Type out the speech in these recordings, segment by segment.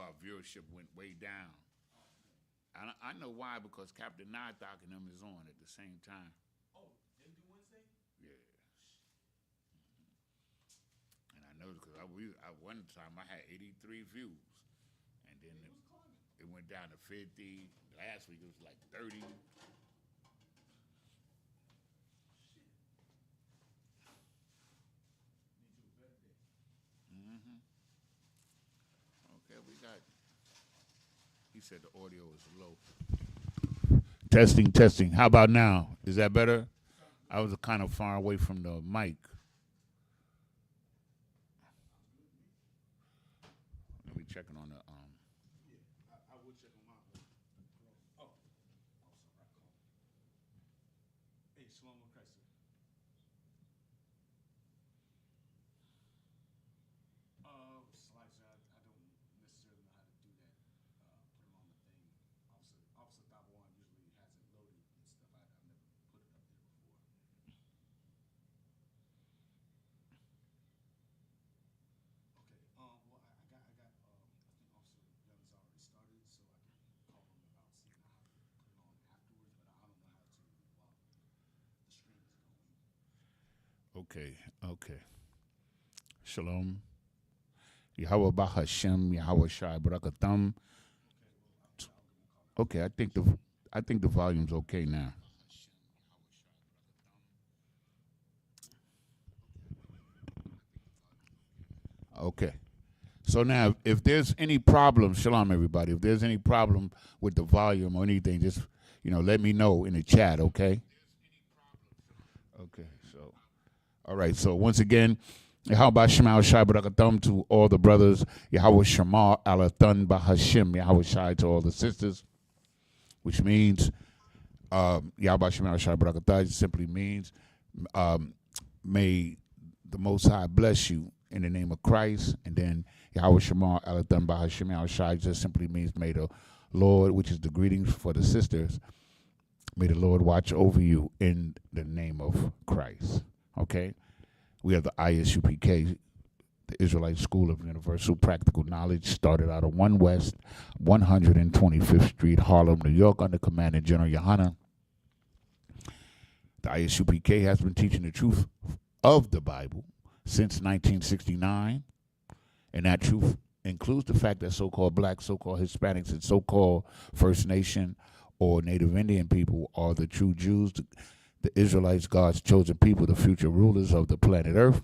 our viewership went way down. I know why, because Captain Nydock and them is on at the same time. Oh, they do Wednesday? Yeah. And I know because I one time I had 83 views, and then it went down to 50. Last week it was like 30. Mm-hmm. Okay, we got. He said the audio is low. Testing, testing. How about now? Is that better? I was kind of far away from the mic. Let me checking on the Yeah, I will check them out. Oh, sorry. Hey, Shalom Christ. Slides, I don't necessarily know how to do that. Put them on the thing. Officer Dabawan usually has it loaded and stuff. I've never put it up there before. Okay. Well, I got. I think Officer Young's already started, so I can call him about seeing how to put it on afterwards. But I don't know how to while the stream is going. Okay, okay. Shalom. Yahweh Bahashem, Yahweh Shai Barakatam. Okay, I think the volume's okay now. Okay. So now, if there's any problem, shalom everybody. If there's any problem with the volume or anything, just let me know in the chat. Okay. Okay. So, all right. So once again, Yahweh Shema Shai Barakatam to all the brothers. Yahweh Shema Alathan Bahashim. Yahweh Shai to all the sisters, which means Yahweh Shema Shai Barakatam simply means may the Most High bless you in the name of Christ. And then Yahweh Shema Alathan Bahashim Yahweh Shai just simply means may the Lord, which is the greetings for the sisters, may the Lord watch over you in the name of Christ. Okay? We have the Isupk, the Israelite School of Universal Practical Knowledge, started out of 1 West, 125th Street, Harlem, New York, under Commander General Yohana. The Isupk has been teaching the truth of the Bible since 1969, and that truth includes the fact that so-called blacks, so-called Hispanics, and so-called First Nation or Native Indian people are the true Jews, the Israelites, God's chosen people, the future rulers of the planet Earth.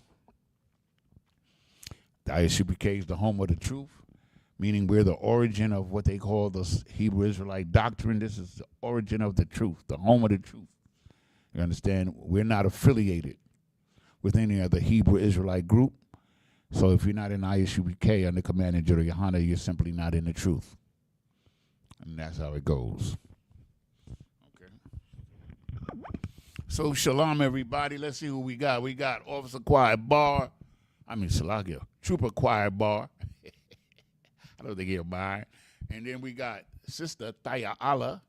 The Isupk is the home of the truth, meaning we're the origin of what they call the Hebrew Israelite doctrine. This is the origin of the truth, the home of the truth. You understand? We're not affiliated with any other Hebrew Israelite group. So if you're not in Isupk under Commander General Yohana, you're simply not in the truth. And that's how it goes. Okay. So shalom, everybody. Let's see who we got. We got Officer Quiet Bar. Salagia. Trooper Quiet Bar. I don't think he'll mind. And then we got Sister Tayala.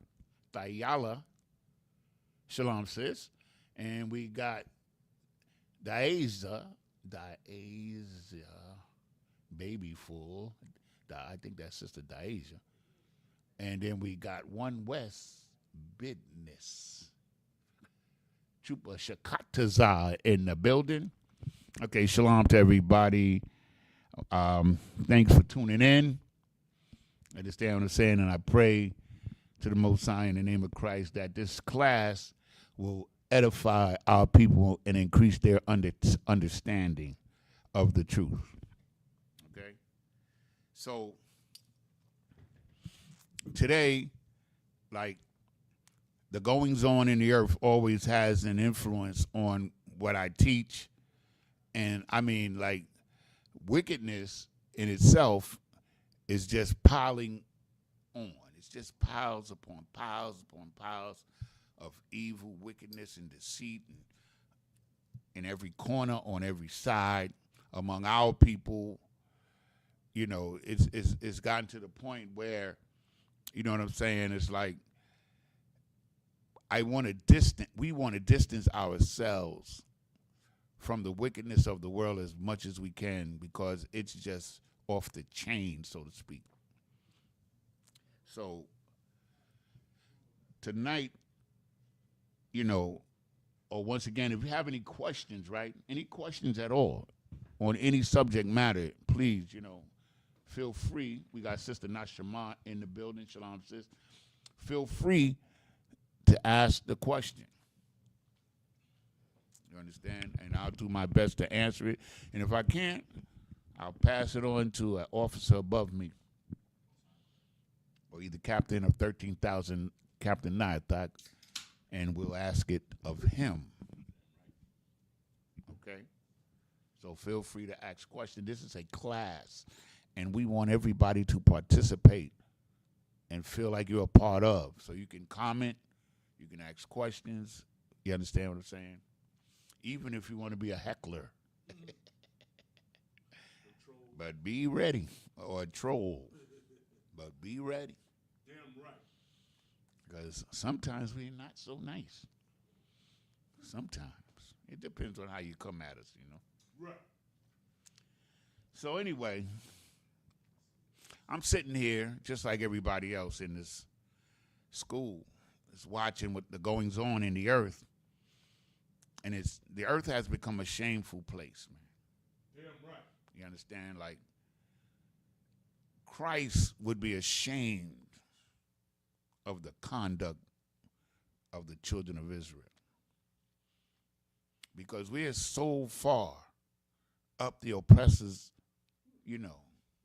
Shalom, sis. And we got Daeza, Babyful. I think that's Sister Daeza. And then we got 1 West, Business. Trooper Shakataza in the building. Okay, shalom to everybody. Thanks for tuning in. I just stay on the saying, and I pray to the Most High in the name of Christ that this class will edify our people and increase their understanding of the truth. Okay? So, today, like, the goings on in the earth always has an influence on what I teach. And I mean, like, wickedness in itself is just piling on. It's just piles upon piles of evil, wickedness, and deceit in every corner, on every side, among our people. It's gotten to the point where, you know what I'm saying? It's like we want to distance ourselves from the wickedness of the world as much as we can, because it's just off the chain, so to speak. So tonight, you know, or once again, if you have any questions, right? Any questions at all on any subject matter, please, feel free. We got Sister Nashama in the building. Shalom, sis. Feel free to ask the question. You understand? And I'll do my best to answer it. And if I can't, I'll pass it on to an officer above me, or either captain of 13,000, Captain Nyathak, and we'll ask it of him. Okay? So feel free to ask questions. This is a class, and we want everybody to participate and feel like you're a part of. So you can comment, you can ask questions. You understand what I'm saying? Even if you want to be a heckler. But be ready. Or a troll. But be ready. Damn right. Because sometimes we're not so nice. Sometimes. It depends on how you come at us, Right. So anyway, I'm sitting here just like everybody else in this school. It's watching what the goings on in the earth. And the earth has become a shameful place, man. Damn right. You understand? Like, Christ would be ashamed of the conduct of the children of Israel. Because we are so far up the oppressor's,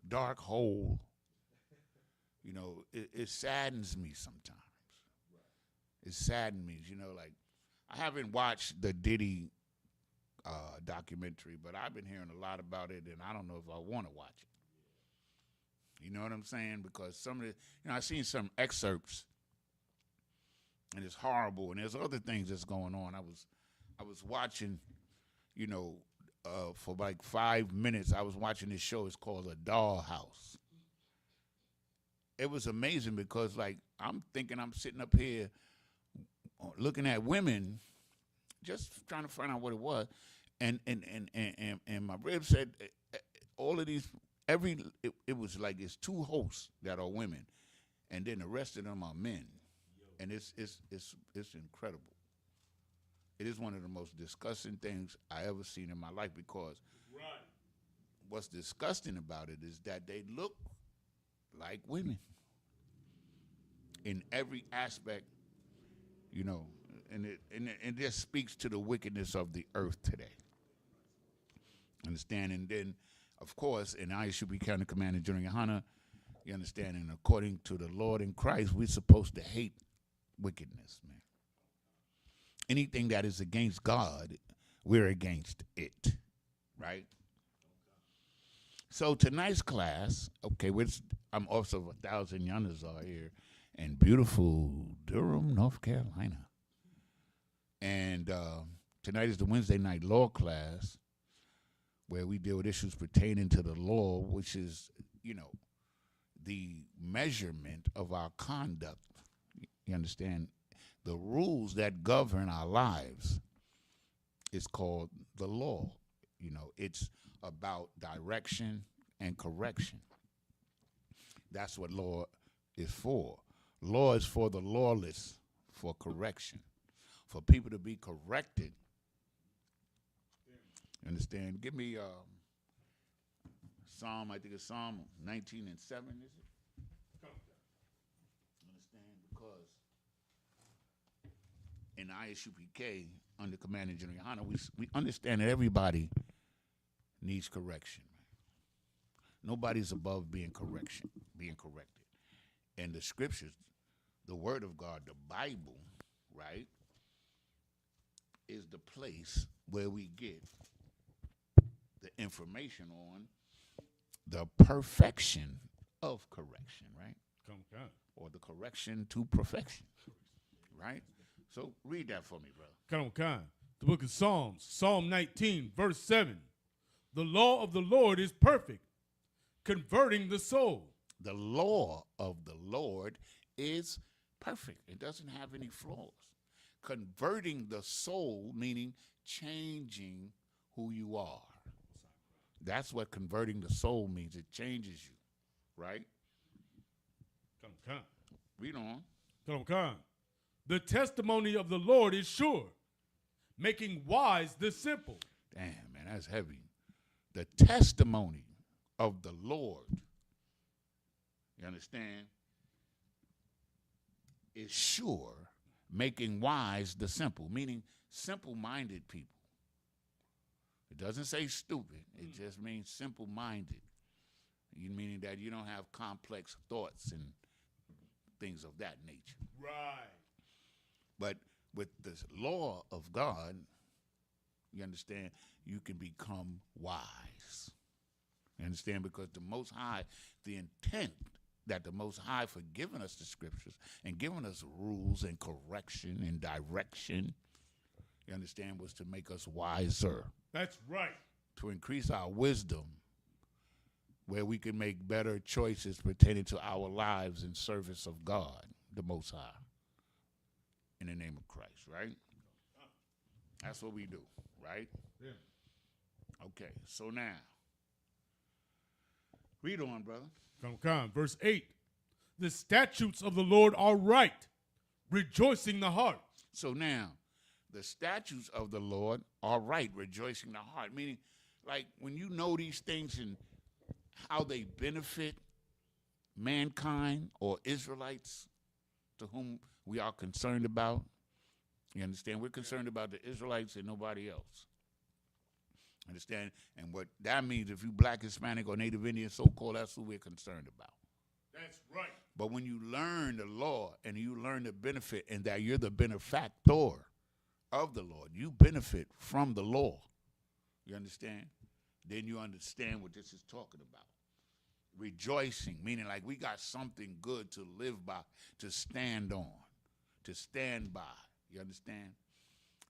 dark hole. It saddens me sometimes. It saddens me, like, I haven't watched the Diddy documentary, but I've been hearing a lot about it, and I don't know if I want to watch it. You know what I'm saying? Because some of the, I've seen some excerpts, and it's horrible, and there's other things that's going on. I was watching, for like 5 minutes, I was watching this show. It's called A Dollhouse. It was amazing because, like, I'm thinking I'm sitting up here looking at women, just trying to find out what it was, and my rib said all of these it was like it's two hosts that are women, and then the rest of them are men, and it's incredible. It is one of the most disgusting things I ever seen in my life because what's disgusting about it is that they look like women in every aspect, and it just speaks to the wickedness of the earth today. Understand? And then, of course, in Isupk County Commander General Yohana, you understand, and according to the Lord in Christ, we're supposed to hate wickedness, man. Anything that is against God, we're against it, right? So tonight's class, okay, I'm also 1,000 Yanazar here in beautiful Durham, North Carolina. And tonight is the Wednesday night law class where we deal with issues pertaining to the law, which is, the measurement of our conduct. You understand? The rules that govern our lives is called the law. It's about direction and correction. That's what law is for. Law is for the lawless, for correction, for people to be corrected. You understand? Give me Psalm, I think it's Psalm 19 and 7, is it? Understand? Because in ISUPK, under Commander General Yohana, we understand that everybody needs correction. Nobody's above being corrected. And the scriptures, the word of God, the Bible, right, is the place where we get the information on the perfection of correction, right? Or the correction to perfection, right? So read that for me, brother. The book of Psalms, Psalm 19, verse 7. The law of the Lord is perfect, converting the soul. The law of the Lord is perfect. It doesn't have any flaws. Converting the soul, meaning changing who you are. That's what converting the soul means. It changes you, right? Read on. Come. The testimony of the Lord is sure, making wise the simple. Damn, man, that's heavy. The testimony of the Lord, you understand, is sure, making wise the simple, meaning simple-minded people. It doesn't say stupid. It just means simple-minded. Meaning that you don't have complex thoughts and things of that nature. Right. But with the law of God, you understand, you can become wise. You understand? Because the Most High, the intent that the Most High for giving us the scriptures and giving us rules and correction and direction, you understand, was to make us wiser. That's right. To increase our wisdom, where we can make better choices pertaining to our lives in service of God, the Most High, in the name of Christ, right? That's what we do, right? Yeah. Okay, so now, read on, brother. Come. Verse 8. The statutes of the Lord are right, rejoicing the heart. So now, the statutes of the Lord are right, rejoicing the heart. Meaning, like, when you know these things and how they benefit mankind or Israelites to whom we are concerned about, you understand? We're concerned about the Israelites and nobody else. Understand? And what that means, if you black, Hispanic, or Native Indian, so-called, that's who we're concerned about. That's right. But when you learn the law and you learn the benefit and that you're the benefactor of the Lord, you benefit from the law. You understand? Then you understand what this is talking about. Rejoicing, meaning like we got something good to live by, to stand on, to stand by. You understand?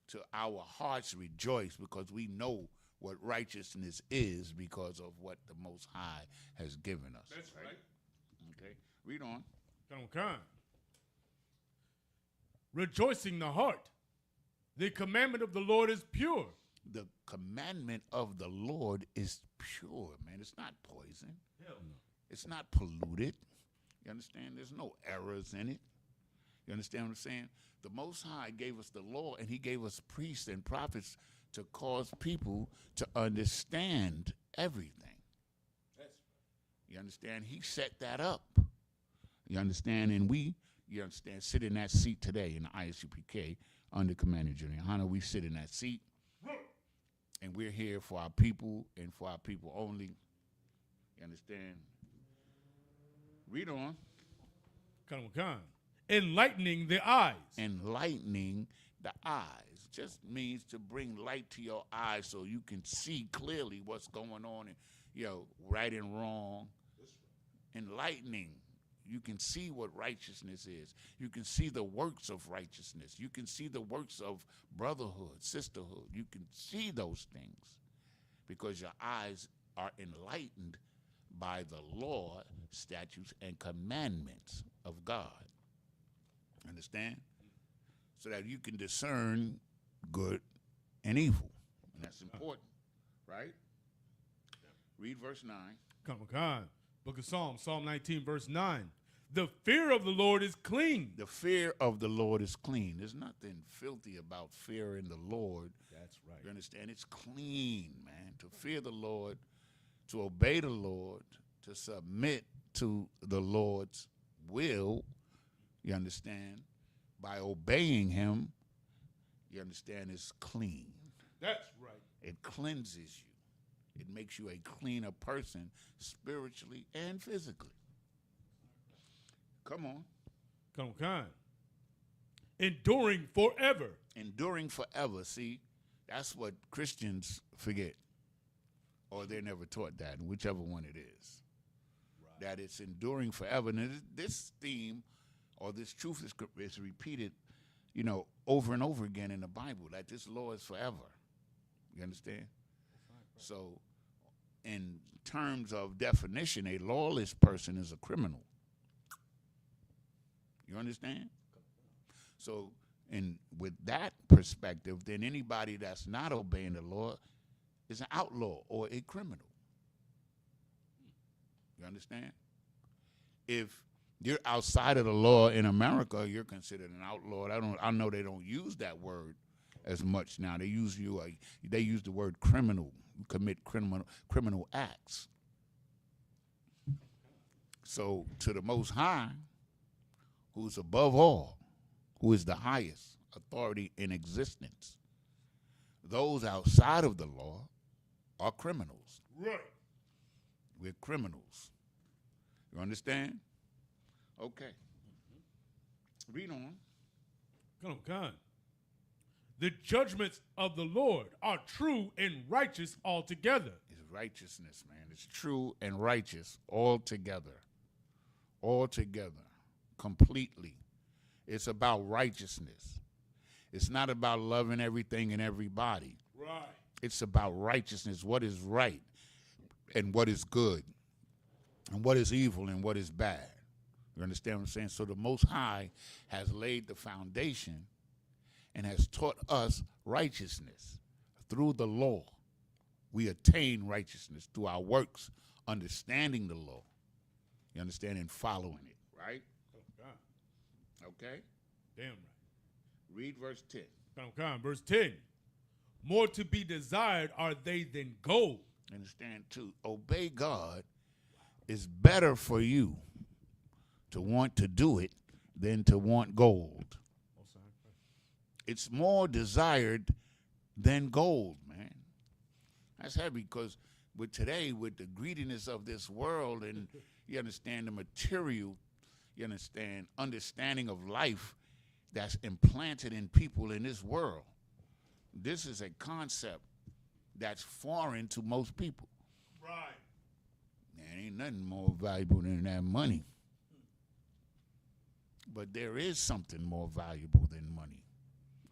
To our hearts rejoice because we know what righteousness is because of what the Most High has given us. That's right. Okay, read on. Come. Rejoicing the heart. The commandment of the Lord is pure. The commandment of the Lord is pure, man. It's not poison. Hell no. It's not polluted. You understand? There's no errors in it. You understand what I'm saying? The Most High gave us the law, and he gave us priests and prophets to cause people to understand everything. That's You understand? He set that up. You understand? And we, you understand, sit in that seat today in the Isupk under Commander General Hunter. We sit in that seat, and we're here for our people and for our people only. You understand? Read on. Come. Enlightening the eyes. Enlightening the eyes just means to bring light to your eyes so you can see clearly what's going on and, right and wrong. Enlightening. You can see what righteousness is. You can see the works of righteousness. You can see the works of brotherhood, sisterhood. You can see those things because your eyes are enlightened by the law, statutes, and commandments of God. Understand? So that you can discern good and evil. And that's important, right? Read verse 9. Come. Book of Psalms, Psalm 19, verse 9. The fear of the Lord is clean. The fear of the Lord is clean. There's nothing filthy about fearing the Lord. That's right. You understand? It's clean, man. To fear the Lord, to obey the Lord, to submit to the Lord's will, you understand? By obeying him, you understand, is clean. That's right. It cleanses you. It makes you a cleaner person spiritually and physically. Come on. Come. Enduring forever. Enduring forever. See, that's what Christians forget. Or they're never taught that, and whichever one it is. Right. That it's enduring forever. And this theme or this truth is repeated, over and over again in the Bible, that this law is forever. You understand? So, in terms of definition, a lawless person is a criminal. You understand? So, with that perspective, then anybody that's not obeying the law is an outlaw or a criminal. You understand? If You're outside of the law in America, you're considered an outlaw. I know they don't use that word as much now. They use the word criminal. You commit criminal acts. So to the Most High, who's above all, who is the highest authority in existence, those outside of the law are criminals. Right. We're criminals. You understand? Okay. Read on. Come. The judgments of the Lord are true and righteous altogether. It's righteousness, man. It's true and righteous altogether. Altogether. Completely. It's about righteousness. It's not about loving everything and everybody. Right. It's about righteousness, what is right and what is good, and what is evil and what is bad. You understand what I'm saying? So the Most High has laid the foundation and has taught us righteousness. Through the law, we attain righteousness through our works, understanding the law. You understand? And following it, right? Okay? Damn right. Read verse 10. Come. Verse 10. More to be desired are they than gold. Understand, to obey God is better for you to want to do it than to want gold. It's more desired than gold, man. That's heavy because with today, with the greediness of this world and you understand the material, you understand understanding of life that's implanted in people in this world. This is a concept that's foreign to most people. Right. There ain't nothing more valuable than that money. But there is something more valuable than money.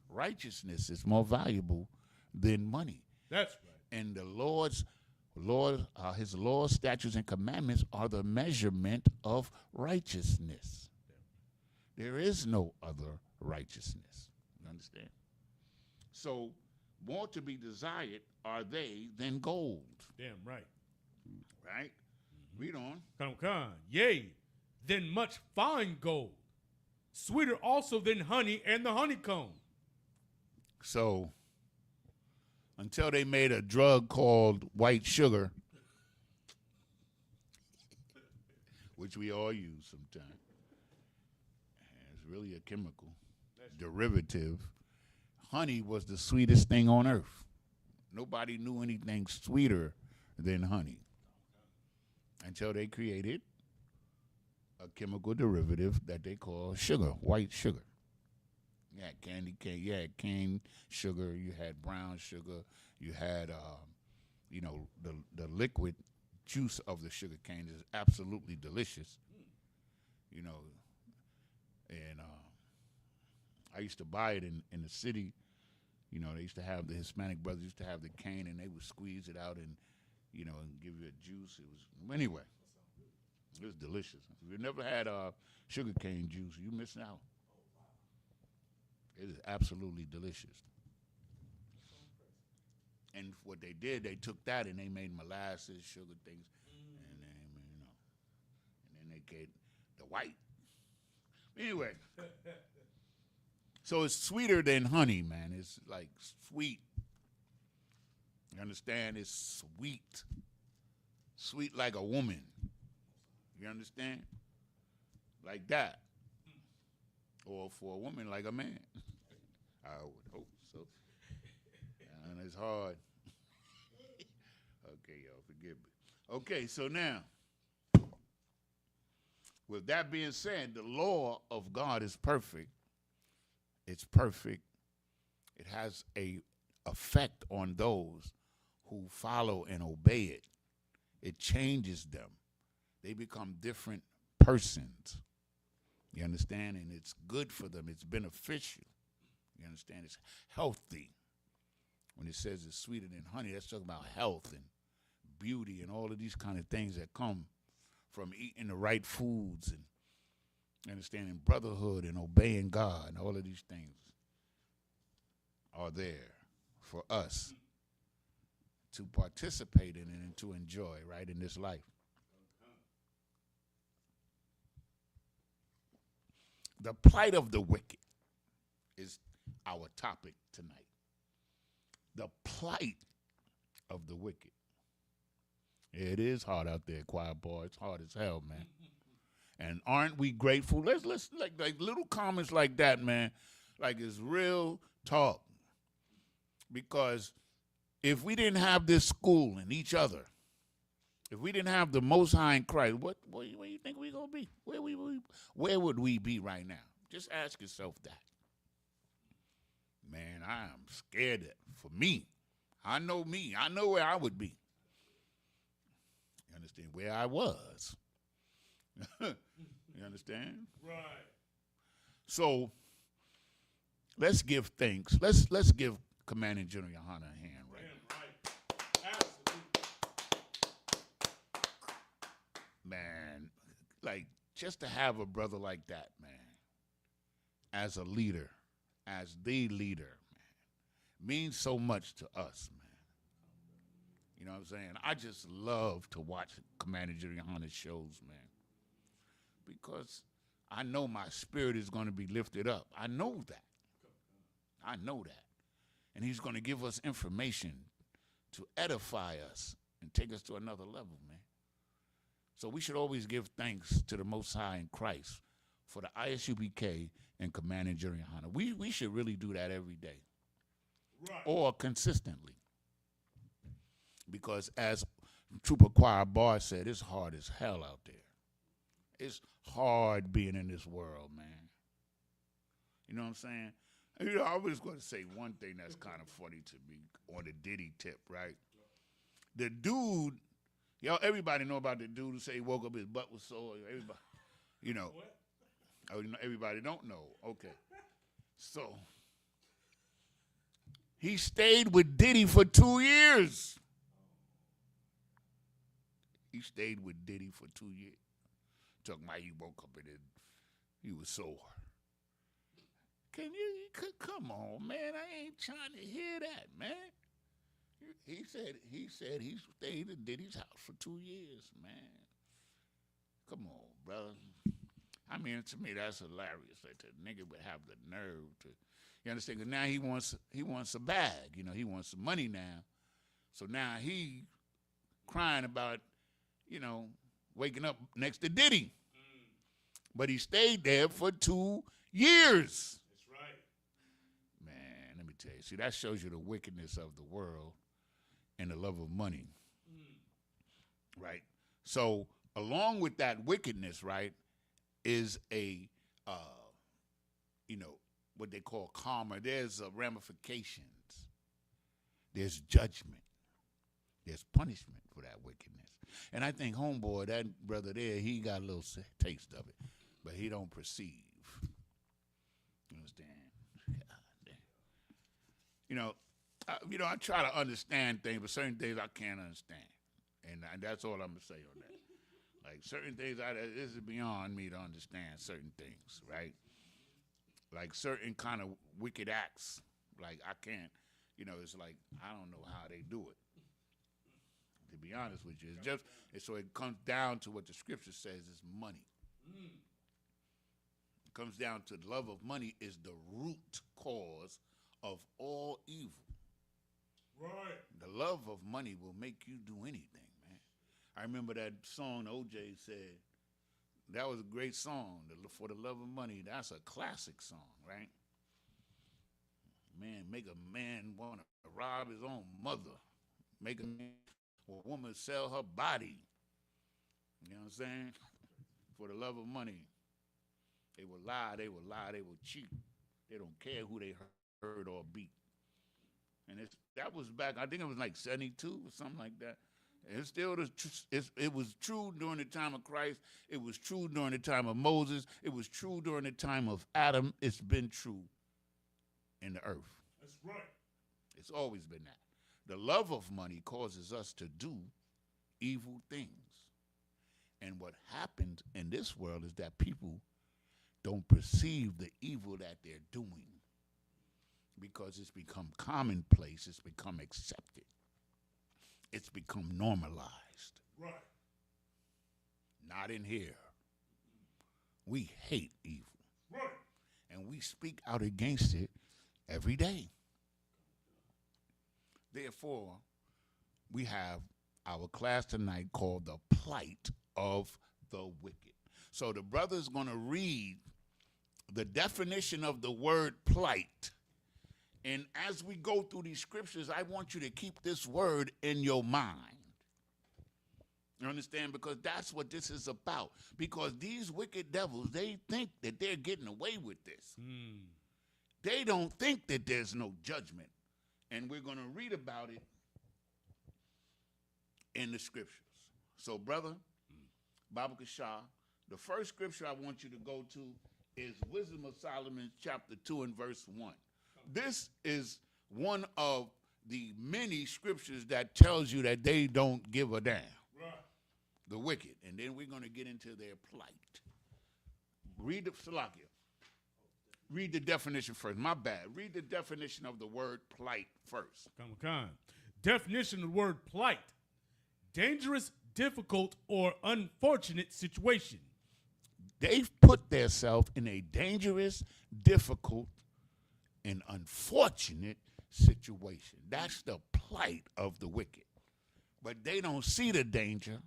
Righteousness is more valuable than money. That's right. And his laws, statutes, and commandments are the measurement of righteousness. There is no other righteousness. You understand? So, more to be desired are they than gold. Damn right. Right? Read on. Come. Yea, than much fine gold. Sweeter also than honey and the honeycomb. So, until they made a drug called white sugar, which we all use sometimes, it's really a chemical derivative. Honey was the sweetest thing on earth. Nobody knew anything sweeter than honey until they created a chemical derivative that they call sugar, white sugar. You had candy cane, you had cane sugar, you had brown sugar, you had, the liquid juice of the sugar cane is absolutely delicious. You know, and I used to buy it in the city. You know, they used to have, the Hispanic brothers used to have the cane and they would squeeze it out and, and give you a juice. It was, anyway, it was delicious. If you've never had sugar cane juice, you're missing out. It is absolutely delicious. And what they did, they took that and they made molasses, sugar things, and then they get the white. Anyway, so it's sweeter than honey, man. It's like sweet. You understand? It's sweet. Sweet like a woman. You understand? Like that. Or for a woman like a man. I would hope so. And it's hard. Okay, y'all, forgive me. Okay, so now, with that being said, the law of God is perfect. It's perfect. It has a effect on those who follow and obey it. It changes them. They become different persons. You understand? And it's good for them. It's beneficial. You understand? It's healthy. When it says it's sweeter than honey, that's talking about health and beauty and all of these kind of things that come from eating the right foods and understanding brotherhood and obeying God. And all of these things are there for us to participate in and to enjoy, right, in this life. The plight of the wicked is our topic tonight. The plight of the wicked. It is hard out there, choir boy. It's hard as hell, man. And aren't we grateful? Let's like little comments like that, man. Like it's real talk. Because if we didn't have this school and each other, if we didn't have the Most High in Christ, where do you think we gonna be? Where would we be right now? Just ask yourself that. Man, I am scared for me. I know me. I know where I would be. You understand? Where I was. You understand? Right. So let's give thanks. Let's give Commanding General Yohana a hand right now. Right. Absolutely. Man, like just to have a brother like that, man, as a leader, as the leader, man, means so much to us, man. You know what I'm saying? I just love to watch Commander General Yohana's shows, man, because I know my spirit is going to be lifted up. I know that. I know that. And he's going to give us information to edify us and take us to another level, man. So we should always give thanks to the Most High in Christ for the Isupk and Commanding General Yohana. We should really do that every day. Right. Or consistently. Because as Trooper Choir Bar said, it's hard as hell out there. It's hard being in this world, man. You know what I'm saying? You know, I was going to say one thing that's kind of funny to me on the Diddy tip, right? The dude, everybody know about the dude who say he woke up, his butt was sore. Everybody, you know. What? Oh, everybody don't know. Okay. So, he stayed with Diddy for 2 years. He stayed with Diddy for 2 years. Talking about he woke up and he was sore. Come on, man. I ain't trying to hear that, man. He said he stayed at Diddy's house for 2 years, man. Come on, brother. I mean, to me, that's hilarious. That the nigga would have the nerve to, you understand? Because now he wants a bag. You know, he wants some money now. So now he crying about, you know, waking up next to Diddy. But he stayed there for 2 years. That's right. Man, let me tell you. See, that shows you the wickedness of the world and the love of money. Right? So, along with that wickedness, right, is a, what they call karma. There's ramifications. There's judgment. There's punishment for that wickedness. And I think homeboy, that brother there, he got a little taste of it, but he don't perceive. You understand? I try to understand things, but certain things I can't understand. And that's all I'm going to say on that. Like certain things, this is beyond me to understand certain things, right? Like certain kind of wicked acts. Like I can't, it's like, I don't know how they do it. To be honest with you, so it comes down to what the scripture says is money. It comes down to the love of money is the root cause of all evil. Right. The love of money will make you do anything, man. I remember that song OJ said. That was a great song, For the Love of Money. That's a classic song, right? Man, make a man want to rob his own mother. Make a woman sell her body. You know what I'm saying? For the love of money. They will lie, they will cheat. They don't care who they hurt or beat. And that was back, I think it was like 72 or something like that. And it's still, it was true during the time of Christ. It was true during the time of Moses. It was true during the time of Adam. It's been true in the earth. That's right. It's always been that. The love of money causes us to do evil things. And what happens in this world is that people don't perceive the evil that they're doing because it's become commonplace, it's become accepted, it's become normalized. Right. Not in here. We hate evil. Right. And we speak out against it every day. Therefore, we have our class tonight called The Plight of the Wicked. So the brother's going to read the definition of the word plight. And as we go through these scriptures, I want you to keep this word in your mind. You understand? Because that's what this is about. Because these wicked devils, they think that they're getting away with this. They don't think that there's no judgment. And we're going to read about it in the scriptures. So, brother, Baba Kashah, the first scripture I want you to go to is Wisdom of Solomon, chapter 2 and verse 1. This is one of the many scriptures that tells you that they don't give a damn. Right. The wicked. And then we're going to get into their plight. Read the Salakia. Read the definition first. My bad. Read the definition of the word plight first. Come. Definition of the word plight. Dangerous, difficult, or unfortunate situation. They've put themselves in a dangerous, difficult, and unfortunate situation. That's the plight of the wicked. But they don't see the danger.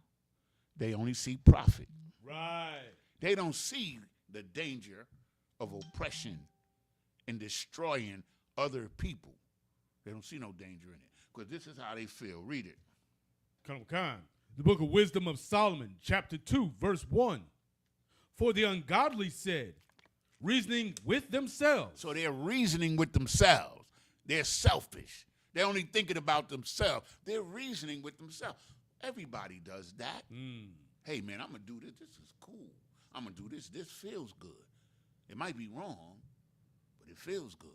They only see profit. Right. They don't see the danger of oppression and destroying other people. They don't see no danger in it. Because this is how they feel. Read it. Come. The book of Wisdom of Solomon, chapter 2, verse 1. For the ungodly said, reasoning with themselves. So they're reasoning with themselves. They're selfish. They're only thinking about themselves. They're reasoning with themselves. Everybody does that. Hey, man, I'm going to do this. This is cool. I'm going to do this. This feels good. It might be wrong, but it feels good.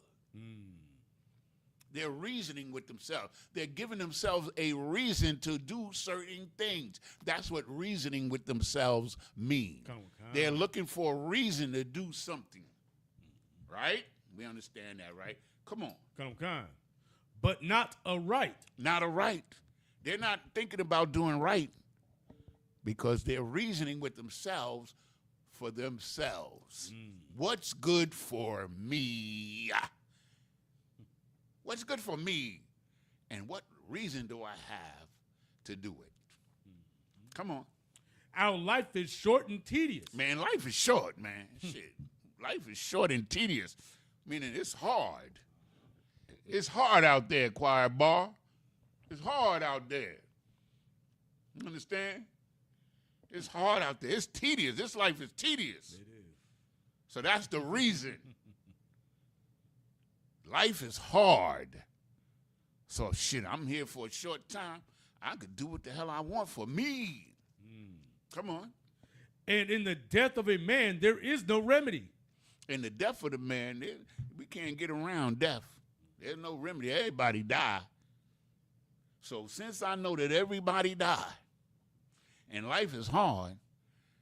They're reasoning with themselves. They're giving themselves a reason to do certain things. That's what reasoning with themselves means. They're looking for a reason to do something. Right? We understand that, right? Come on. But not a right. Not a right. They're not thinking about doing right because they're reasoning with themselves for themselves. What's good for me? What's good for me? And what reason do I have to do it? Come on. Our life is short and tedious. Man, life is short, man. Shit. Life is short and tedious, meaning it's hard. It's hard out there, choir bar. It's hard out there. You understand? It's hard out there. It's tedious. This life is tedious. It is. So that's the reason. Life is hard. So, shit, I'm here for a short time. I could do what the hell I want for me. Come on. And in the death of a man, there is no remedy. In the death of the man, we can't get around death. There's no remedy. Everybody die. So since I know that everybody die and life is hard,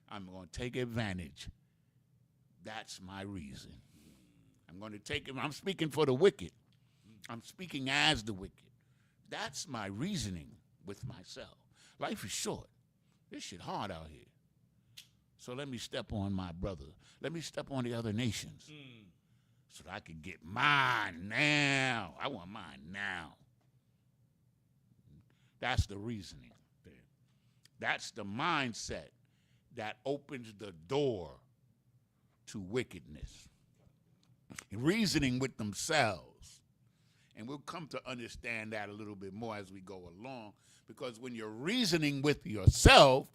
I'm going to take advantage. That's my reason. I'm going to take it. I'm speaking for the wicked. I'm speaking as the wicked. That's my reasoning with myself. Life is short. This shit hard out here. So let me step on my brother. Let me step on the other nations so that I can get mine now. I want mine now. That's the reasoning. That's the mindset that opens the door to wickedness. Reasoning with themselves. And we'll come to understand that a little bit more as we go along. Because when you're reasoning with yourself,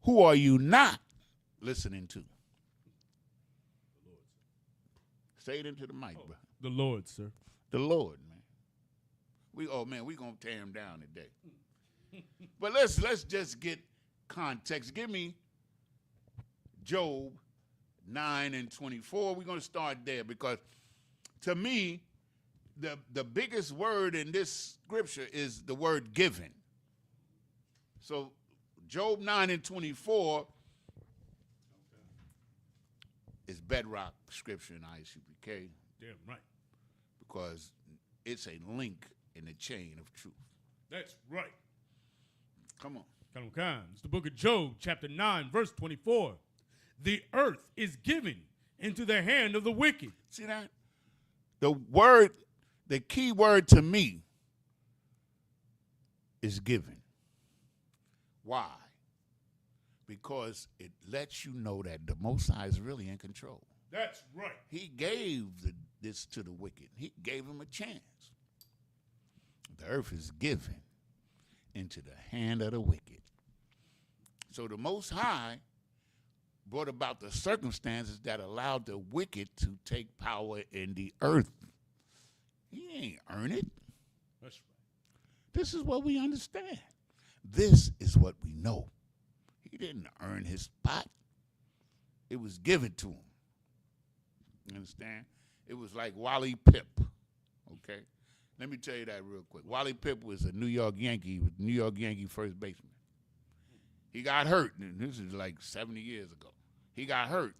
who are you not listening to? The Lord, sir. Say it into the mic, bro. The Lord, sir. The Lord, man. We're going to tear him down today. But let's just get context. Give me Job 9 and 24. We're going to start there because to me, the biggest word in this scripture is the word given. So Job 9 and 24 is bedrock scripture in Isupk. Damn right. Because it's a link in the chain of truth. That's right. Come on. It's the book of Job, chapter 9, verse 24. The earth is given, into the hand of the wicked. See that? The key word to me is given. Why? Because it lets you know that the Most High is really in control. That's right. He gave this to the wicked. He gave him a chance. The earth is given into the hand of the wicked. So the Most High brought about the circumstances that allowed the wicked to take power in the earth. He ain't earn it. That's right. This is what we understand. This is what we know. He didn't earn his spot. It was given to him. You understand? It was like Wally Pipp, okay? Let me tell you that real quick. Wally Pipp was a New York Yankee, New York Yankee first baseman. He got hurt, and this is like 70 years ago. He got hurt,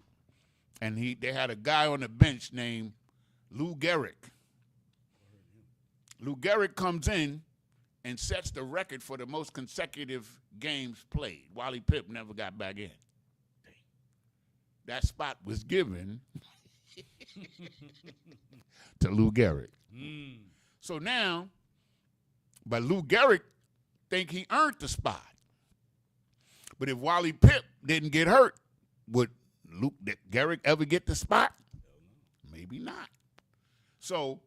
and they had a guy on the bench named Lou Gehrig. Lou Gehrig comes in and sets the record for the most consecutive games played. Wally Pipp never got back in. That spot was given to Lou Gehrig. So now, but Lou Gehrig think he earned the spot. But if Wally Pipp didn't get hurt, would Lou Gehrig ever get the spot? Maybe not. So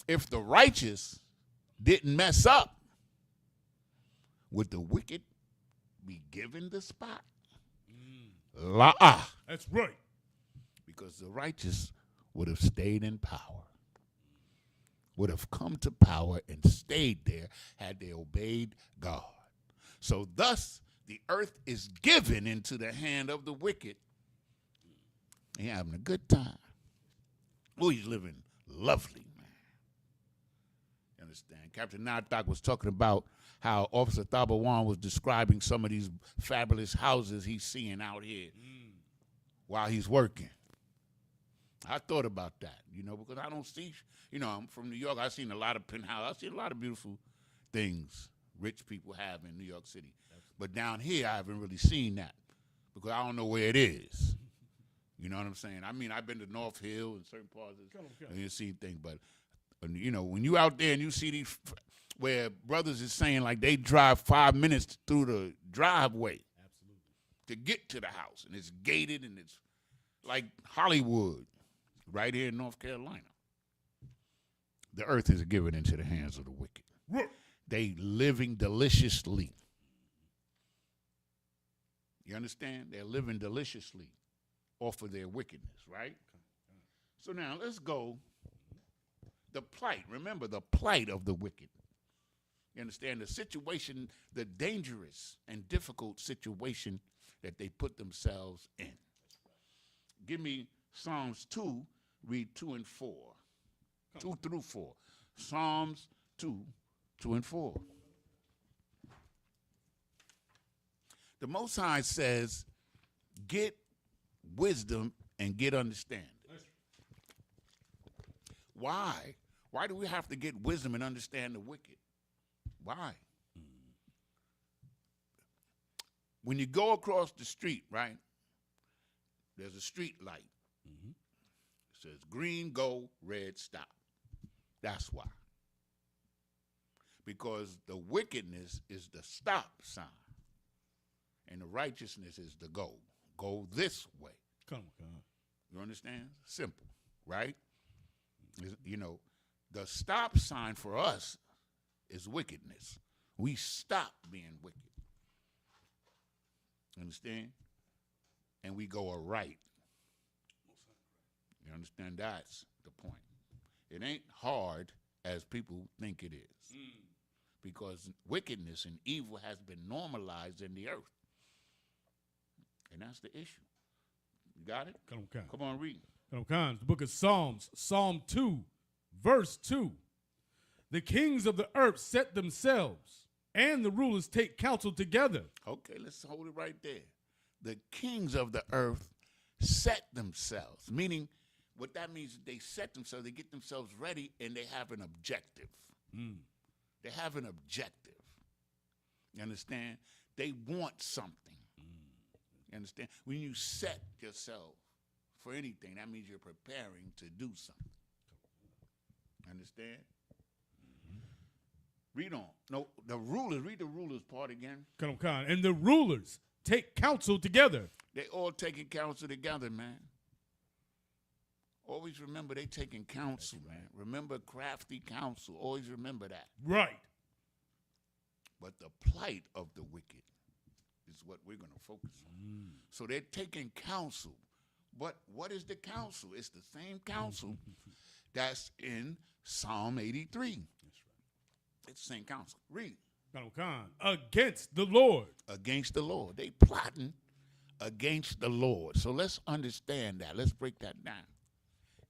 if the righteous didn't mess up, would the wicked be given the spot? La-ah. That's right. Because the righteous would have stayed in power, would have come to power and stayed there had they obeyed God. So thus, the earth is given into the hand of the wicked. He's having a good time. Oh, he's living lovely, man. You understand? Captain Nathak was talking about how Officer Thabawan was describing some of these fabulous houses he's seeing out here while he's working. I thought about that, because I don't see, I'm from New York. I've seen a lot of penthouse. I've seen a lot of beautiful things rich people have in New York City. But down here, I haven't really seen that because I don't know where it is. You know what I'm saying? I mean, I've been to North Hill and certain parts and you see things, but, when you out there and you see these where brothers is saying like they drive 5 minutes through the driveway to get to the house, and it's gated and it's like Hollywood right here in North Carolina. The earth is given into the hands of the wicked. They living deliciously. You understand? They're living deliciously off of their wickedness, right? So now let's go. The plight. Remember the plight of the wicked. You understand? The situation, the dangerous and difficult situation that they put themselves in. Give me Psalms 2, read 2 and 4. 2 through 4. Psalms 2, 2 and 4. The Most High says, get wisdom and get understanding. Why? Why do we have to get wisdom and understand the wicked? Why? When you go across the street, right, there's a street light. It says green, go, red, stop. That's why. Because the wickedness is the stop sign. And the righteousness is the go. Go this way. Come on. You understand? Simple, right? The stop sign for us is wickedness. We stop being wicked. Understand? And we go a right. You understand? That's the point. It ain't hard as people think it is. Because wickedness and evil has been normalized in the earth. And that's the issue. You got it? Come on, read. The book of Psalms, Psalm 2, verse 2. The kings of the earth set themselves, and the rulers take counsel together. Okay, let's hold it right there. The kings of the earth set themselves, meaning what that means is they set themselves, they get themselves ready, and they have an objective. They have an objective. You understand? They want something. You understand? When you set yourself for anything. That means you're preparing to do something. Understand? Read on. No, the rulers, read the rulers part again. Come on. And the rulers take counsel together. They all taking counsel together, man. Always remember they taking counsel, man. Remember crafty counsel. Always remember that. Right. But the plight of the wicked is what we're going to focus on. So they're taking counsel. But what is the counsel? It's the same counsel that's in Psalm 83. That's right. It's the same counsel. Read. Against the Lord. Against the Lord. They plotting against the Lord. So let's understand that. Let's break that down.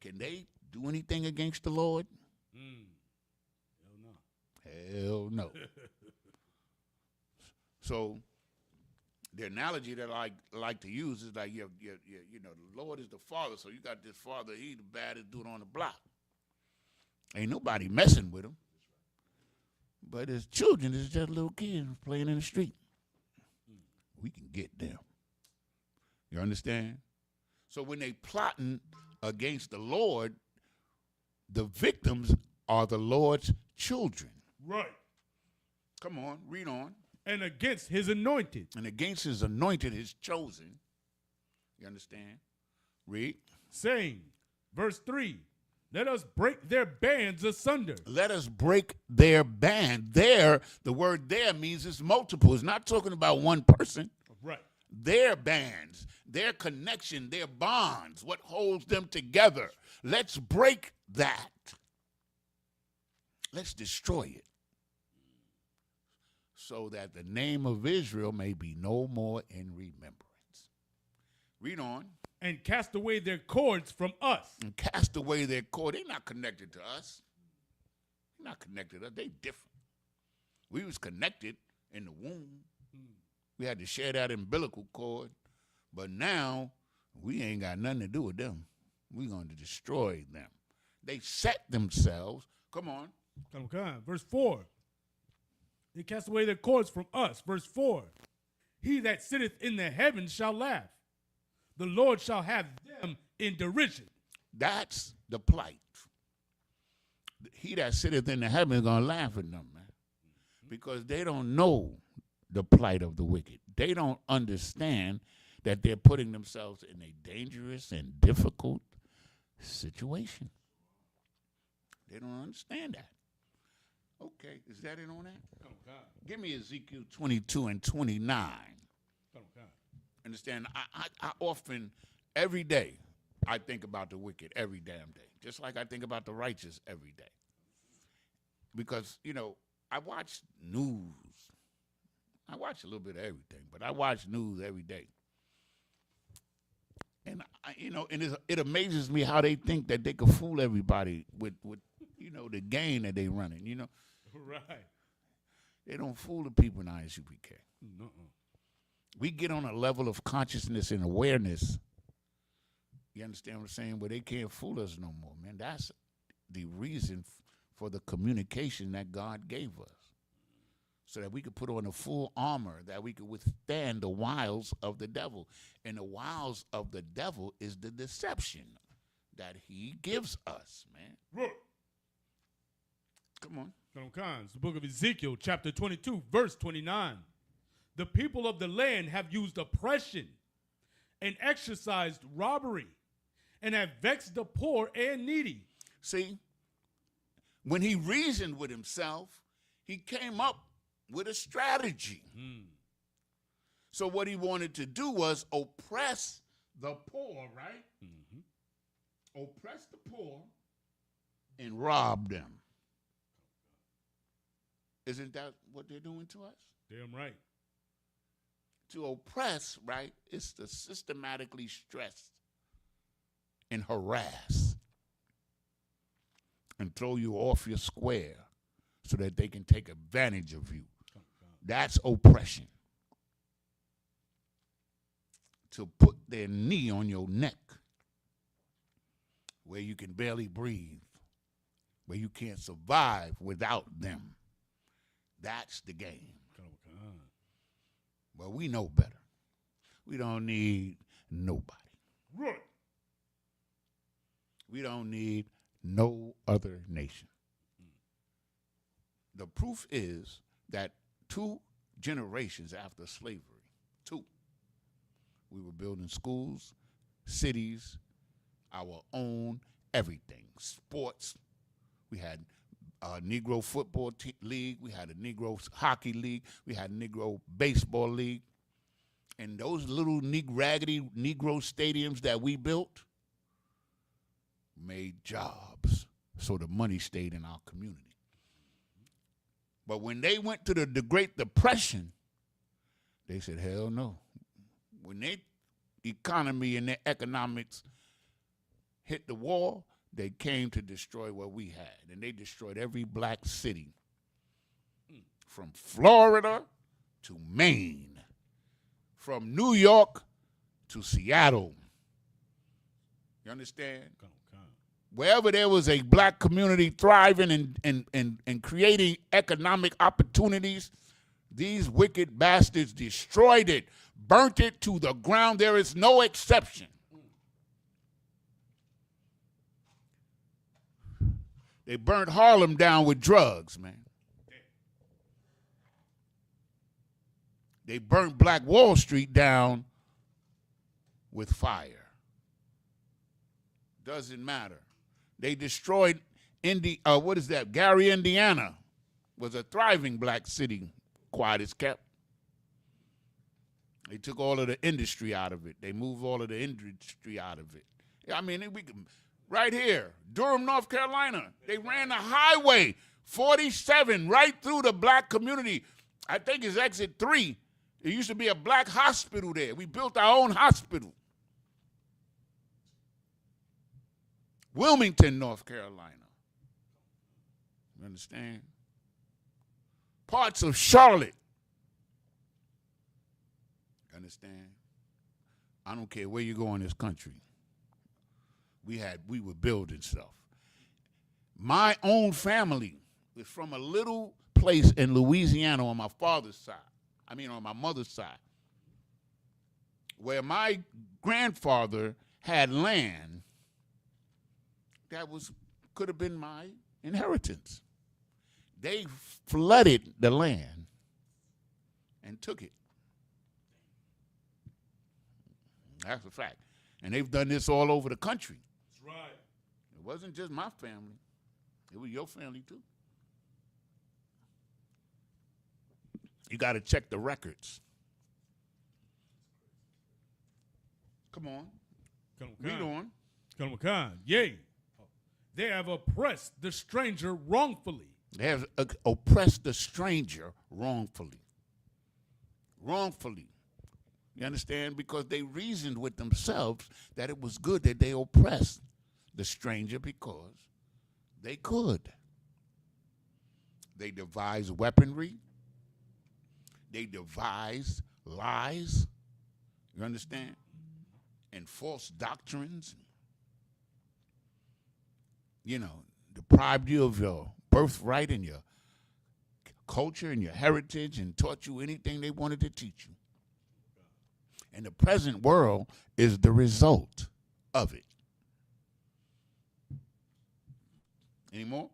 Can they do anything against the Lord? Hell no. Hell no. So the analogy that I like to use is like you know, the Lord is the father, so you got this father, he the baddest dude on the block. Ain't nobody messing with him. But his children is just little kids playing in the street. We can get them. You understand? So when they plotting against the Lord, the victims are the Lord's children. Right. Come on, read on. And against his anointed. And against his anointed, his chosen. You understand? Read. Saying, verse 3, let us break their bands asunder. Let us break their band. There, the word there means it's multiple. It's not talking about one person. Right. Their bands, their connection, their bonds, what holds them together. Let's break that. Let's destroy it. So that the name of Israel may be no more in remembrance. Read on. And cast away their cords from us. And cast away their cord. They're not connected to us. They're not connected to us. They different. We was connected in the womb. We had to share that umbilical cord. But now, we ain't got nothing to do with them. We're going to destroy them. They set themselves. Come on. Verse 4. They cast away their cords from us. Verse 4. He that sitteth in the heavens shall laugh. The Lord shall have them in derision. That's the plight. He that sitteth in the heavens is going to laugh at them, man. Because they don't know the plight of the wicked. They don't understand that they're putting themselves in a dangerous and difficult situation. They don't understand that. Okay, is that it on that? Give me Ezekiel 22 and 29. Understand, I often, every day, I think about the wicked every damn day. Just like I think about the righteous every day. Because, you know, I watch news. I watch a little bit of everything, but I watch news every day. And, it amazes me how they think that they can fool everybody with the game that they running, Right. They don't fool the people in Isupk. No. We get on a level of consciousness and awareness, you understand what I'm saying, where they can't fool us no more, man. That's the reason for the communication that God gave us, so that we could put on a full armor, that we could withstand the wiles of the devil. And the wiles of the devil is the deception that he gives us, man. Right. Come on. The book of Ezekiel, chapter 22, verse 29. The people of the land have used oppression and exercised robbery and have vexed the poor and needy. See, when he reasoned with himself, he came up with a strategy. So what he wanted to do was oppress the poor, right? Oppress the poor and rob them. Isn't that what they're doing to us? Damn right. To oppress, right, is to systematically stress and harass and throw you off your square so that they can take advantage of you. That's oppression. To put their knee on your neck where you can barely breathe, where you can't survive without them. That's the game. Well, we know better. We don't need nobody. Right. We don't need no other nation. The proof is that 2 generations after slavery, 2, we were building schools, cities, our own everything, sports. We had a Negro football league. We had a Negro hockey league. We had a Negro baseball league. And those little raggedy Negro stadiums that we built made jobs, so the money stayed in our community. But when they went to the Great Depression, they said, hell no. When their economy and their economics hit the wall, they came to destroy what we had. And they destroyed every black city from Florida to Maine, from New York to Seattle. You understand? Wherever there was a black community thriving and creating economic opportunities, these wicked bastards destroyed it, burnt it to the ground. There is no exception. They burnt Harlem down with drugs, man. They burnt Black Wall Street down with fire. Doesn't matter. They destroyed Gary, Indiana was a thriving black city, quiet as kept. They took all of the industry out of it. They moved all of the industry out of it. I mean, we can, right here, Durham, North Carolina, they ran the highway 47 right through the black community. I think it's exit 3. There used to be a black hospital there. We built our own hospital. Wilmington, North Carolina. You understand? Parts of Charlotte. You understand? I don't care where you go in this country. We were building stuff. My own family is from a little place in Louisiana on my father's side. On my mother's side, where my grandfather had land that could have been my inheritance. They flooded the land and took it. That's a fact. And they've done this all over the country. That's right. It wasn't just my family. It was your family too. You got to check the records. Come on. Read on. Yea, they have oppressed the stranger wrongfully. They have oppressed the stranger wrongfully. Wrongfully. You understand? Because they reasoned with themselves that it was good that they oppressed the stranger because they could. They devised weaponry. They devised lies, you understand, and false doctrines. Deprived you of your birthright and your culture and your heritage and taught you anything they wanted to teach you. And the present world is the result of it. Any more?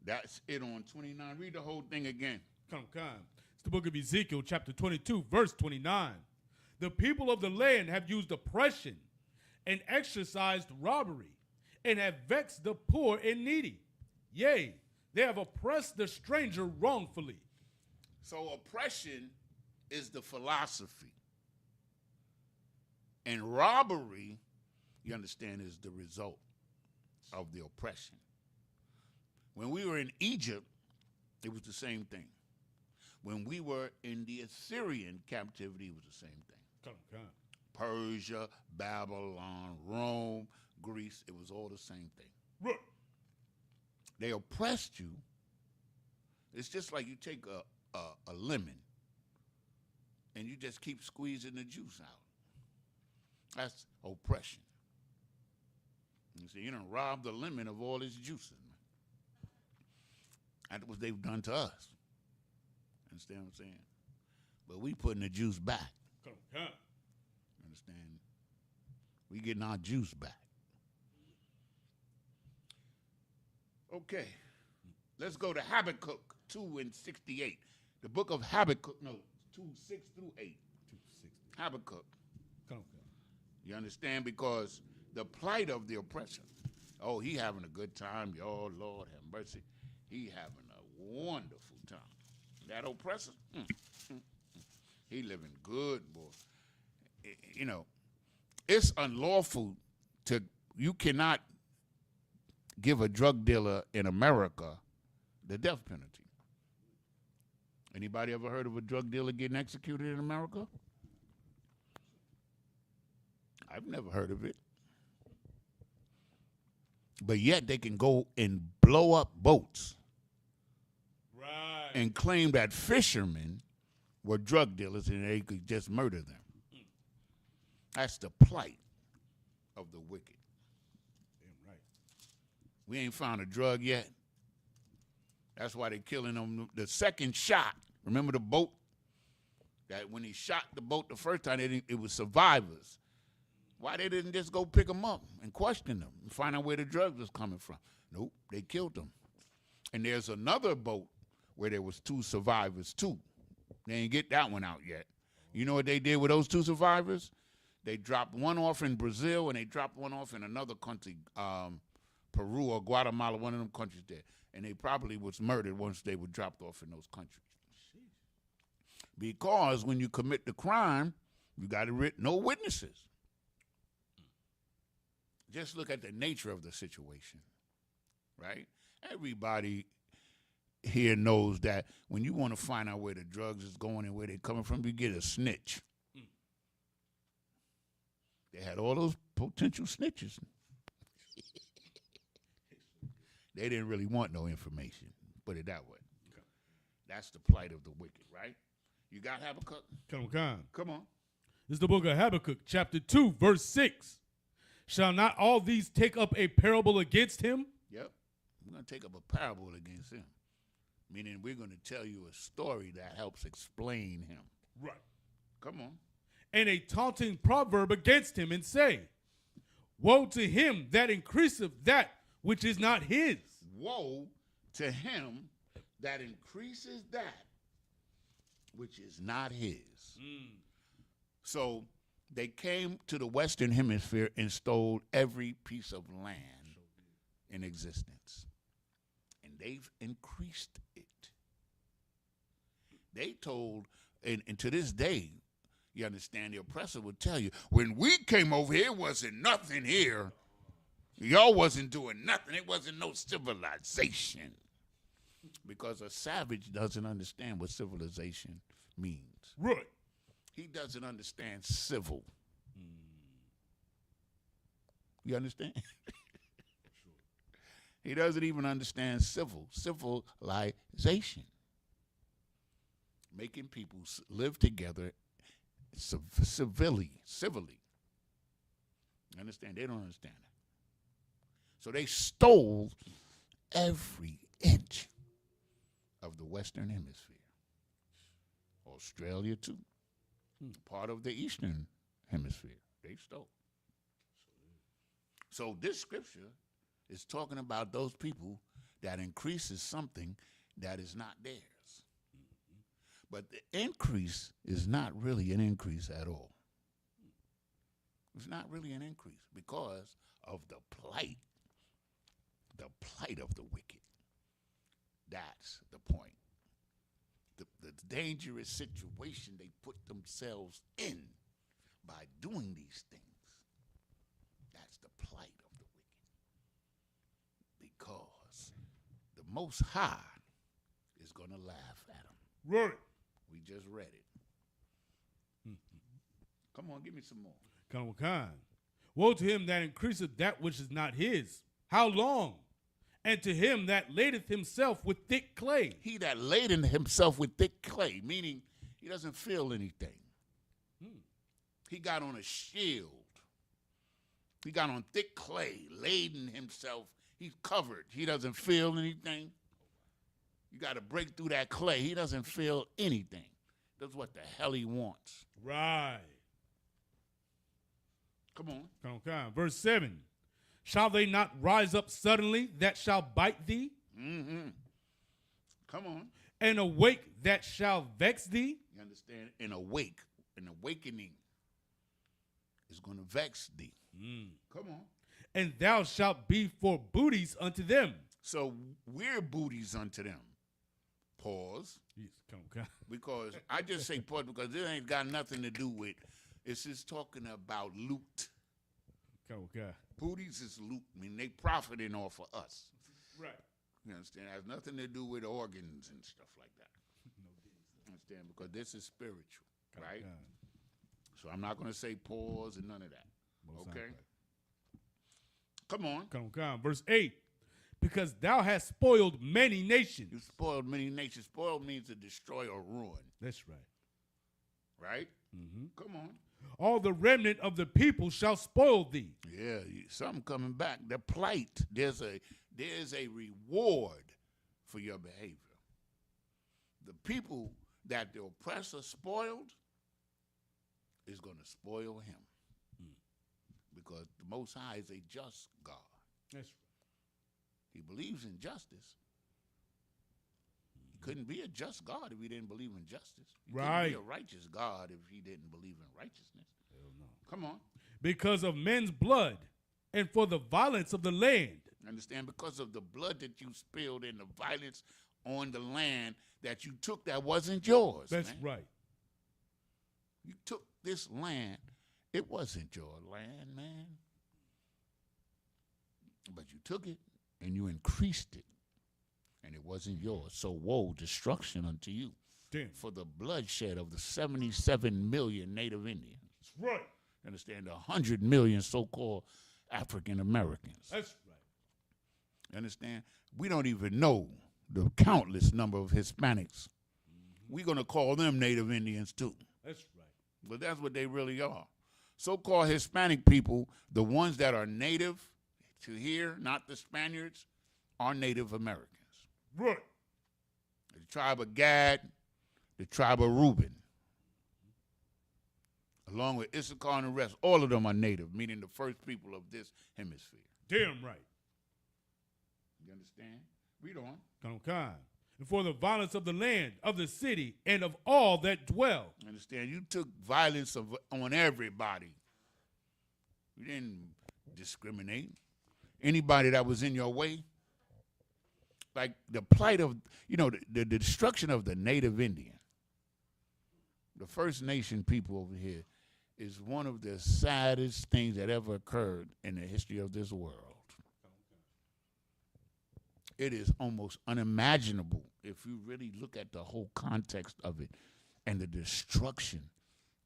That's it on 29. Read the whole thing again. It's the book of Ezekiel, chapter 22, verse 29. The people of the land have used oppression and exercised robbery and have vexed the poor and needy. Yea, they have oppressed the stranger wrongfully. So oppression is the philosophy. And robbery, you understand, is the result of the oppression. When we were in Egypt, it was the same thing. When we were in the Assyrian captivity, it was the same thing. Persia, Babylon, Rome, Greece, it was all the same thing. Right. They oppressed you. It's just like you take a lemon and you just keep squeezing the juice out. That's oppression. You see, you done robbed the lemon of all its juices. That's what they've done to us. Understand what I'm saying? But we putting the juice back. Understand? We getting our juice back. Okay. Let's go to Habakkuk 2:68. The book of Habakkuk, no, 2:6-8. 260. Habakkuk. Come on. You understand? Because the plight of the oppressor. Oh, he having a good time. Oh, Lord have mercy. He having a wonderful time. That oppressor, he living good, boy. You know, it's unlawful you cannot give a drug dealer in America the death penalty. Anybody ever heard of a drug dealer getting executed in America? I've never heard of it. But yet they can go and blow up boats and claim that fishermen were drug dealers and they could just murder them. That's the plight of the wicked. Damn right. We ain't found a drug yet. That's why they're killing them. The second shot, remember the boat? That when he shot the boat the first time, it was survivors. Why they didn't just go pick them up and question them and find out where the drugs was coming from? Nope, they killed them. And there's another boat where there was 2 survivors too. They ain't get that one out yet. You know what they did with those 2 survivors? They dropped one off in Brazil and they dropped one off in another country, Peru or Guatemala, one of them countries there. And they probably was murdered once they were dropped off in those countries. Because when you commit the crime, you got to no witnesses. Just look at the nature of the situation, right? Everybody here knows that when you want to find out where the drugs is going and where they're coming from, you get a snitch. They had all those potential snitches. They didn't really want no information, put it that way. Okay. That's the plight of the wicked, right? You got Habakkuk? Come on. This is the book of Habakkuk, chapter 2, verse 6. Shall not all these take up a parable against him? Yep. We're going to take up a parable against him, meaning we're going to tell you a story that helps explain him. Right. Come on. And a taunting proverb against him, and say, woe to him that increaseth that which is not his. Woe to him that increases that which is not his. So they came to the Western Hemisphere and stole every piece of land in existence. And they've increased it. They told, and to this day, you understand, the oppressor would tell you, when we came over here, it wasn't nothing here. Y'all wasn't doing nothing. It wasn't no civilization. Because a savage doesn't understand what civilization means. Right. He doesn't understand civil. You understand? He doesn't even understand civilization. Making people live together civilly. You understand? They don't understand that. So they stole every inch of the Western Hemisphere. Australia, too. Part of the Eastern Hemisphere. They stole. So this scripture is talking about those people that increases something that is not theirs. But the increase is not really an increase at all. It's not really an increase because of the plight of the wicked. That's the point. The dangerous situation they put themselves in by doing these things. That's the plight of the wicked. Because the Most High is going to laugh at them. Right. We just read it. Come on, give me some more. Come on. Woe to him that increaseth that which is not his. How long? And to him that ladeth himself with thick clay. He that laden himself with thick clay, meaning he doesn't feel anything. He got on a shield. He got on thick clay, laden himself. He's covered. He doesn't feel anything. You got to break through that clay. He doesn't feel anything. That's what the hell he wants. Right. Come on. Verse 7. Shall they not rise up suddenly that shall bite thee, Come on. and awake that shall vex thee? You understand? An awakening is going to vex thee. Come on. And thou shalt be for booties unto them. So we're booties unto them. Pause. Yes, come. Because I just say pause because it ain't got nothing to do with, it's just talking about loot. Come. Booties is loot. I mean, they profiting off of us. Right. You understand? It has nothing to do with organs and stuff like that. You understand? Because this is spiritual, right? So I'm not going to say pause and none of that. Okay? Come on. Come. Verse 8. Because thou hast spoiled many nations. You spoiled many nations. Spoiled means to destroy or ruin. That's right. Right? Come on. All the remnant of the people shall spoil thee. Yeah, something coming back. The plight. There's a reward for your behavior. The people that the oppressor spoiled is going to spoil him. Because the Most High is a just God. That's right. He believes in justice. He couldn't be a just God if he didn't believe in justice. He couldn't be a righteous God if he didn't believe in righteousness. Hell no. Come on. Because of men's blood and for the violence of the land. Understand? Because of the blood that you spilled and the violence on the land that you took that wasn't yours. That's man. right. You took this land. It wasn't your land, man. But you took it and you increased it. And it wasn't yours. So woe, destruction unto you. Damn. For the bloodshed of the 77 million Native Indians. That's right. Understand? 100 million so-called African Americans. That's right. Understand? We don't even know the countless number of Hispanics. We're going to call them Native Indians too. That's right. But that's what they really are. So-called Hispanic people, the ones that are native to here, not the Spaniards, are Native Americans. Right. The tribe of Gad, the tribe of Reuben, along with Isupk and the rest, all of them are native, meaning the first people of this hemisphere. Damn right. You understand? Read on. Come. And for the violence of the land, of the city, and of all that dwell. Understand? You took violence on everybody. You didn't discriminate. Anybody that was in your way. Like the plight of, the destruction of the Native Indian. The First Nation people over here is one of the saddest things that ever occurred in the history of this world. It is almost unimaginable if you really look at the whole context of it and the destruction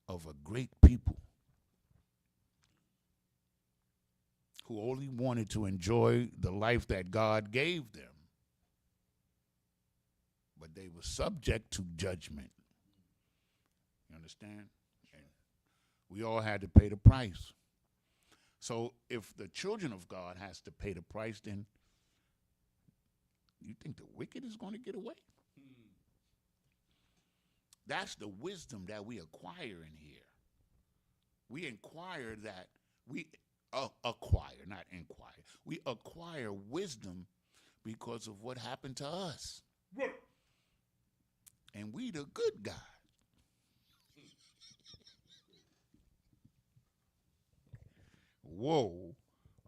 of a great people who only wanted to enjoy the life that God gave them. But they were subject to judgment. You understand? And we all had to pay the price. So if the children of God has to pay the price, then you think the wicked is going to get away? That's the wisdom that we acquire in here. We acquire that. We acquire, not inquire. We acquire wisdom because of what happened to us. Right. And we the good guy. Woe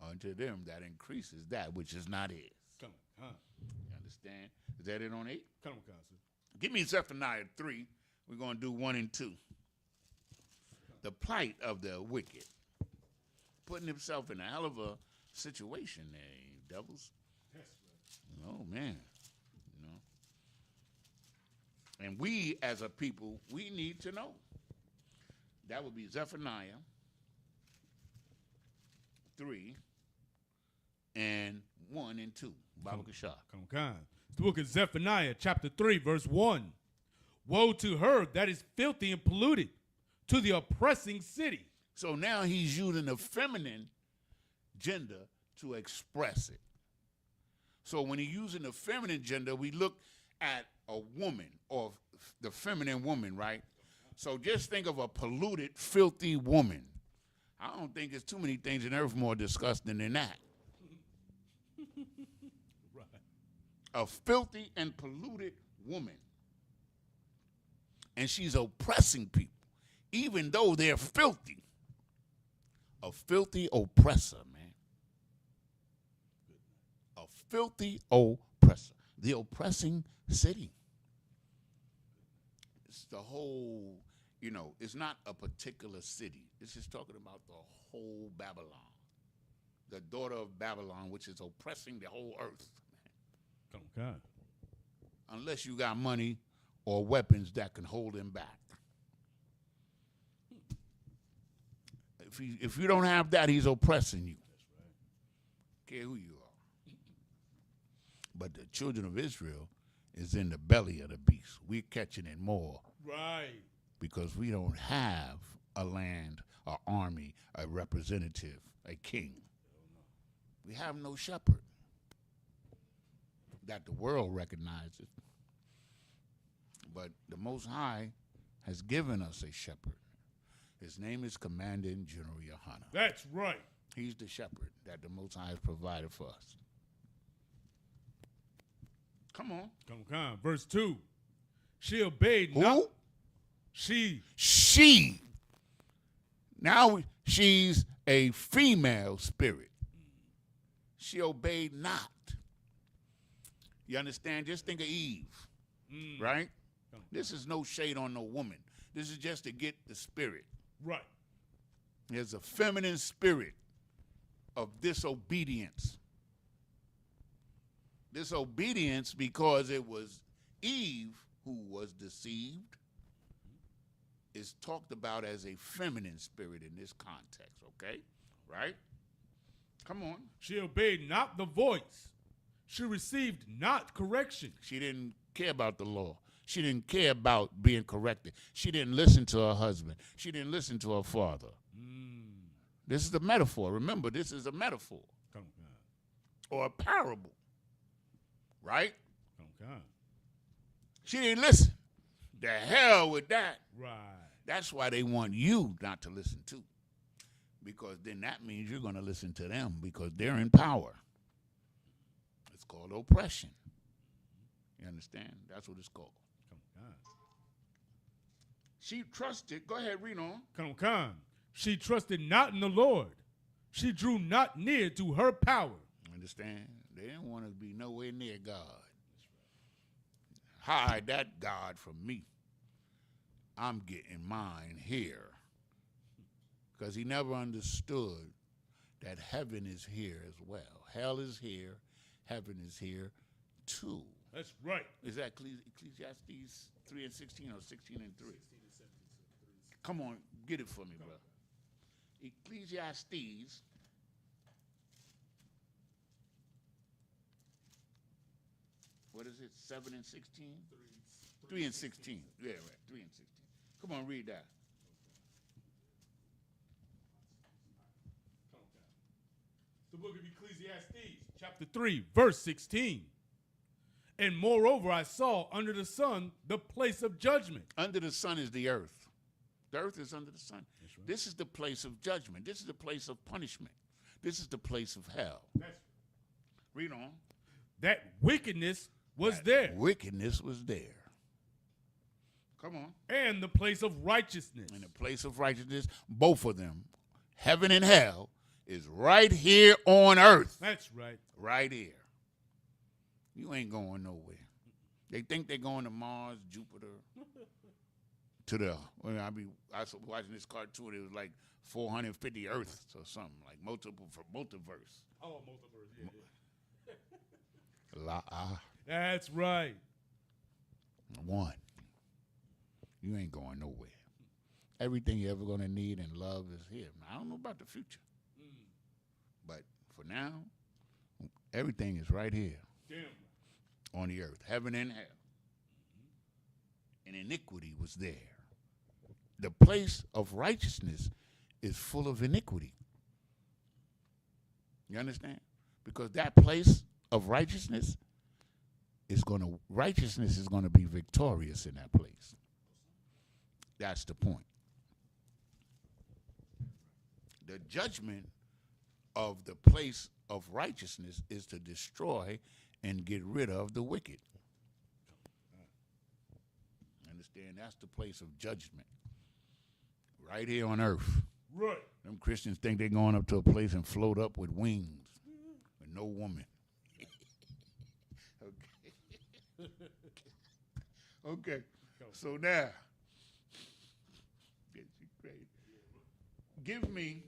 unto them that increases that which is not his. Come on. You understand? Is that it on 8? Come on, sir. Give me Zephaniah 3. We're going to do 1 and 2. The plight of the wicked. Putting himself in a hell of a situation there, devils. That's right. Oh, man. And we, as a people, we need to know. That would be Zephaniah 3 and 1 and 2. Baba Kashah. Come. It's the book of Zephaniah, chapter 3, verse 1. Woe to her that is filthy and polluted, to the oppressing city. So now he's using the feminine gender to express it. So when he's using the feminine gender, we look at a woman or the feminine woman, right? So just think of a polluted, filthy woman. I don't think there's too many things in earth more disgusting than that. a filthy and polluted woman. And she's oppressing people, even though they're filthy. A filthy oppressor, man. A filthy oppressor. The oppressing city. It's the whole, it's not a particular city. This is talking about the whole Babylon. The daughter of Babylon, which is oppressing the whole earth. Oh, God. Unless you got money or weapons that can hold him back. If you don't have that, he's oppressing you. That's right. Care who you are. But the children of Israel is in the belly of the beast. We're catching it more. Right. Because we don't have a land, an army, a representative, a king. We have no shepherd that the world recognizes. But the Most High has given us a shepherd. His name is Commandant General Yohana. That's right. He's the shepherd that the Most High has provided for us. Come on. Come. Verse 2. She obeyed Who? not. She. Now she's a female spirit. She obeyed not. You understand? Just think of Eve, right? This is no shade on no woman. This is just to get the spirit. Right. There's a feminine spirit of disobedience. Disobedience because it was Eve who was deceived is talked about as a feminine spirit in this context, okay? Right? Come on. She obeyed not the voice. She received not correction. She didn't care about the law. She didn't care about being corrected. She didn't listen to her husband. She didn't listen to her father. This is a metaphor. Remember, this is a metaphor. Come. Or a parable. Right? Come. She didn't listen. The hell with that. Right. That's why they want you not to listen to. Because then that means you're going to listen to them because they're in power. It's called oppression. You understand? That's what it's called. Come. She trusted. Go ahead, read on. Come. She trusted not in the Lord. She drew not near to her power. Understand? They didn't want to be nowhere near God. Hide that God from me. I'm getting mine here. Because he never understood that heaven is here as well. Hell is here. Heaven is here too. That's right. Is that Ecclesiastes 3 and 16 or 16 and 3? Come on, get it for me, brother. Ecclesiastes. What is it? 7 and 16? 3 and 16. Yeah, right. 3 and 16. Come on, read that. The book of Ecclesiastes, chapter 3, verse 16. And moreover, I saw under the sun the place of judgment. Under the sun is the earth. The earth is under the sun. That's right. This is the place of judgment. This is the place of punishment. This is the place of hell. Read on. That wickedness was there. Wickedness was there. Come on. And the place of righteousness. In the place of righteousness, both of them, heaven and hell, is right here on earth. That's right. Right here. You ain't going nowhere. They think they're going to Mars, Jupiter, to the, I was watching this cartoon, it was like 450 Earths or something, like multiverse. Oh, multiverse, yeah. That's right. One. You ain't going nowhere. Everything you're ever going to need and love is here. Now, I don't know about the future. But for now, everything is right here. Damn. On the earth, heaven and hell. And iniquity was there. The place of righteousness is full of iniquity. You understand? Because that place of righteousness is going to be victorious in that place. That's the point. The judgment of the place of righteousness is to destroy and get rid of the wicked. Understand? That's the place of judgment. Right here on earth. Right. Them Christians think they're going up to a place and float up with wings, with no woman. Okay. Okay. So now, give me,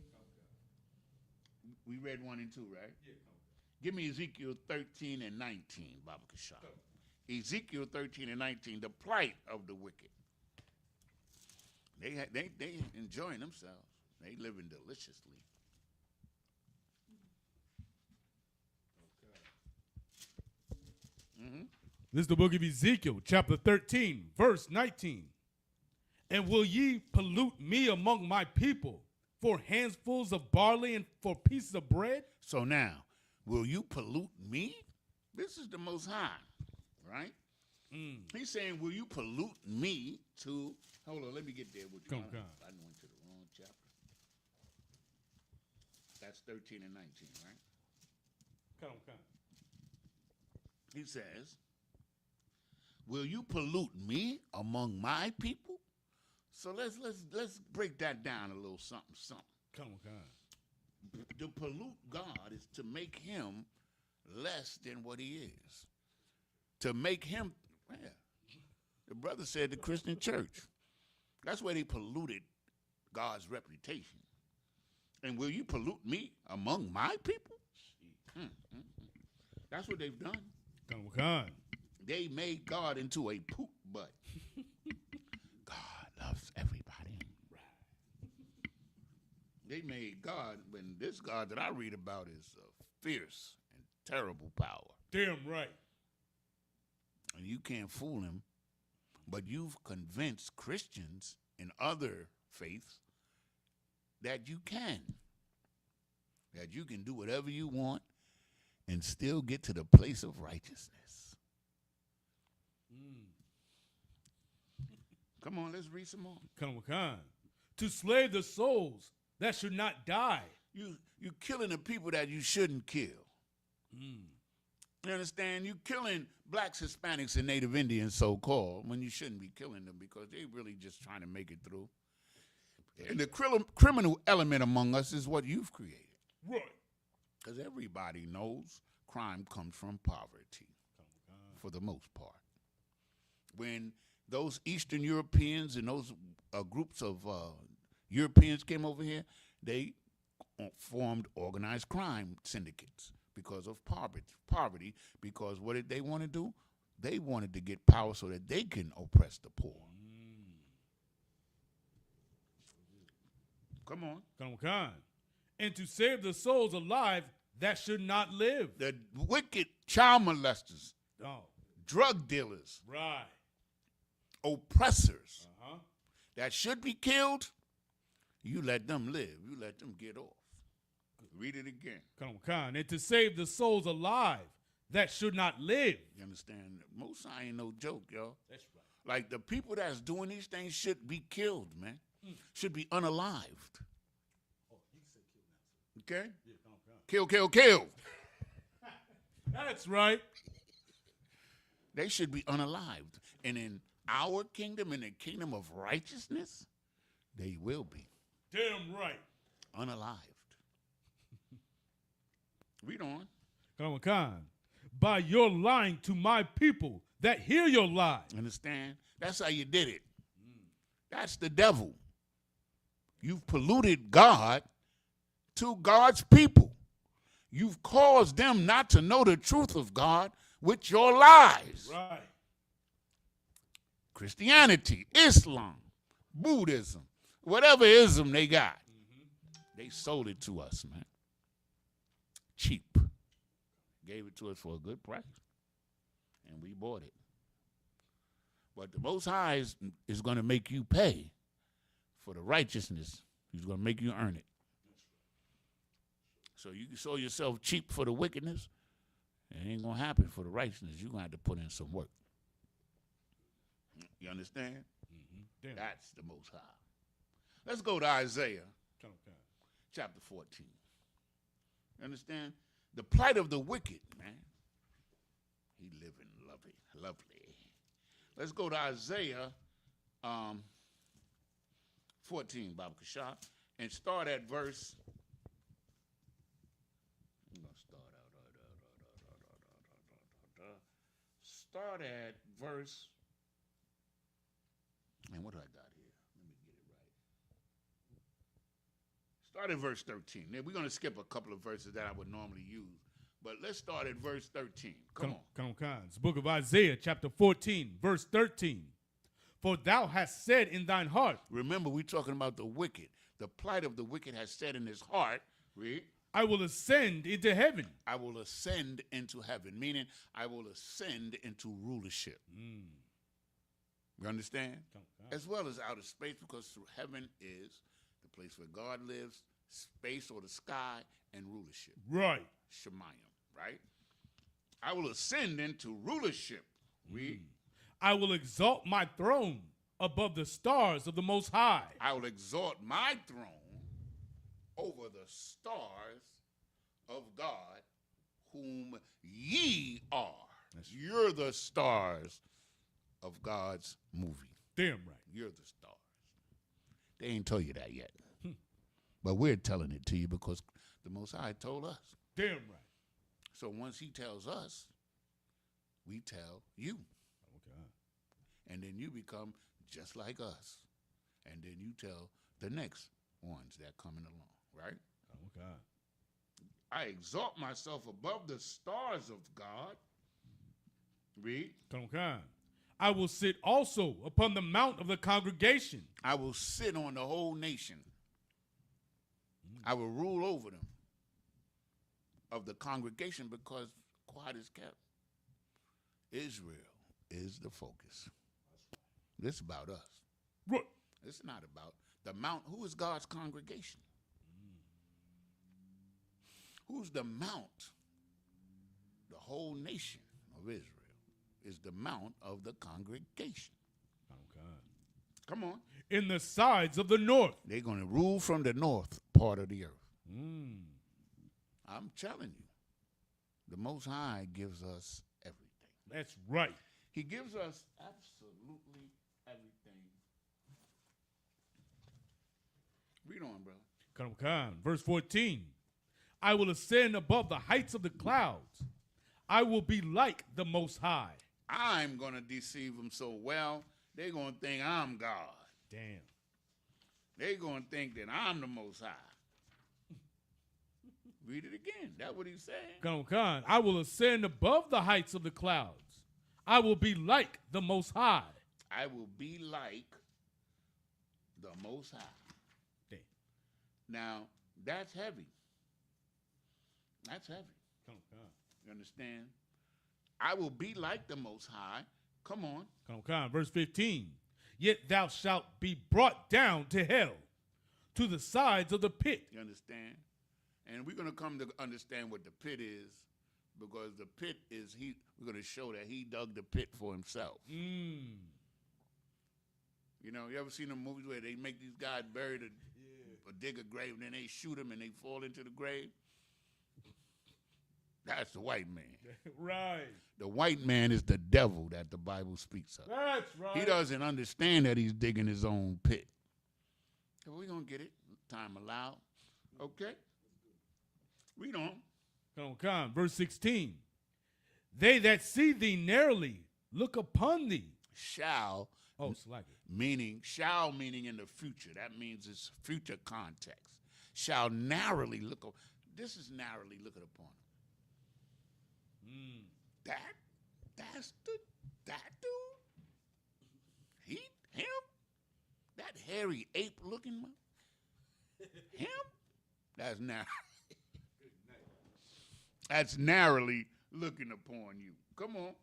we read 1 and 2, right? Give me Ezekiel 13 and 19, Baba Kashab. Ezekiel 13 and 19, the plight of the wicked. They enjoying themselves. They living deliciously. Mm-hmm. This is the book of Ezekiel, chapter 13, verse 19. And will ye pollute me among my people for handfuls of barley and for pieces of bread? So now, will you pollute me? This is the Most High, right? He's saying, will you pollute me to, hold on, let me get there with you. Come. I went to the wrong chapter. That's 13 and 19, right? Come. He says, will you pollute me among my people? So let's break that down a little something. Come. To pollute God is to make him less than what he is. To make him, the brother said the Christian church. That's where they polluted God's reputation. And will you pollute me among my people? That's what they've done. Come. They made God into a poop butt. God loves everybody. They made God, when this God that I read about is a fierce and terrible power. Damn right. And you can't fool him. But you've convinced Christians in other faiths that you can. That you can do whatever you want and still get to the place of righteousness. Come on, let's read some more. Come. To slay the souls that should not die. You're killing the people that you shouldn't kill. You understand? You're killing blacks, Hispanics, and Native Indians, so-called, when you shouldn't be killing them because they're really just trying to make it through. And the criminal element among us is what you've created. Right. Because everybody knows crime comes from poverty, for the most part. When those Eastern Europeans and those groups of Europeans came over here, they formed organized crime syndicates because of poverty, because what did they want to do? They wanted to get power so that they can oppress the poor. Come on. Come. And to save the souls alive that should not live. The wicked child molesters, Oh, drug dealers, right. oppressors that should be killed, you let them live. You let them get off. Read it again. Come. And to save the souls alive that should not live. You understand? Most I ain't no joke, y'all. That's right. Like the people that's doing these things should be killed, man. Should be unalived. Oh, you can say kill now. Okay? Yeah, come. Kill. That's right. They should be unalived. And in our kingdom, in the kingdom of righteousness, they will be Damn right. unalived. Read on. Come. By your lying to my people that hear your lie. Understand? That's how you did it. That's the devil. You've polluted God to God's people. You've caused them not to know the truth of God with your lies. Right. Christianity, Islam, Buddhism, whatever ism they got, they sold it to us, man. Cheap. Gave it to us for a good price. And we bought it. But the Most High is going to make you pay for the righteousness. He's going to make you earn it. So you can sow yourself cheap for the wickedness. It ain't going to happen for the righteousness. You're going to have to put in some work. You understand? Damn. That's the Most High. Let's go to Isaiah Come. chapter 14. You understand? The plight of the wicked, man. He living lovely. Let's go to Isaiah 14, Baba Kashaf, and start at verse. I'm going to start at verse. Man, what do I got here? Let me get it right. Start at verse 13. Now, we're going to skip a couple of verses that I would normally use, but let's start at verse 13. Come on. It's the book of Isaiah, chapter 14, verse 13. For thou hast said in thine heart. Remember, we're talking about the wicked. The plight of the wicked has said in his heart, read. I will ascend into heaven. I will ascend into heaven, meaning I will ascend into rulership. You understand? As well as outer space, because through heaven is the place where God lives, space or the sky, and rulership. Right. Shemayim, right? I will ascend into rulership. Read. I will exalt my throne above the stars of the Most High. I will exalt my throne over the stars of God, whom ye are. You're the stars of God's movie. Damn right. You're the stars. They ain't told you that yet. But we're telling it to you because the Most High told us. Damn right. So once he tells us, we tell you. Okay. And then you become just like us. And then you tell the next ones that coming along, right? Okay. I exalt myself above the stars of God. Read. Okay. I will sit also upon the mount of the congregation. I will sit on the whole nation. I will rule over them of the congregation because quiet is kept. Israel is the focus. This is about us. Right. It's not about the mount. Who is God's congregation? Who's the mount? The whole nation of Israel is the mount of the congregation. Okay. Come on. In the sides of the north. They're going to rule from the north part of the earth. I'm telling you, the Most High gives us everything. That's right. He gives us absolutely everything. Read on, brother. Come on. Verse 14. I will ascend above the heights of the clouds. I will be like the Most High. I'm going to deceive them so well, they're going to think I'm God. Damn. They're going to think that I'm the Most High. Read it again. That's what he's saying. Come on. I will ascend above the heights of the clouds. I will be like the Most High. I will be like the Most High. Damn. Now, that's heavy. That's heavy. Come on. You understand? I will be like the Most High. Come on. Come on. Verse 15. Yet thou shalt be brought down to hell, to the sides of the pit. You understand? And we're going to come to understand what the pit is, because the pit is, we're going to show that he dug the pit for himself. You know, you ever seen the movies where they make these guys bury or dig a grave, and then they shoot them and they fall into the grave? That's the white man. Right. The white man is the devil that the Bible speaks of. That's right. He doesn't understand that he's digging his own pit. So we're going to get it. Time allowed. Okay? Read on. Come. Verse 16. They that see thee narrowly look upon thee. Shall. Oh, slack it. Meaning in the future. That means it's future context. Shall narrowly look up. This is narrowly looking upon him. That dude? Him? That hairy ape looking one? Him? That's narrow. That's narrowly looking upon you. Come on.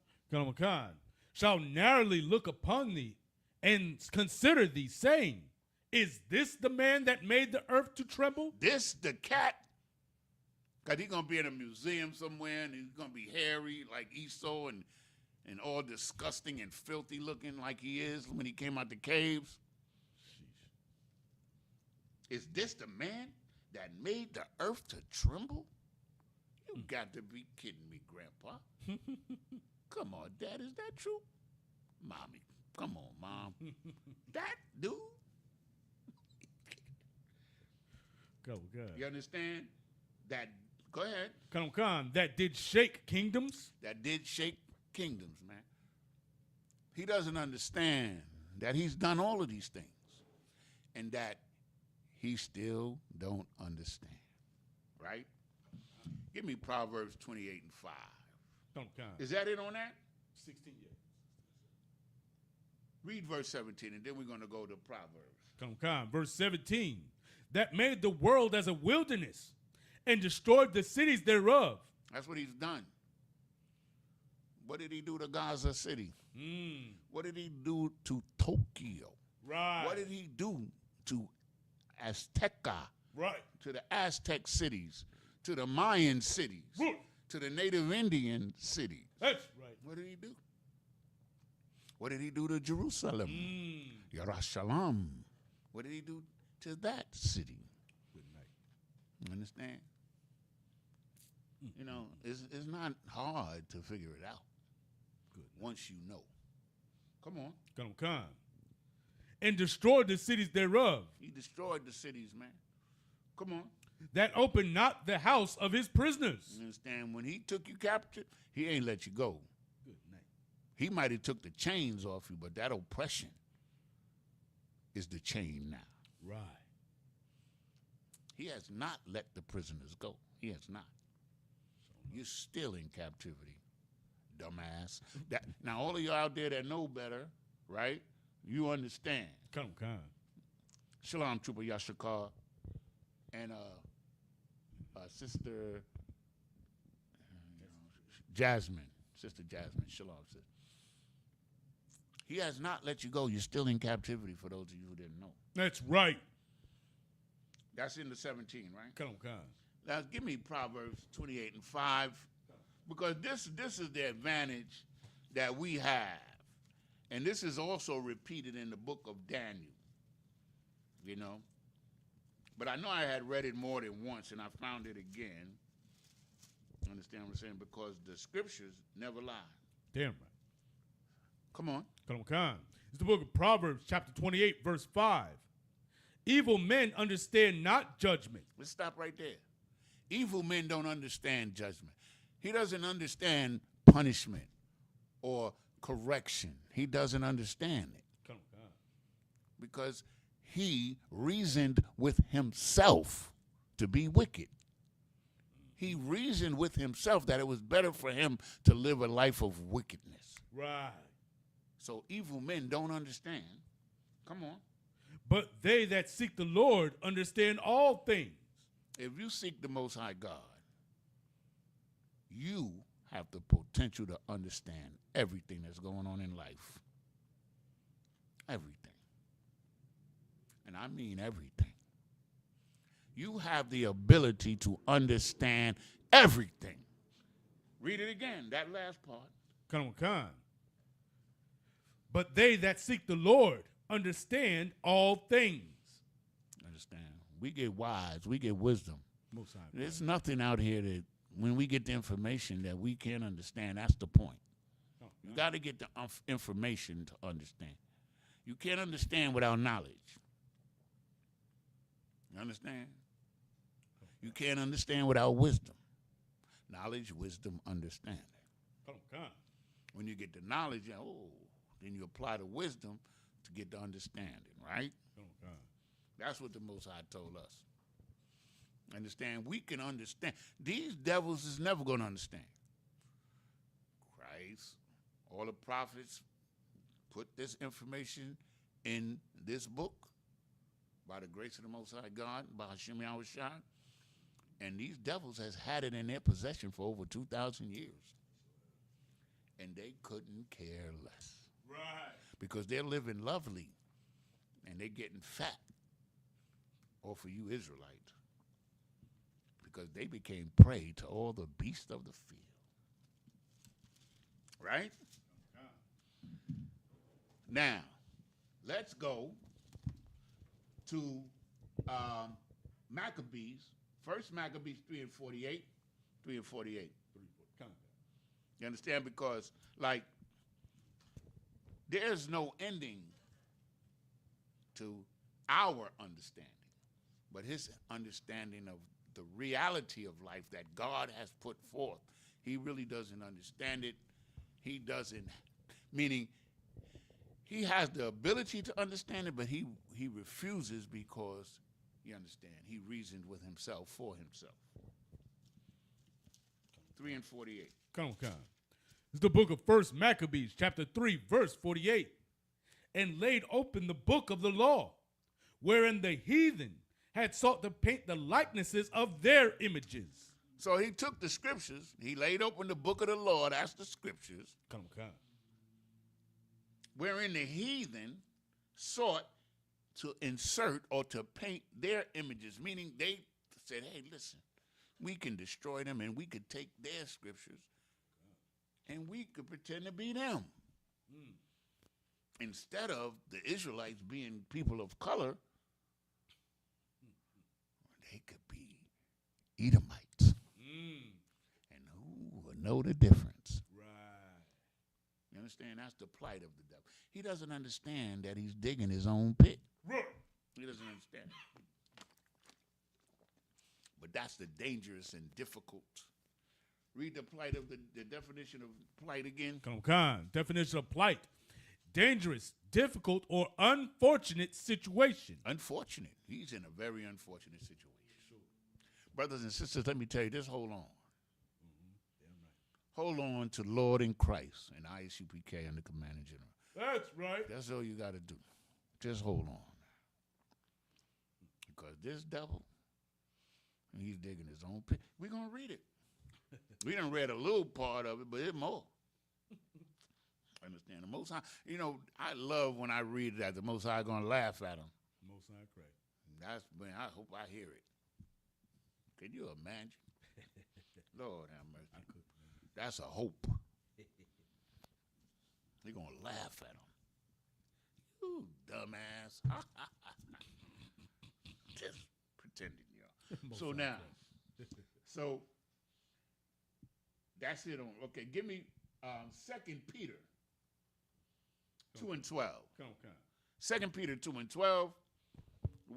Come. Shall narrowly look upon thee and consider thee, saying, is this the man that made the earth to tremble? This the cat? Because he's going to be in a museum somewhere, and he's going to be hairy like Esau and all disgusting and filthy looking like he is when he came out the caves. Sheesh. Is this the man that made the earth to tremble? You got to be kidding me, Grandpa. Come on, Dad, is that true? Mommy, come on, Mom. That dude? Go, good. You understand? That, go ahead. Come, that did shake kingdoms. That did shake kingdoms, man. He doesn't understand that he's done all of these things and that he still don't understand, right? Give me Proverbs 28 and 5. Come. Is that it on that? 16 years. Read verse 17, and then we're going to go to Proverbs. Come. Verse 17. That made the world as a wilderness and destroyed the cities thereof. That's what he's done. What did he do to Gaza City? What did he do to Tokyo? Right. What did he do to Azteca? Right. To the Aztec cities, to the Mayan cities, to the Native Indian cities. That's right. What did he do? What did he do to Jerusalem? Yerushalayim. What did he do to that city? Good night. You understand? You know, it's not hard to figure it out. Good. Once you know. Come on. Come. And destroyed the cities thereof. He destroyed the cities, man. Come on. That opened not the house of his prisoners. You understand? When he took you captive, he ain't let you go. Good night. He might have took the chains off you, but that oppression is the chain now. Right. He has not let the prisoners go. He has not. You're still in captivity, dumbass. Now, all of you out there that know better, right? You understand. Come. Shalom, Trooper Yashikar, and Sister Jasmine. Sister Jasmine. Shalom, sister. He has not let you go. You're still in captivity, for those of you who didn't know. That's right. That's in the 17, right? Come. Now, give me Proverbs 28 and 5, because this is the advantage that we have. And this is also repeated in the book of Daniel, you know. But I know I had read it more than once, and I found it again. Understand what I'm saying? Because the scriptures never lie. Damn right. Come on. Come. It's the book of Proverbs, chapter 28, verse 5. Evil men understand not judgment. Let's stop right there. Evil men don't understand judgment. He doesn't understand punishment or correction. He doesn't understand it Come. because he reasoned with himself to be wicked. He reasoned with himself that it was better for him to live a life of wickedness. Right. So evil men don't understand. Come on. But they that seek the Lord understand all things. If you seek the Most High God, you have the potential to understand everything that's going on in life. Everything. And I mean everything. You have the ability to understand everything. Read it again, that last part. Come. But they that seek the Lord understand all things. Understand? We get wise, we get wisdom. Most High. There's nothing out here that, when we get the information that we can't understand, that's the point. You got to get the information to understand. You can't understand without knowledge. You understand? You can't understand without wisdom. Knowledge, wisdom, understanding. Come. When you get the knowledge, then you apply the wisdom to get the understanding, right? Come. That's what the Most High told us. Understand? We can understand. These devils is never going to understand. Christ, all the prophets put this information in this book by the grace of the Most High God, by Hashem Yahushua. And these devils has had it in their possession for over 2,000 years. And they couldn't care less. Right. Because they're living lovely and they're getting fat off of you Israelites. Because they became prey to all the beasts of the field. Right? Now, let's go to Maccabees. First Maccabees 3 and 48. 3 and 48. You understand? Because, like, there's no ending to our understanding, but his understanding of the reality of life that God has put forth, he really doesn't understand it. He doesn't, meaning he has the ability to understand it, but he refuses because, you understand, he reasoned with himself for himself. 3 and 48. Come. It's the book of 1 Maccabees, chapter 3, verse 48. And laid open the book of the law, wherein the heathen had sought to paint the likenesses of their images. So he took the scriptures, he laid open the book of the law, that's the scriptures, Come. wherein the heathen sought to insert or to paint their images, meaning they said, hey, listen, we can destroy them and we could take their scriptures and we could pretend to be them. Instead of the Israelites being people of color, they could be Edomites. And who will know the difference? Right. You understand? That's the plight of the devil. He doesn't understand that he's digging his own pit. Right. He doesn't understand. But that's the dangerous and difficult. Read the plight of the definition of plight again. Come. Definition of plight. Dangerous, difficult, or unfortunate situation. Unfortunate. He's in a very unfortunate situation. Sure. Brothers and sisters, let me tell you, just hold on. Damn right. Hold on to Lord in Christ and Isupk and the Commander General. That's right. That's all you got to do. Just hold on. Because this devil, he's digging his own pit. We're going to read it. We done read a little part of it, but it's more. Understand? The Most High, you know, I love when I read that the Most High going to laugh at him. Most High crack. That's, man, I hope I hear it. Can you imagine? Lord have mercy. I could. That's a hope. They're going to laugh at him. You dumbass. Just pretending, y'all. So now, so that's it on. Okay, give me 2 Peter 2 and 12. Come. 2 Peter 2 and 12.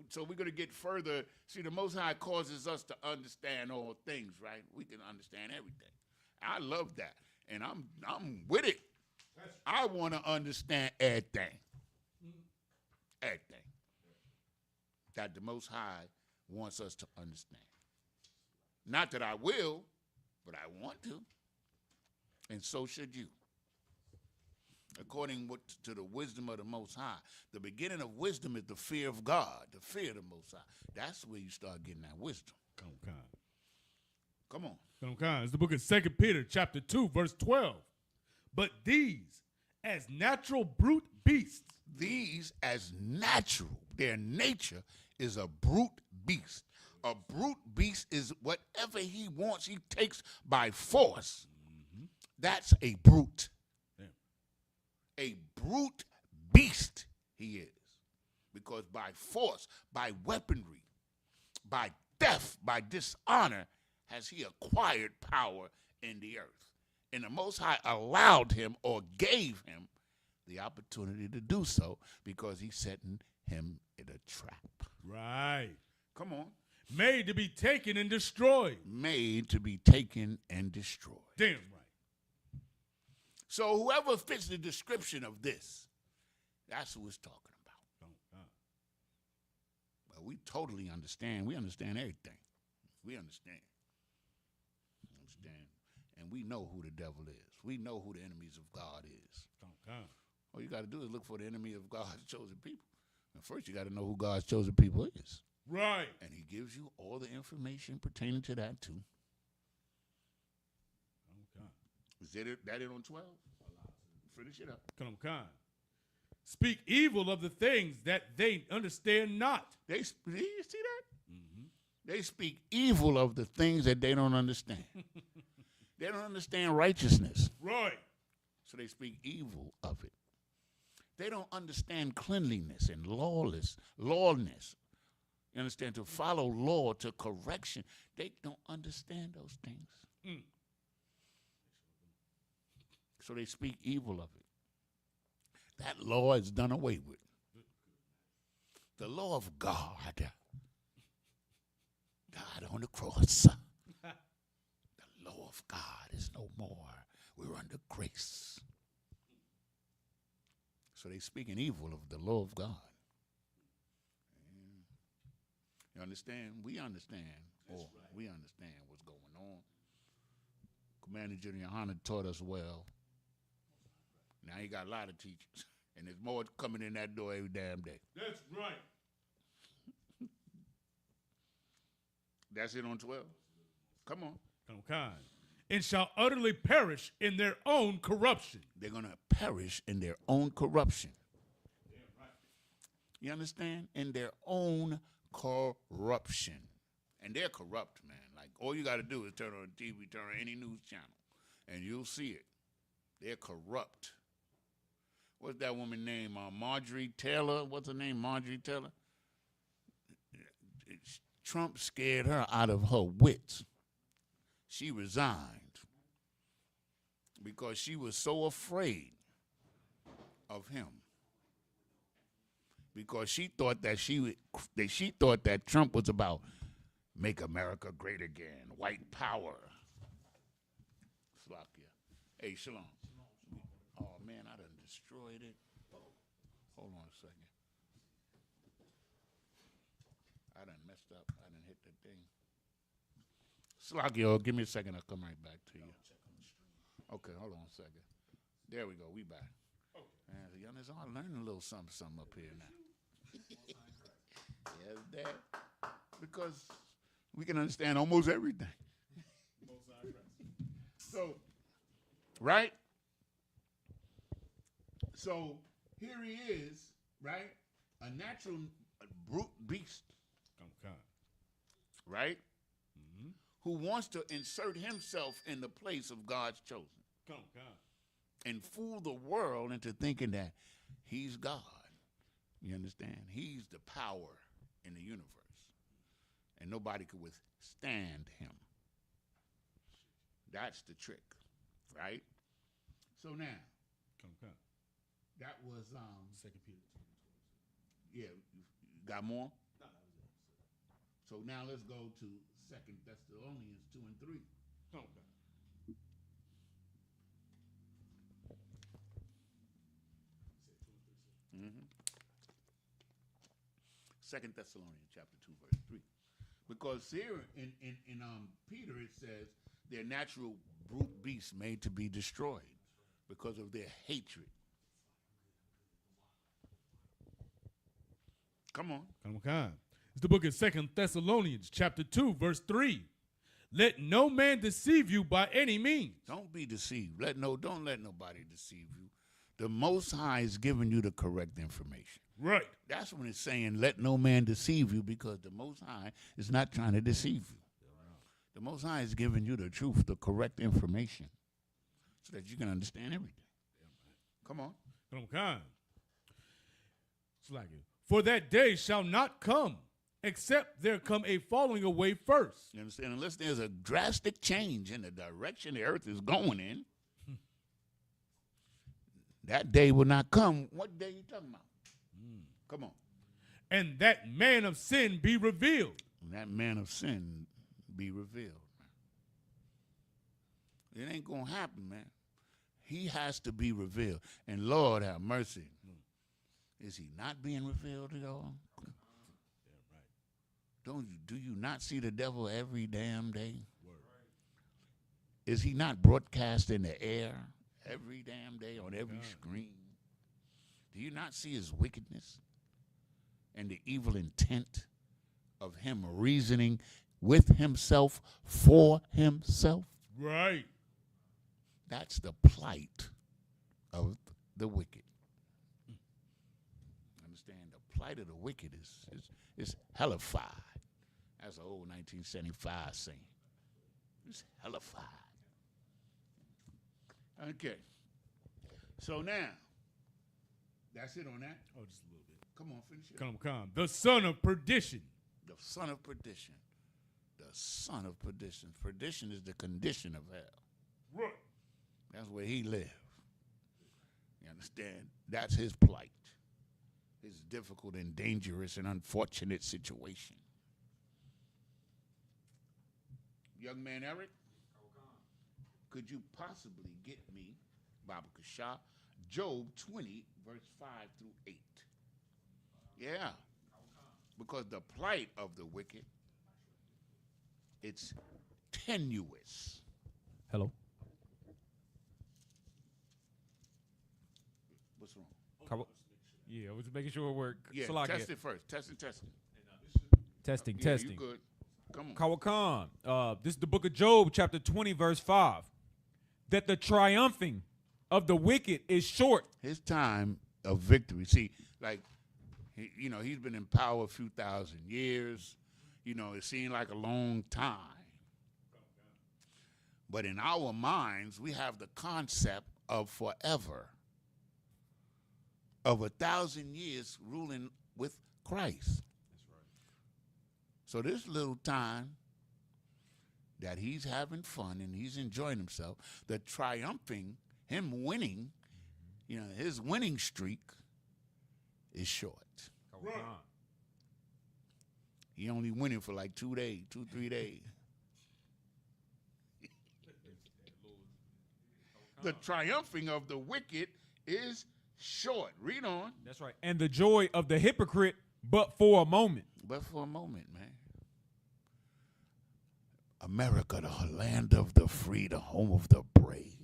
So we're going to get further. See, the Most High causes us to understand all things, right? We can understand everything. I love that, and I'm with it. I want to understand everything. Everything that the Most High wants us to understand. Not that I will, but I want to, and so should you. According to the wisdom of the Most High. The beginning of wisdom is the fear of God, the fear of the Most High. That's where you start getting that wisdom. Come on. It's the book of 2 Peter, chapter 2, verse 12. But these, as natural brute beasts. These, as natural, their nature is a brute beast. A brute beast is whatever he wants, he takes by force. That's a brute. A brute beast he is. Because by force, by weaponry, by theft, by dishonor, has he acquired power in the earth. And the Most High allowed him or gave him the opportunity to do so because he's setting him in a trap. Right. Come on. Made to be taken and destroyed. Made to be taken and destroyed. Damn right. So whoever fits the description of this, that's who it's talking about. But we totally understand. We understand everything. We understand. And we know who the devil is. We know who the enemies of God is. All you got to do is look for the enemy of God's chosen people. And first you got to know who God's chosen people is. Right. And he gives you all the information pertaining to that too. Is that it on 12? Finish it up. Come. Speak evil of the things that they understand not. You see that? They speak evil of the things that they don't understand. They don't understand righteousness. Right. So they speak evil of it. They don't understand cleanliness and lawlessness. You understand? To follow law, to correction. They don't understand those things. So they speak evil of it. That law is done away with. The law of God died on the cross. The law of God is no more. We're under grace. So they speaking evil of the law of God. You understand? We understand. We understand what's going on. Commander Junior Hunter taught us well. Now he got a lot of teachers. And there's more coming in that door every damn day. That's right. That's it on 12? Come on. Come. And shall utterly perish in their own corruption. They're going to perish in their own corruption. Yeah, right. You understand? In their own corruption. And they're corrupt, man. Like, all you got to do is turn on the TV, turn on any news channel, and you'll see it. They're corrupt. What's that woman name? Marjorie Taylor. What's her name? Marjorie Taylor. Trump scared her out of her wits. She resigned because she was so afraid of him. Because she thought that she thought that Trump was about make America great again, white power. Slovakia. Hey, Shalom. Oh man, I done destroyed it. Hold on a second. I done messed up. I done hit the thing. Slovakia, give me a second. I'll come right back to you. Okay, hold on a second. There we go. We back. Y'all I'm learning a little something up here now. Yes, Dad. Because we can understand almost everything. So, right? So, here he is, right? A natural brute beast. Right? Mm-hmm. Who wants to insert himself in the place of God's chosen. And fool the world into thinking that he's God. You understand? He's the power in the universe. And nobody could withstand him. That's the trick, right? So now, that was 2 Peter 2:12. yeah, you got more? No, that was it. So now let's go to 2 Thessalonians 2 and 3. Mm-hmm. 2 Thessalonians chapter 2, verse 3. Because here in Peter it says they're natural brute beasts made to be destroyed because of their hatred. Come on. It's the book of 2 Thessalonians chapter 2, verse 3. Let no man deceive you by any means. Don't be deceived. Don't let nobody deceive you. The Most High is giving you the correct information. Right. That's when it's saying, let no man deceive you, because the Most High is not trying to deceive you. The Most High is giving you the truth, the correct information, so that you can understand everything. Come on. It's like it. For that day shall not come, except there come a falling away first. You understand? Unless there's a drastic change in the direction the earth is going in, that day will not come. What day are you talking about? Come on. And that man of sin be revealed. And that man of sin be revealed. It ain't going to happen, man. He has to be revealed. And Lord have mercy. Is he not being revealed at all? Do you not see the devil every damn day? Is he not broadcast in the air every damn day on every screen? Do you not see his wickedness and the evil intent of him reasoning with himself for himself? Right. That's the plight of the wicked. Understand? The plight of the wicked is hellified. That's an old 1975 saying. It's hellified. Okay. So now, that's it on that? Oh, just a little bit. Come on, finish it. Come. The son of perdition. The son of perdition. The son of perdition. Perdition is the condition of hell. Right. That's where he lived. You understand? That's his plight. His difficult and dangerous and unfortunate situation. Young man Eric, could you possibly get me, Baba Kasha, Job 20, verse 5 through 8? Yeah. Because the plight of the wicked, it's tenuous. Hello. What's wrong? Yeah, I was making sure it worked. Yeah, Salakia. test it first. Testing. Testing, Yeah, testing. you good. Come on. Kawakan. This is the book of Job, chapter 20, verse 5. That the triumphing of the wicked is short. His time of victory. See, like, he's been in power a few thousand years. It seemed like a long time. But in our minds, we have the concept of forever, of 1,000 years ruling with Christ. That's right. So this little time that he's having fun and he's enjoying himself, the triumphing, him winning, his winning streak is short. Right. He only winning for like 3 days. The triumphing of the wicked is short. Read on. That's right. And the joy of the hypocrite, but for a moment. But for a moment, man. America, the land of the free, the home of the brave.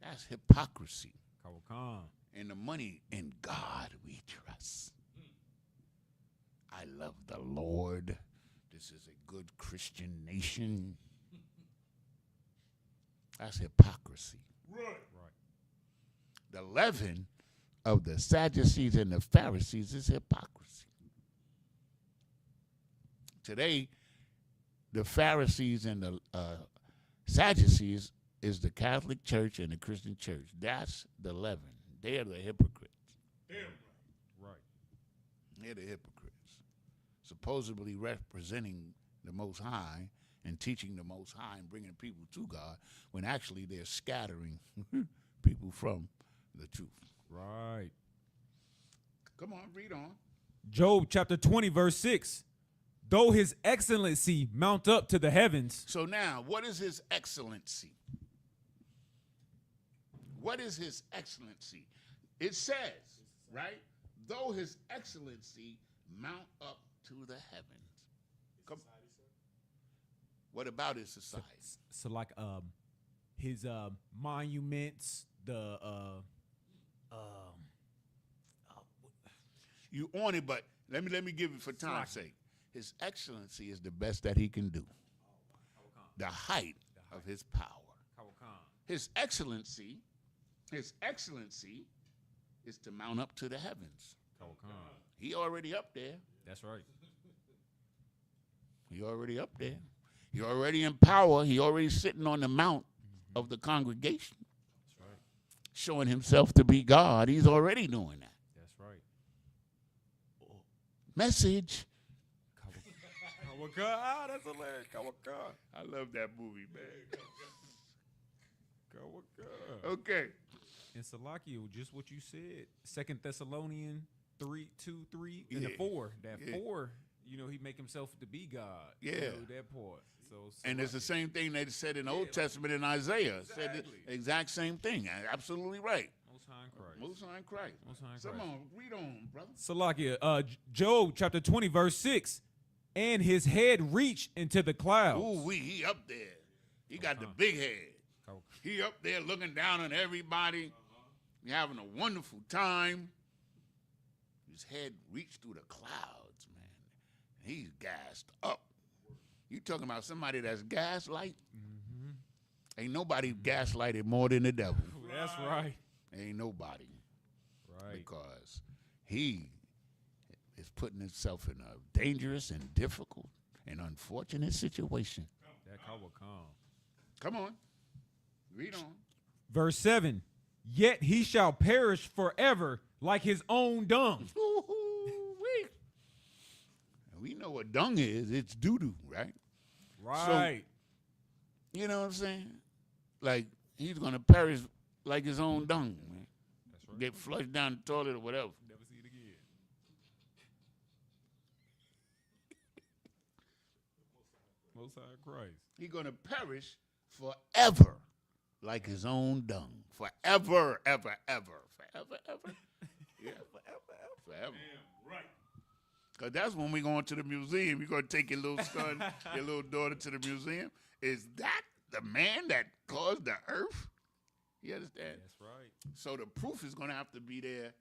That's hypocrisy. Kawakan. And the money in God we trust. I love the Lord. This is a good Christian nation. That's hypocrisy. Right. The leaven of the Sadducees and the Pharisees is hypocrisy. Today, the Pharisees and the Sadducees is the Catholic Church and the Christian Church. That's the leaven. They are the hypocrites. Damn right. Right. They're the hypocrites. Supposedly representing the Most High and teaching the Most High and bringing people to God, when actually they're scattering people from the truth. Right. Come on, read on. Job chapter 20, verse 6. Though his excellency mount up to the heavens. So now, what is his excellency? What is his excellency? It says, right? Though his excellency mount up to the heavens. Come. What about his society? So like his monuments, the You on it, but let me give it for time's sake. His excellency is the best that he can do. The height of his power. His excellency is to mount up to the heavens. He already up there. That's right. He already up there. He already in power. He already sitting on the mount of the congregation. That's right. Showing himself to be God. He's already doing that. That's right. Message. Kawaka. That's hilarious. Kawaka. I love that movie, man. Kawaka. Okay. And Salakia, just what you said. 2 Thessalonians 3:2-3 and the Yeah. 4. That Yeah. 4, he make himself to be God. Yeah. That part. So And it's the Salakia. same thing they said in the Old Testament in Isaiah. Said Exactly. the exact same thing. Absolutely right. Most High in Christ. Most High in Christ. Most High in Come Christ. on, read on, brother. Salakia, Job chapter 20, verse 6. And his head reached into the clouds. Ooh, he up there. He got the big head. He up there looking down on everybody. He having a wonderful time. His head reached through the clouds, man. He's gassed up. You talking about somebody that's gaslight? Ain't nobody gaslighted more than the devil. That's right. Ain't nobody. Right. Because he is putting himself in a dangerous and difficult and unfortunate situation. That Kawakam. Come on. Read on. Verse 7. Yet he shall perish forever like his own dung. Ooh-wee. We know what dung is. It's doo-doo, right? Right. You know what I'm saying? Like, he's going to perish like his own dung, man. That's right. Get flushed down the toilet or whatever. Never see it again. Most High Christ. He's going to perish forever like his own dung. Forever, ever, ever. Forever, ever. Yeah, forever. Damn right. Because that's when we going to the museum. You're going to take your little son, your little daughter to the museum. Is that the man that caused the earth? You understand? That's right. So the proof is going to have to be there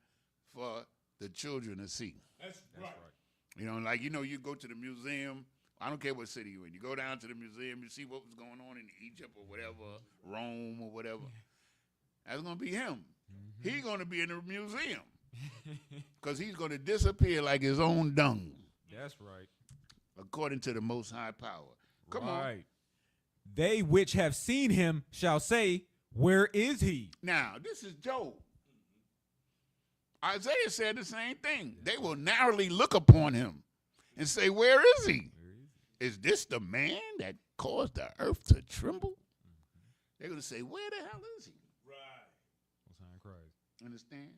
for the children to see. That's That's right. right. You know, like, you go to the museum. I don't care what city you're in. You go down to the museum, you see what was going on in Egypt or whatever, Rome or whatever. That's going to be him. He's going to be in the museum because he's going to disappear like his own dung, That's right. according to the Most High Power. Come on. Right. They which have seen him shall say, where is he? Now, this is Job. Isaiah said the same thing. They will narrowly look upon him and say, where is he? Is this the man that caused the earth to tremble? They're going to say, where the hell is he? Right. Most High Christ. Understand?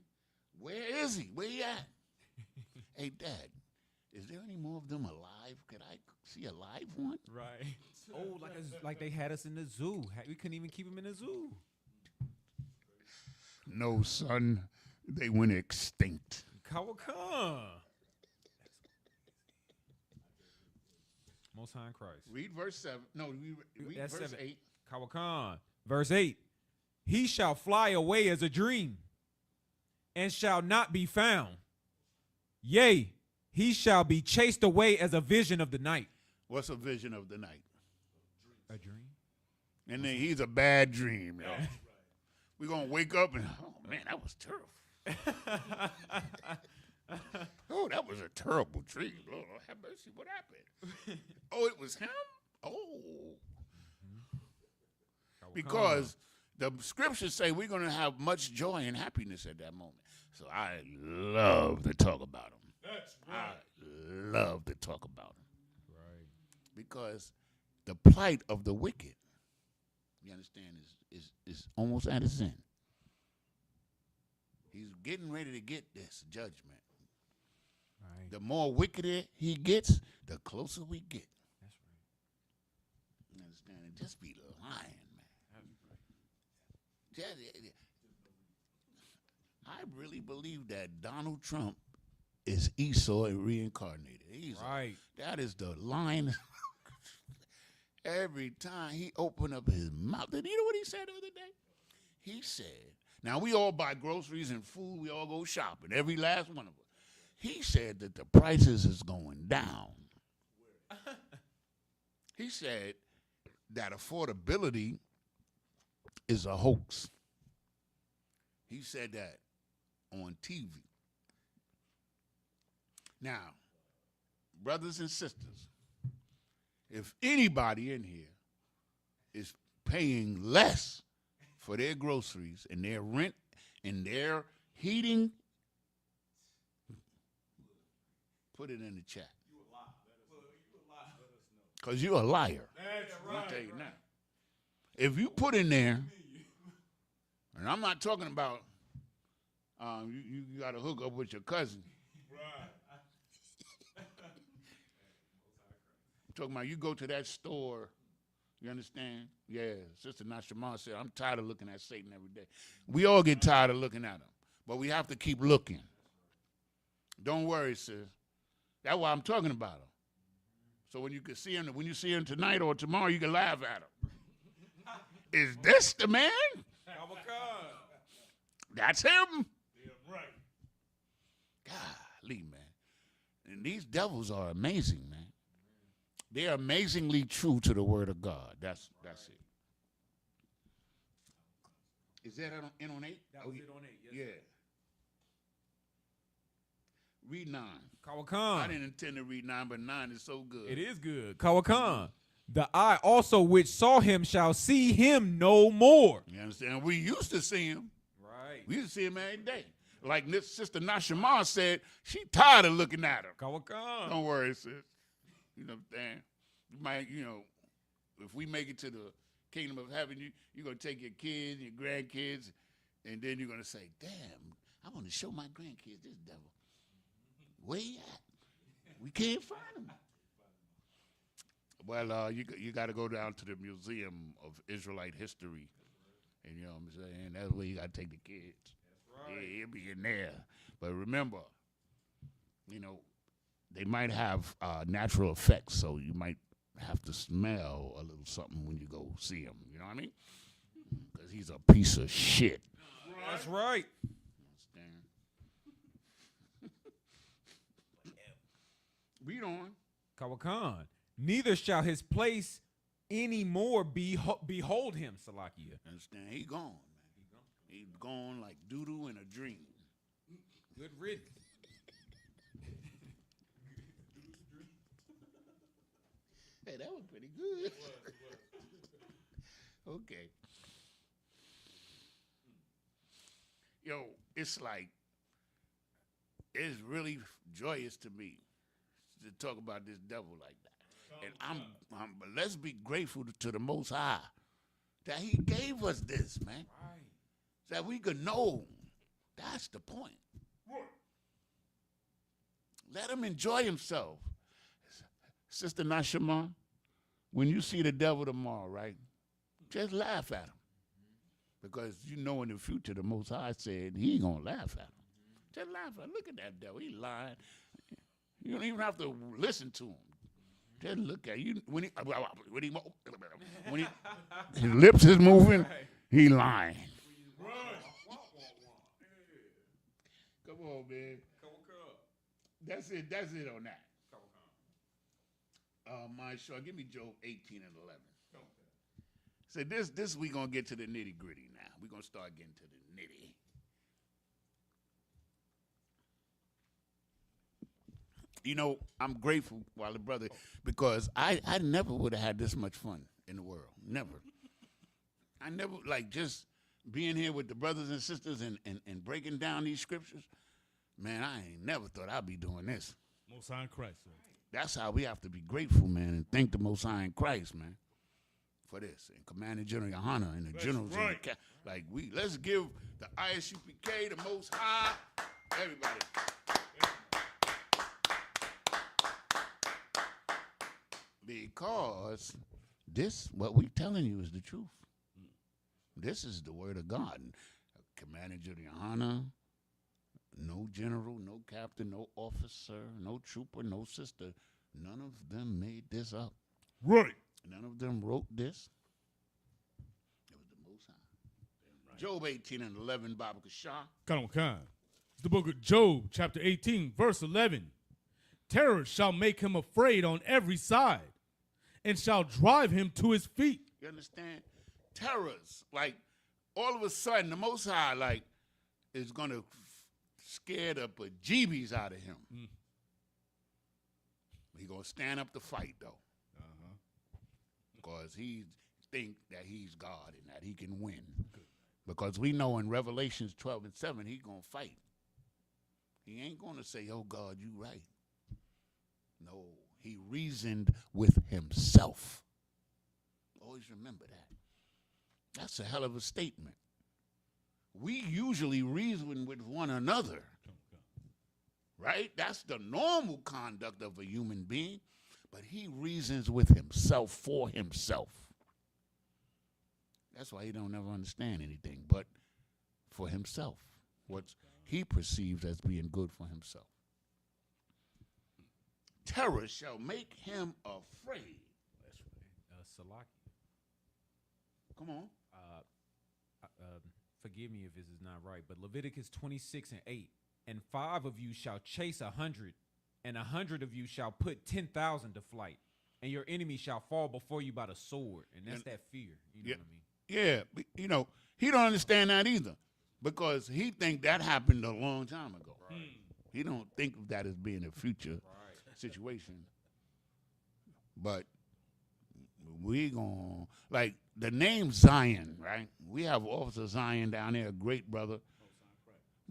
Where is he? Where he at? Hey, Dad, is there any more of them alive? Could I see a live one? Right. Oh, like they had us in the zoo. We couldn't even keep him in the zoo. No, son. They went extinct. Kawakan. Most High Christ. Read verse 7. No, read That's verse 7. 8. Kawakan. Verse 8. He shall fly away as a dream and shall not be found. Yea, he shall be chased away as a vision of the night. What's a vision of the night? A dream? And then he's a bad dream, yo. We're going to wake up and, oh, man, that was terrible. Oh, that was a terrible dream. Lord have mercy. What happened? Oh, it was him? Oh. Because the scriptures say we're going to have much joy and happiness at that moment. So I love to talk about him. That's right. I love to talk about him. Right. Because the plight of the wicked, you understand, is almost at its end. He's getting ready to get this judgment. Right. The more wicked he gets, the closer we get. That's right. You understand? And just be lying, man. I really believe that Donald Trump is Esau reincarnated. Right. That is the line. Every time he opened up his mouth, and you know what he said the other day? He said, now we all buy groceries and food, we all go shopping, every last one of us. He said that the prices is going down. He said that affordability is a hoax. He said that on TV. Now, brothers and sisters, if anybody in here is paying less for their groceries and their rent and their heating, put it in the chat. Because you're a liar. That's I'll right. tell you now. If you put in there, and I'm not talking about you got to hook up with your cousin. Right. I'm talking about you go to that store, you understand? Yeah, Sister Nashima said, I'm tired of looking at Satan every day. We all get tired of looking at him, but we have to keep looking. Don't worry, sis. That's why I'm talking about him. So when you can see him, when you see him tonight or tomorrow, you can laugh at him. Is this the man? That's him. Yeah, right. Golly, man. And these devils are amazing, man. They're amazingly true to the word of God. That's it. Is that in on 8? That was it on 8. Yes. Yeah. Read 9. Kawakan. I didn't intend to read 9, but 9 is so good. It is good. Kawakan. The eye also which saw him shall see him no more. You understand? We used to see him. Right. We used to see him every day. Like Sister Nashima said, she tired of looking at him. Kawakan. Don't worry, sis. You know what I'm saying? You might, if we make it to the kingdom of heaven, you're going to take your kids, your grandkids, And then you're going to say, damn, I want to show my grandkids this devil. Where he at? We can't find him. Well, you got to go down to the Museum of Israelite History. And you know what I'm saying? That's where you got to take the kids. That's right. Yeah, he'll be in there. But remember, you know, they might have natural effects, so you might have to smell a little something when you go see him. You know what I mean? Because he's a piece of shit. That's right. Read on. Kawakan. Neither shall his place any more behold him, Salakia. Understand? He gone, man. He's gone like doo-doo in a dream. Good riddance. Hey, that was pretty good. Okay. Yo, it's like, it's really joyous to me to talk about this devil like that. And but let's be grateful to the Most High that he gave us this, man. Right. That we could know. That's the point. Let him enjoy himself. Sister Nashima, when you see the devil tomorrow, right, just laugh at him. Because you know in the future the Most High said he ain't going to laugh at him. Just laugh at him. Look at that devil. He lying. You don't even have to listen to him. Just look at you. When his lips is moving, he lying. Come on, man. That's it on that. My show. Give me Job 18 and 11. So this we gonna get to the nitty gritty now. We're gonna start getting to the nitty. You know, I'm grateful, Wiley brother, because I never would have had this much fun in the world. Never. I never, like, just being here with the brothers and sisters and breaking down these scriptures. Man, I ain't never thought I'd be doing this. Most High in Christ. Sir. That's how we have to be grateful, man, and thank the Most High in Christ, man, for this. And Commander General Yohana and the That's generals. right. And let's give the ISUPK, the Most High, everybody. Because this, what we telling you is the truth. This is the word of God. Commander General Yohana, no general, no captain, no officer, no trooper, no sister. None of them made this up. Right. None of them wrote this. It was the Most High. Right. Job 18 and 11, Baba Kashah. Khan. It's the book of Job, chapter 18, verse 11. Terror shall make him afraid on every side, and shall drive him to his feet. You understand? Terrors, like all of a sudden, the Most High, like, is gonna scare the bejeebies out of him. He gonna stand up to fight though, because he think that he's God and that he can win. Because we know in Revelations 12 and 7, he gonna fight. He ain't gonna say, "Oh God, you right." No, he reasoned with himself. Always remember that. That's a hell of a statement. We usually reason with one another, right? That's the normal conduct of a human being, but he reasons with himself for himself. That's why he don't ever understand anything, but for himself, what he perceives as being good for himself. Terror shall make him afraid. That's right. Salaki. Come on. Forgive me if this is not right, but Leviticus 26 and 8. And 5 of you shall chase 100, and 100 of you shall put 10,000 to flight, and your enemy shall fall before you by the sword. And that's that fear. You know what I mean? Yeah, but, you know, he don't understand that either, because he think that happened a long time ago. Right. He don't think of that as being a future situation. But we gonna, like, the name Zion, right? We have Officer Zion down there, a great brother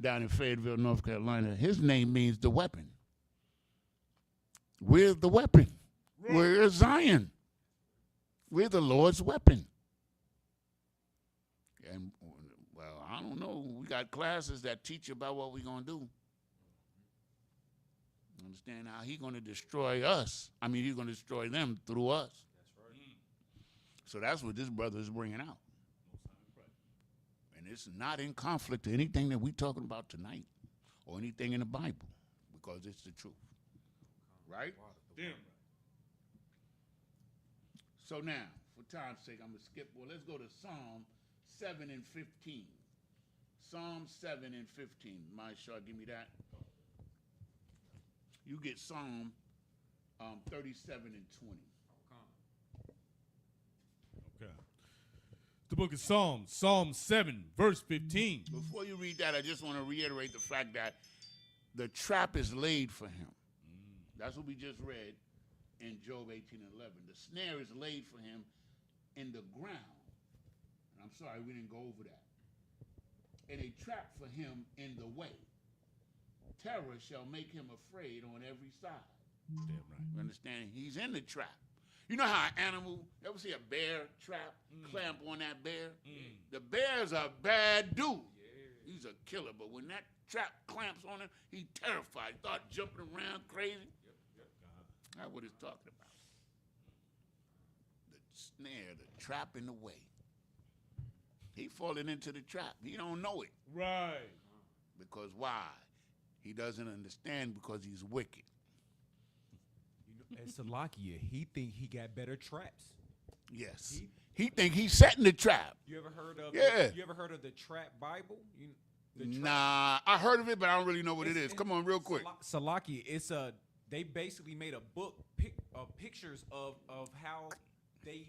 down in Fayetteville, North Carolina. His name means the weapon. We're the weapon. Right. We're Zion. We're the Lord's weapon. And, well, I I don't know. We got classes that teach about what we're going to do. Understand how he's going to destroy us. I mean, he's going to destroy them through us. That's right. So that's what this brother is bringing out. And it's not in conflict to anything that we're talking about tonight or anything in the Bible, because it's the truth. Right? Damn right. So now, for time's sake, I'm going to skip. Well, let's go to Psalm 7 and 15. Psalm 7 and 15. Maisha, give me that. You get Psalm 37 and 20. Okay. The book of Psalms, Psalm 7, verse 15. Before you read that, I just want to reiterate the fact that the trap is laid for him. That's what we just read in Job 18 and 11. The snare is laid for him in the ground. And I'm sorry, we didn't go over that. And a trap for him in the way. Terror shall make him afraid on every side. Damn right. You understand? He's in the trap. You know how an animal, you ever see a bear trap, clamp on that bear? The bear's a bad dude. He's a killer, but when that trap clamps on him, he's terrified. He starts jumping around crazy. That's what it's talking about. The snare, the trap in the way. He falling into the trap. He don't know it. Right. Because why? He doesn't understand because he's wicked. And Salakia, he think he got better traps. Yes. He think he's setting the trap. You ever heard of? Yeah. You ever heard of the Trap Bible? The trap- Nah, I heard of it, but I don't really know what it is. Come on, real quick. Salakia, it's a. They basically made a book pictures of how they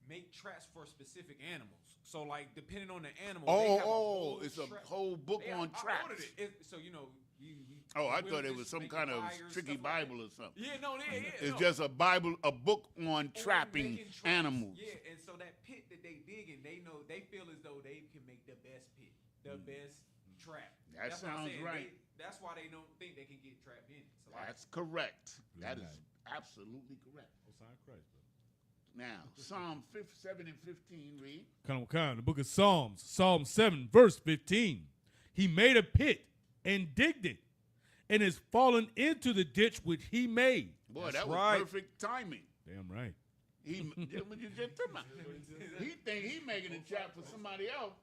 make traps for specific animals. So like depending on the animal. they have a whole It's a trap. whole book Yeah, on I traps. ordered it. So you know. I thought it wilderness, was some making kind of fires, tricky stuff like Bible that. or something. Yeah, no, yeah. It's just a Bible, a book on trapping making traps. animals. Yeah, and so that pit that they dig in, they feel as though they can make the best pit, the best trap. That That's what I'm sounds saying. right. That's why they don't think they can get trapped in. So That's correct. That is Right. absolutely correct. Osai Christ, bro. Now, Psalm 7 and 15, read. Come on. The book of Psalms, Psalm 7, verse 15. He made a pit and digged it, and is fallen into the ditch which he made. Boy, That's that was right. perfect timing. Damn right. That's what you just talking about. He think he making a trap for somebody else,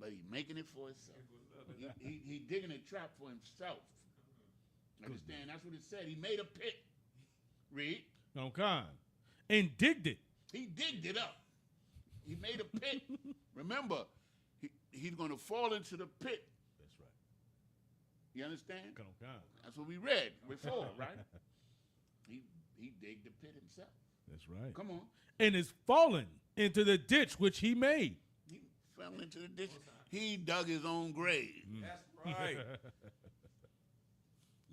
but he making it for himself. He digging a trap for himself. Understand? That's what it said. He made a pit. Read. Okay. And digged it. He digged it up. He made a pit. Remember, he's going to fall into the pit. That's right. You understand? Come on. That's what we read before, right? He digged the pit himself. That's right. Come on. And is fallen into the ditch which he made. He fell into the ditch. He dug his own grave. that's right.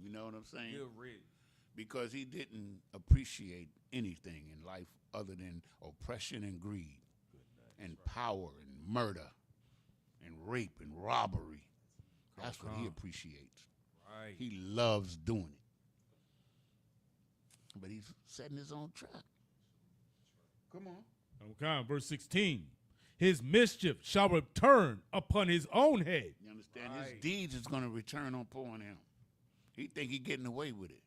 You know what I'm saying? Good read. Because he didn't appreciate anything in life other than oppression and greed and power and murder and rape and robbery. That's what he appreciates. Right. He loves doing it. But he's setting his own trap. Come on. Okay. Verse 16. His mischief shall return upon his own head. You understand? His Right. deeds is going to return upon him. He think he getting away with it.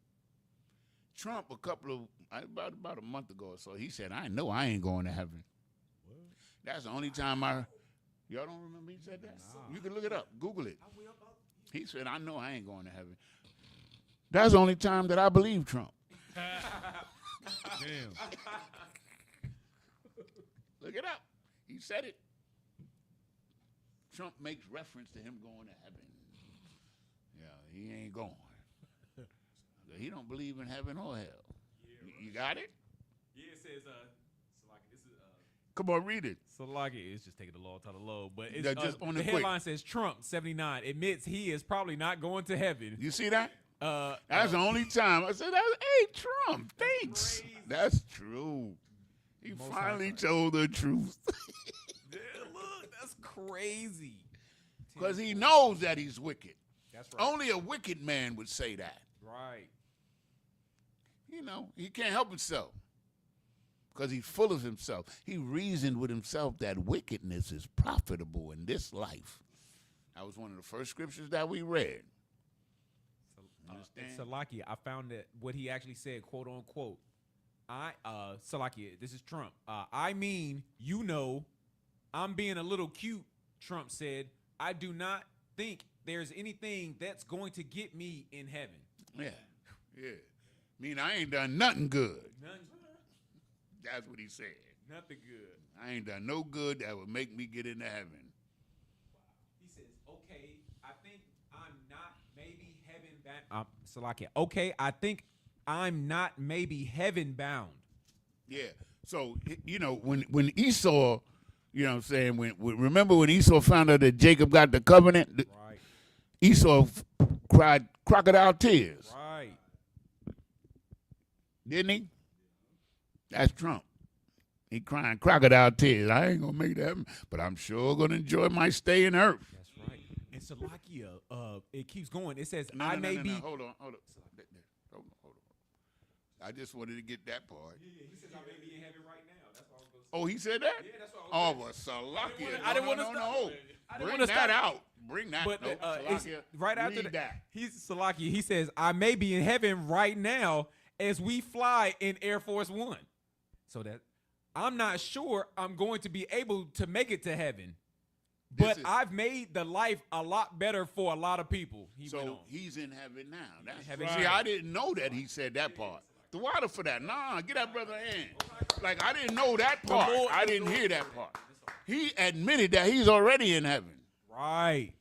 Trump, about a month ago or so, he said, I know I ain't going to heaven. What? That's the only time y'all don't remember he said that? You can look it up. Google it. He said, I know I ain't going to heaven. That's the only time that I believe Trump. Damn. Look it up. He said it. Trump makes reference to him going to heaven. Yeah, he ain't going. He don't believe in heaven or hell. You got it? Yeah, it says Salaki, this is Come on, read it. Salaki. It's just taking a long time to load, but it's Yeah, just on the it quick. headline says Trump 79 admits he is probably not going to heaven. You see that? Uh, That's the only time I said, hey, Trump, thanks. crazy. That's true. He Most finally High. told the truth. yeah, look, that's crazy. Because he knows that he's wicked. That's right. Only a wicked man would say that. Right. You know, he can't help himself. because he's full of himself. He reasoned with himself that wickedness is profitable in this life. That was one of the first scriptures that we read. Understand? Salaki, I found that what he actually said, quote unquote. Salaki, this is Trump. I mean, I'm being a little cute, Trump said. I do not think there's anything that's going to get me in heaven. Yeah. Mean I ain't done nothing good. Nothing. That's what he said. Nothing good. I ain't done no good that would make me get into heaven. He says, okay, I think I'm not maybe heaven bound. Salaki, okay, I think I'm not maybe heaven bound. Yeah. So, when Esau, you know what I'm saying, remember when Esau found out that Jacob got the covenant? Right. Esau cried crocodile tears. Right. Didn't he? That's Trump. He crying crocodile tears. I ain't going to make it happen, but I'm sure going to enjoy my stay in earth. That's right. And Salakia, it keeps going. It says, No, Hold on. Hold on. I just wanted to get that part. Yeah, he says, I may be in heaven right now. That's what I was going to say. Oh, he said that? Yeah, that's what I was Oh, well, Salakia. I didn't want to stop. No. I didn't Bring wanna that stop. out. Bring that. But No, it's Salakia, right after read that. He's Salakia. He says, I may be in heaven right now as we fly in Air Force One. So that I'm not sure I'm going to be able to make it to heaven. But I've made the life a lot better for a lot of people. So he's in heaven now. That's heaven. See, I didn't know that he said that part. The water for that. Nah, get that brother in. Like, I didn't know that part. I didn't hear that part. He admitted that he's already in heaven. Right.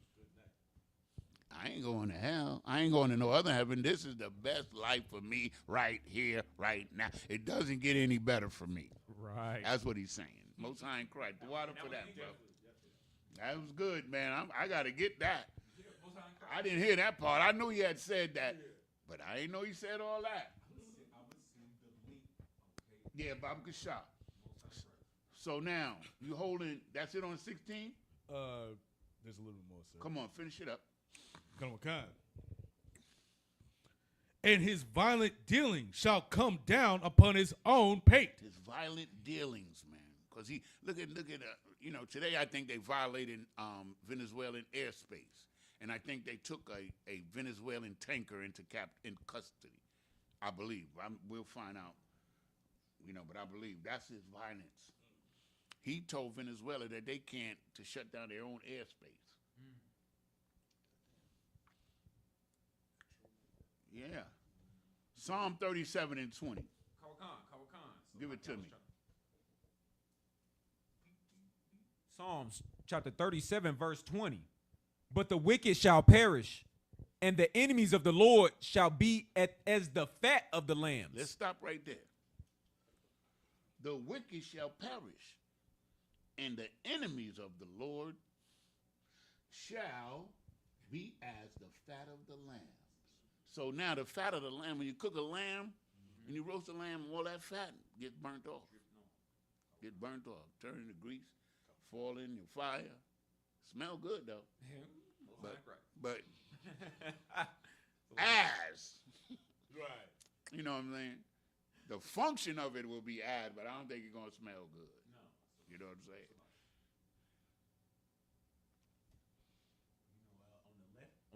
I ain't going to hell. I ain't going to no other heaven. This is the best life for me right here, right now. It doesn't get any better for me. Right. That's what he's saying. Most High in Christ. The water for that, bro. That was good, man. I got to get that. I didn't hear that part. I knew he had said that, but I didn't know he said all that. Yeah, Bob Kashah. So now, you holding, that's it on 16? There's a little bit more, sir. Come on, finish it up. Come on, kind. And his violent dealing shall come down upon his own pate. His violent dealings, man. Because look at today I think they violated Venezuelan airspace. And I think they took a Venezuelan tanker into custody. I believe. We'll find out. But I believe that's his violence. He told Venezuela that they can't to shut down their own airspace. Yeah. Psalm 37 and 20. Give it to me. Psalms chapter 37, verse 20. But the wicked shall perish, and the enemies of the Lord shall be as the fat of the lambs. Let's stop right there. The wicked shall perish, and the enemies of the Lord shall be as the fat of the lambs. So now the fat of the lamb, when you cook a lamb and you roast a lamb, all that fat gets burnt off. Get burnt off. Turn into grease, fall in your fire. Smell good though. But as Right. you know what I'm saying? The function of it will be add, but I don't think it's gonna smell good. No. You know what I'm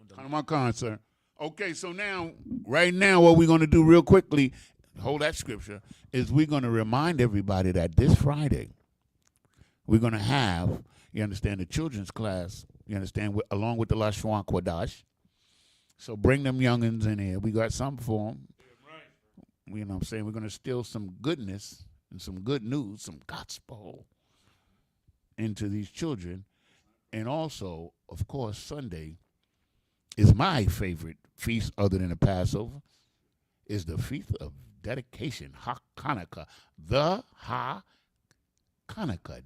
saying? Come on, concert. Okay, so right now, what we're going to do real quickly, hold that scripture, is we're going to remind everybody that this Friday, we're going to have, you understand, the children's class, you understand, along with the Lashwan Kwadash. So bring them youngins in here. We got something for them. Right. You know what I'm saying? We're going to steal some goodness and some good news, some gospel into these children. And also, of course, Sunday is my favorite feast other than the Passover, is the feast of dedication, Ha-Hanukkah, the Ha-Hanukkah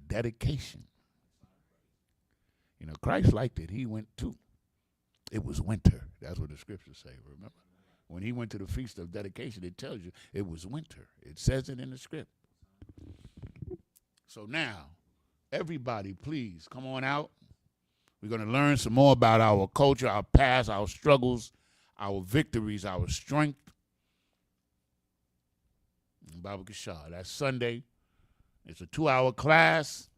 dedication. Christ liked it. He went too. It was winter. That's what the scriptures say, remember? When he went to the feast of dedication, it tells you it was winter. It says it in the script. So now, everybody, please, come on out. We're going to learn some more about our culture, our past, our struggles, our victories, our strength. Baba Kashah. That's Sunday. It's a 2-hour class.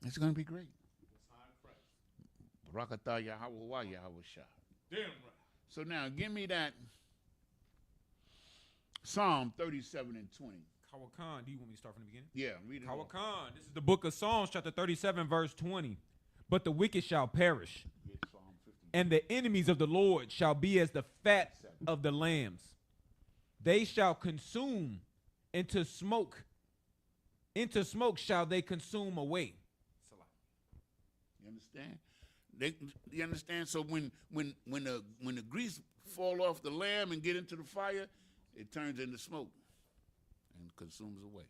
It's going to be great. Barakatah Yahweh Yahweh Shah. Damn right. So now give me that Psalm 37 and 20. Kawakan, do you want me to start from the beginning? Yeah, read it. All. Kawakan, this is the book of Psalms, chapter 37, verse 20. But the wicked shall perish, Yeah, Psalm 50. and the enemies of the Lord shall be as the fat of the lambs. They shall consume into smoke. Into smoke shall they consume away. You understand? You understand? So when the grease fall off the lamb and get into the fire, it turns into smoke and consumes away.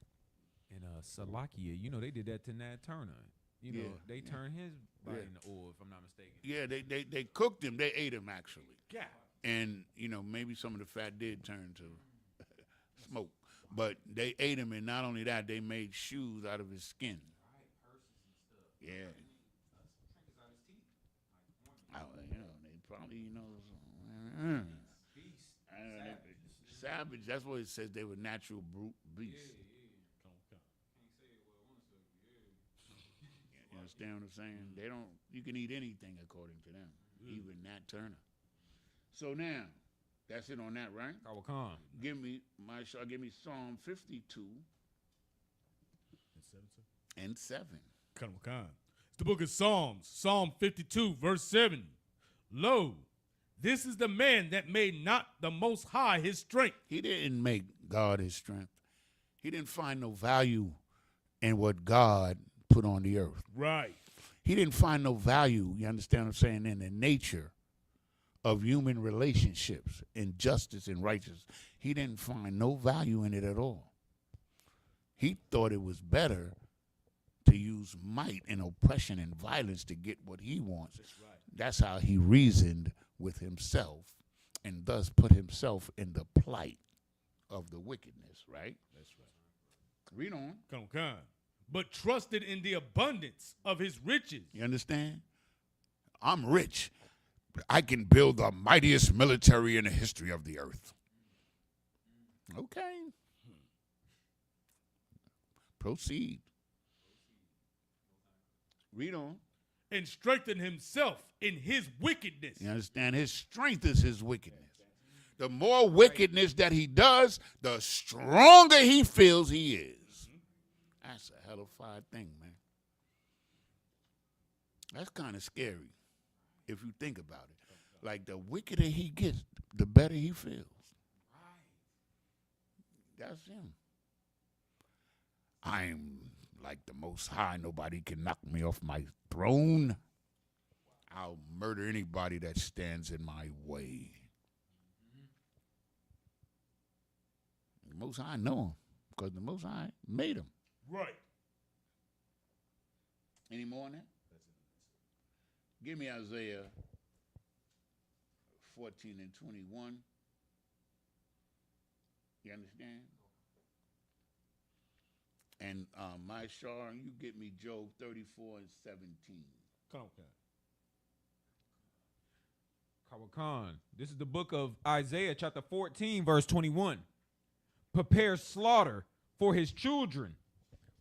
And Salakia, you know, they did that to Nat Turner. You know, Yeah, they turned his body Yeah. into oil, if I'm not mistaken. Yeah, they cooked him. They ate him actually. God. And you know, maybe some of the fat did turn to smoke, but they ate him, and not only that, they made shoes out of his skin. Yeah. You know, they probably, you know, savage. That's what it says. They were natural brute beasts. You understand what I'm saying? They don't. You can eat anything according to them, even Nat Turner. So now, that's it on that, right? Kawakan. Give me Psalm 52 and 7. Come on. It's the book of Psalms, Psalm 52, verse 7. Lo, this is the man that made not the Most High his strength. He didn't make God his strength. He didn't find no value in what God put on the earth. Right. He didn't find no value, you understand what I'm saying, in the nature of human relationships, in justice and righteousness. He didn't find no value in it at all. He thought it was better to use might and oppression and violence to get what he wants. That's right. That's how he reasoned with himself and thus put himself in the plight of the wickedness, right? That's right. Read on. Come on. But trusted in the abundance of his riches. You understand? I'm rich. But I can build the mightiest military in the history of the earth. Okay. Proceed. Read on. And strengthened himself in his wickedness. You understand? His strength is his wickedness. The more wickedness that he does, the stronger he feels he is. That's a hellified thing, man. That's kind of scary if you think about it. Like, the wickeder he gets, the better he feels. That's him. I'm like the Most High. Nobody can knock me off my throne. I'll murder anybody that stands in my way. The Most High know him because the Most High made him. Right. Any more on that? Give me Isaiah 14 and 21. You understand? And my Shar, you get me Job 34 and 17. Come on. Kawakan. This is the book of Isaiah, chapter 14, verse 21. Prepare slaughter for his children,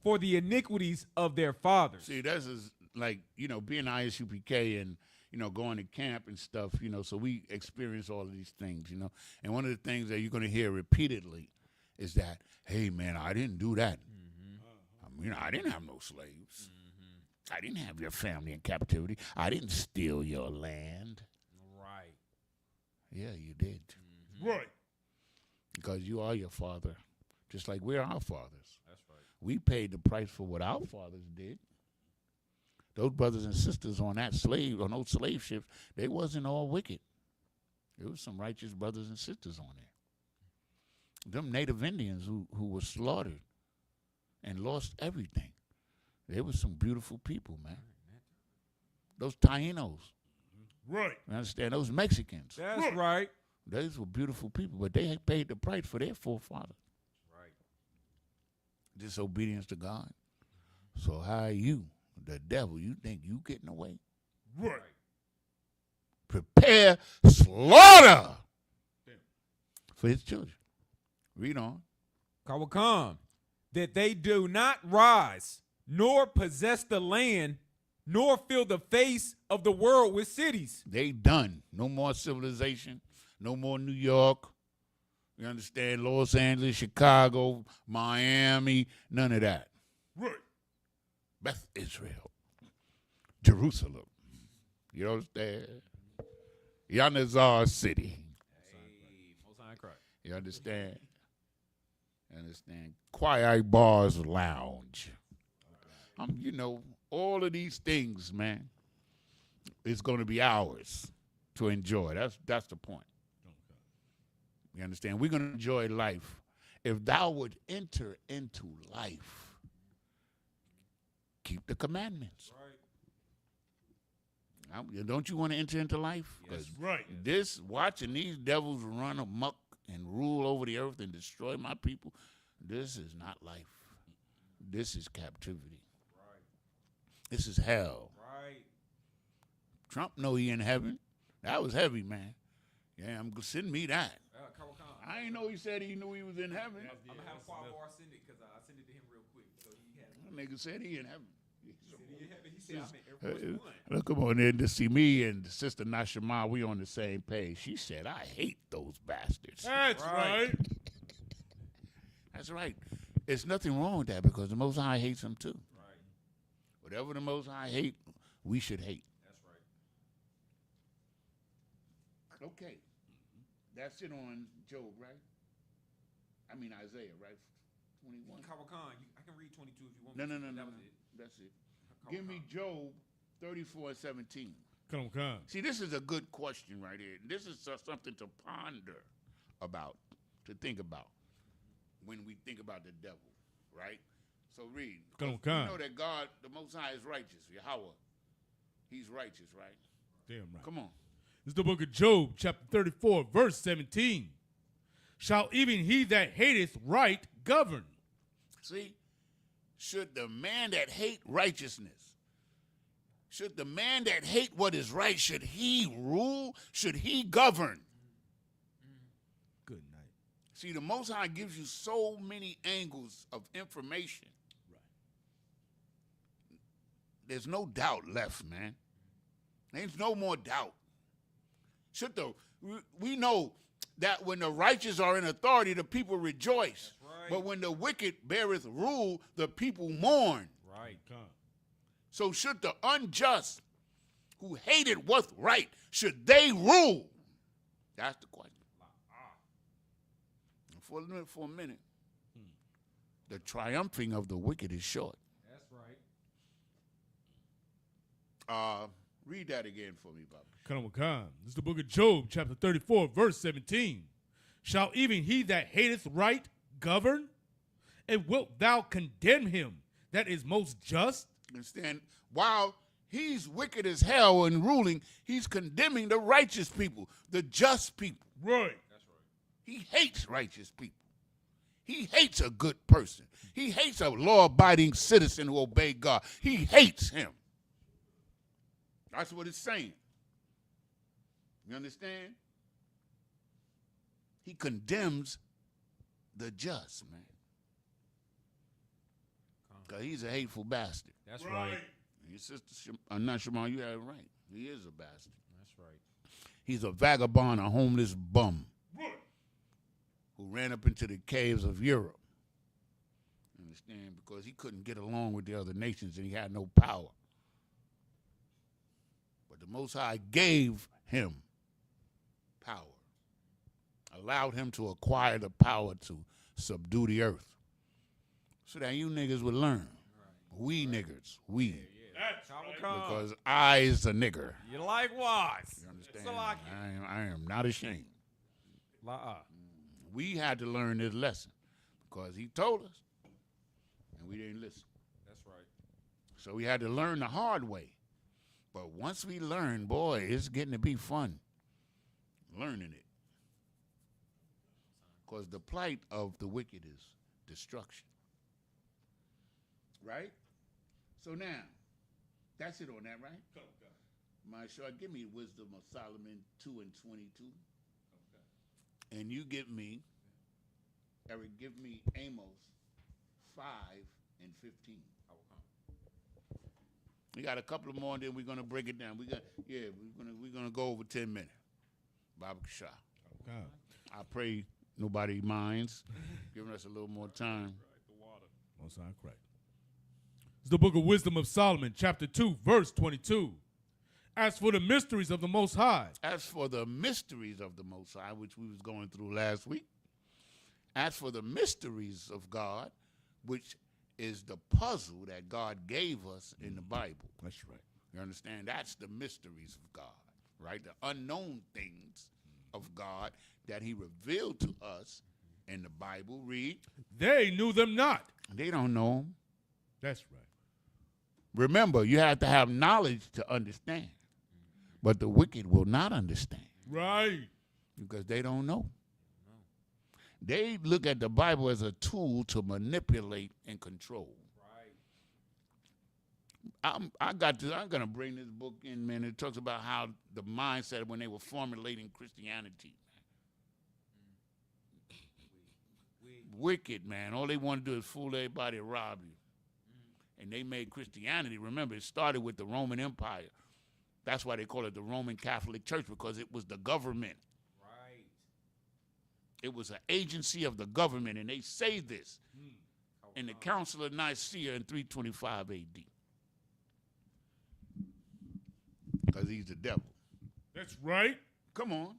for the iniquities of their fathers. See, this is like, you know, being ISUPK and, you know, going to camp and stuff, you know, so we experience all of these things, you know. And one of the things that you're going to hear repeatedly is that, hey, man, I didn't do that. I mean, I didn't have no slaves. I didn't have your family in captivity. I didn't steal your land. Right. Yeah, you did. Right. Because you are your father, just like we're our fathers. That's right. We paid the price for what our fathers did. Those brothers and sisters on those slave ships, they wasn't all wicked. There was some righteous brothers and sisters on there. Them Native Indians who were slaughtered and lost everything. They were some beautiful people, man. Those Tainos. Right. You understand? Those Mexicans. That's right. Those were beautiful people, but they had paid the price for their forefathers. Right. Disobedience to God. So how are you, the devil, you think you getting away? Right. Prepare slaughter for his children. Read on. Kawakan. that they do not rise, nor possess the land, nor fill the face of the world with cities. They done. No more civilization. No more New York. You understand? Los Angeles, Chicago, Miami, none of that. Right. Beth Israel, Jerusalem. You understand? Yonder our city. Hey, Most High Christ. You understand? Understand? Quiet Bars Lounge. You know, all of these things, man, is going to be ours to enjoy. That's the point. You understand? We're going to enjoy life. If thou would enter into life, keep the commandments. Don't you want to enter into life? That's right. This, watching these devils run amok and rule over the earth and destroy my people, this is not life. This is captivity. Right. This is hell. Right. Trump know he in heaven. That was heavy, man. Yeah, send me that. I ain't know he said he knew he was in heaven. I'm gonna have Quabar send it because I sent it to him real quick. So he has it. That nigga said he in heaven. He said I'm in Air Force One. Look, come on in to see me and Sister Nashima. We on the same page. She said, I hate those bastards. That's right. That's right. There's nothing wrong with that because the Most High hates them too. Right. Whatever the Most High hate, we should hate. That's right. Okay. That's it on Job, right? I mean Isaiah, right? 21. Kawakan, I can read 22 if you want. No. That was it. That's it. Give me Job 34:17. Come on. See, this is a good question right here. This is something to ponder about, to think about when we think about the devil, right? So read. Come You on. know that God, the Most High, is righteous. Yahweh, He's righteous, right? Damn right. Come on. This is the book of Job, chapter 34, verse 17. Shall even he that hateth right govern? See, should the man that hate righteousness, should the man that hate what is right, should he rule? Should he govern? Good night. See, the Most High gives you so many angles of information. Right. There's no doubt left, man. There's no more doubt. We know that when the righteous are in authority, the people rejoice. Right. But when the wicked beareth rule, the people mourn. Right. Come. So should the unjust who hated what's right, should they rule? That's the question. And for a minute, the triumphing of the wicked is short. That's right. Read that again for me, Bob. Come. This is the book of Job, chapter 34, verse 17. Shall even he that hateth right govern? And wilt thou condemn him that is most just? Understand? While he's wicked as hell and ruling, he's condemning the righteous people, the just people. Right. That's right. He hates righteous people. He hates a good person. He hates a law-abiding citizen who obey God. He hates him. That's what it's saying. You understand? He condemns the just, man. Because he's a hateful bastard. That's right. And your sister, Shimon, you had it right. He is a bastard. That's right. He's a vagabond, a homeless bum Right. who ran up into the caves of Europe. You understand? Because he couldn't get along with the other nations and he had no power. But the Most High gave him power, allowed him to acquire the power to subdue the earth so that you niggas would learn. Right. We niggas, we. That's right. Because I is a nigger. You likewise. You understand? So like I am not ashamed. La We had to learn this lesson because he told us and we didn't listen. That's right. So we had to learn the hard way. But once we learn, boy, it's getting to be fun learning it. Because the plight of the wicked is destruction. Right? So now, that's it on that, right? Marshaw, give me Wisdom of Solomon 2 and 22. And you give me, Eric, give me Amos 5 and 15. We got a couple of more, and then we're gonna break it down. We're gonna go over 10 minutes. Baba Shah. Okay. I pray nobody minds giving us a little more time. Most High correct. It's the book of Wisdom of Solomon, chapter 2, verse 22. As for the mysteries of the Most High. As for the mysteries of the Most High, which we was going through last week, as for the mysteries of God, which is the puzzle that God gave us in the Bible. That's right. You understand? That's the mysteries of God, right? The unknown things of God that he revealed to us in the Bible. Read. They knew them not. They don't know them. That's right. Remember, you have to have knowledge to understand. But the wicked will not understand. Right. Because they don't know. They look at the Bible as a tool to manipulate and control. I'm going to bring this book in, man. It talks about how the mindset when they were formulating Christianity. Wicked, man. All they want to do is fool everybody and rob you. And they made Christianity, remember, it started with the Roman Empire. That's why they call it the Roman Catholic Church, because it was the government. Right. It was an agency of the government, and they say this in the Council of Nicaea in 325 AD. Because he's the devil. That's right. Come on.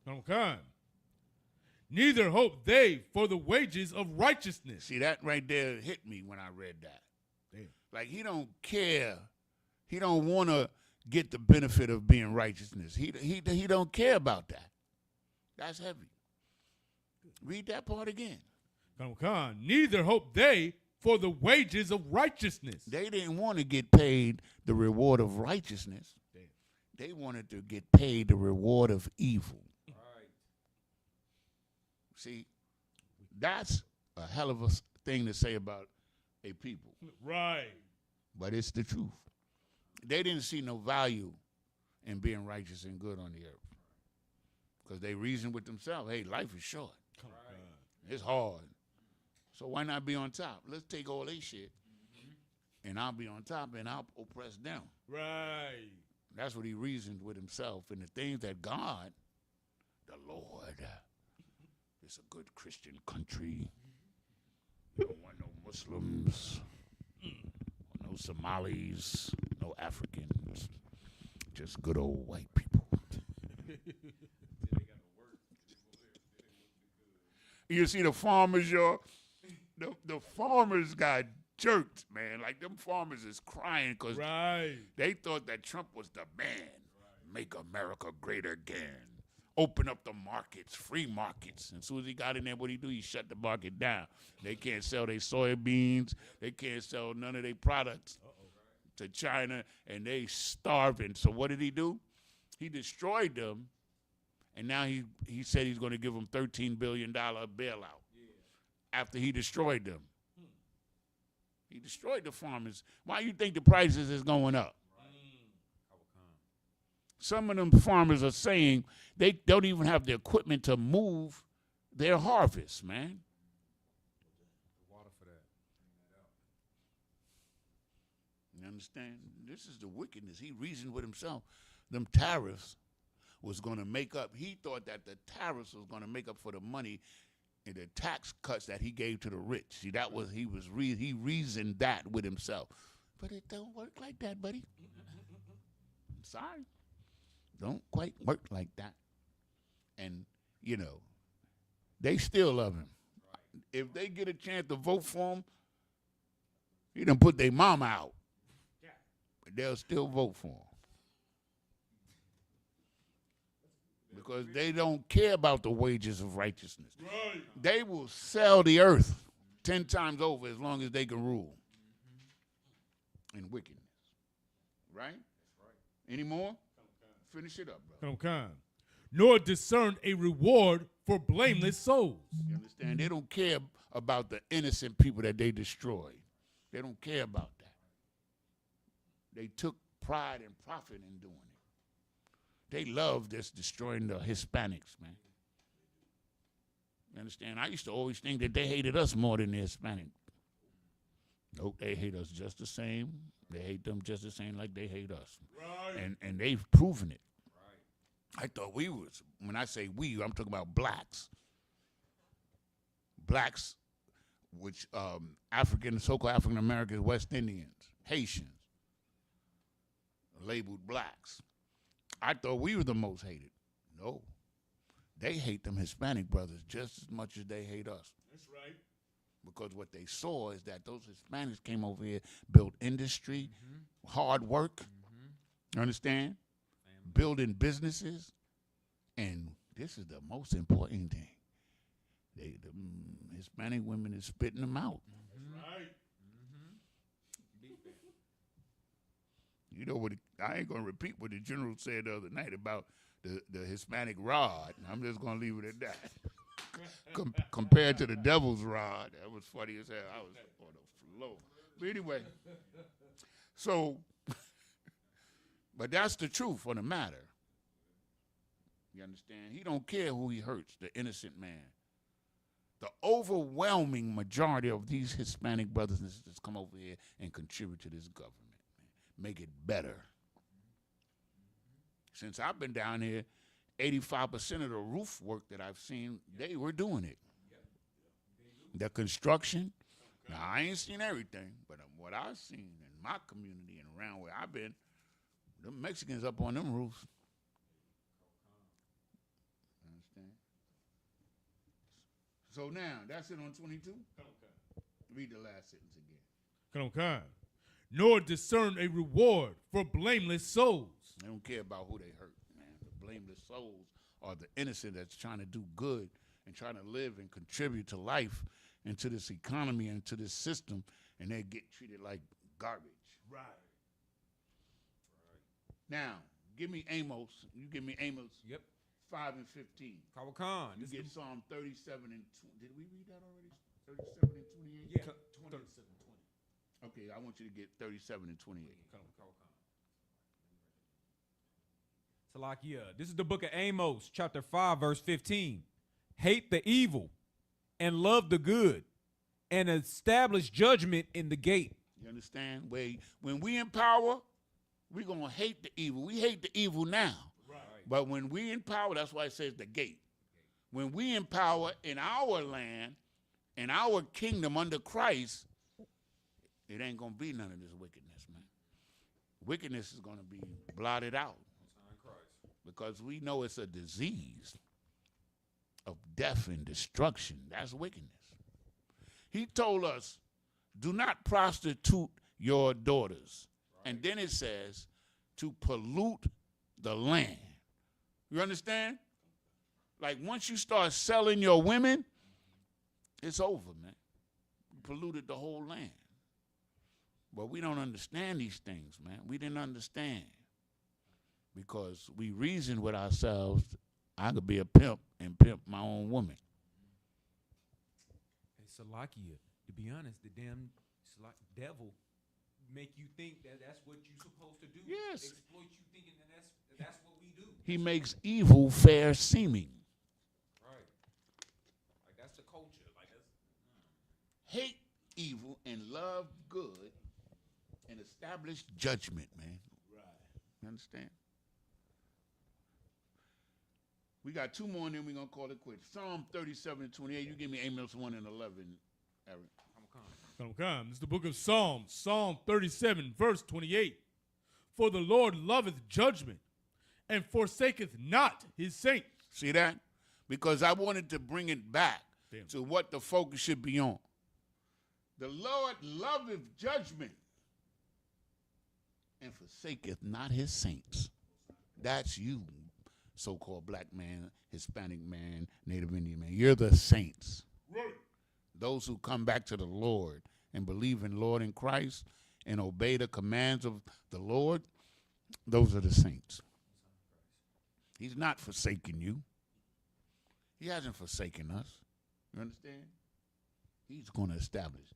Okay. Neither hope they for the wages of righteousness. See, that right there hit me when I read that. Damn. Like, he don't care. He don't want to get the benefit of being righteousness. He don't care about that. That's heavy. Read that part again. Okay. Neither hope they for the wages of righteousness. They didn't want to get paid the reward of righteousness. Damn. They wanted to get paid the reward of evil. Right. See, that's a hell of a thing to say about a people. Right. But it's the truth. They didn't see no value in being righteous and good on the earth. Because they reasoned with themselves, hey, life is short. It's hard. So why not be on top? Let's take all their shit, and I'll be on top, and I'll oppress them. Right. That's what he reasoned with himself. And the things that God, the Lord, is a good Christian country. You don't want no Muslims, no Somalis, no Africans, just good old white people. You see the farmers, y'all? The farmers got jerked, man. Like, them farmers is crying because they thought that Trump was the man. Make America great again. Open up the markets, free markets. And as soon as he got in there, what he do? He shut the market down. They can't sell their soybeans. They can't sell none of their products to China, and they starving. So what did he do? He destroyed them. And now he said he's going to give them $13 billion bailout after he destroyed them. He destroyed the farmers. Why you think the prices is going up? Some of them farmers are saying they don't even have the equipment to move their harvest, man. Water for that. You understand? This is the wickedness. He reasoned with himself. Them tariffs was going to make up. He thought that the tariffs was going to make up for the money and the tax cuts that he gave to the rich. See, that was he reasoned that with himself. But it don't work like that, buddy. I'm sorry. Don't quite work like that. And, you know, they still love him. If they get a chance to vote for him, he done put their mama out. But they'll still vote for him. Because they don't care about the wages of righteousness. Right. They will sell the earth 10 times over as long as they can rule in wickedness. Right? Any more? Finish it up, brother. Okay. Nor discern a reward for blameless souls. You understand? They don't care about the innocent people that they destroyed. They don't care about that. They took pride and profit in doing it. They love this destroying the Hispanics, man. You understand? I used to always think that they hated us more than the Hispanic Nope, they hate us just the same. They hate them just the same like they hate us. Right. And they've proven it. Right. I thought we was, when I say we, I'm talking about blacks. Blacks, which African, so-called African Americans, West Indians, Haitians, labeled blacks. I thought we were the most hated. No. They hate them Hispanic brothers just as much as they hate us. That's right. Because what they saw is that those Hispanics came over here, built industry, hard work, you understand? Building businesses. And this is the most important thing. The Hispanic women is spitting them out. That's right. You know what? I ain't gonna repeat what the general said the other night about the Hispanic rod. I'm just gonna leave it at that. Compared to the devil's rod, that was funny as hell. I was on the floor. But anyway, so, but that's the truth on the matter. You understand? He don't care who he hurts, the innocent man. The overwhelming majority of these Hispanic brothers and sisters come over here and contribute to this government, man. Make it better. Since I've been down here, 85% of the roof work that I've seen, they were doing it. The construction, now I ain't seen everything, but what I've seen in my community and around where I've been, the Mexicans up on them roofs. Understand? So now, that's it on 22? Read the last sentence again. Come. Nor discern a reward for blameless souls. They don't care about who they hurt, man. The blameless souls are the innocent that's trying to do good and trying to live and contribute to life and to this economy and to this system, and they get treated like garbage. Right. Now, give me Amos. You give me Amos. Yep. 5 and 15. Khan. You get Psalm 37 and 20. Did we read that already? 37 and 28? Yeah. 27, 20. Okay, I want you to get 37 and 28. Salakia. This is the book of Amos, chapter 5, verse 15. Hate the evil and love the good and establish judgment in the gate. You understand? When we in power, we're going to hate the evil. We hate the evil now. Right. But when we in power, that's why it says the gate. When we in power in our land, in our kingdom under Christ, it ain't going to be none of this wickedness, man. Wickedness is going to be blotted out. Because we know it's a disease of death and destruction. That's wickedness. He told us, do not prostitute your daughters. Right. And then it says, to pollute the land. You understand? Like once you start selling your women, it's over, man. You polluted the whole land. But we don't understand these things, man. We didn't understand. Because we reason with ourselves, I could be a pimp and pimp my own woman. Hey, Salakia, to be honest, the damn devil make you think that that's what you're supposed to do. Yes. Exploit you thinking that that's what we do. He makes evil fair seeming. Right. Like that's the culture. Like that's Hate evil and love good and establish judgment, man. Right. You understand? We got two more and then we're going to call it quits. Psalm 37 and 28. You give me Amos 1 and 11, Eric. Come. This is the book of Psalms, Psalm 37, verse 28. For the Lord loveth judgment and forsaketh not his saints. See that? Because I wanted to bring it back to what the focus should be on. The Lord loveth judgment and forsaketh not his saints. That's you, so-called black man, Hispanic man, Native Indian man. You're the saints. Right. Those who come back to the Lord and believe in Lord in Christ and obey the commands of the Lord, those are the saints. He's not forsaking you. He hasn't forsaken us. You understand? He's going to establish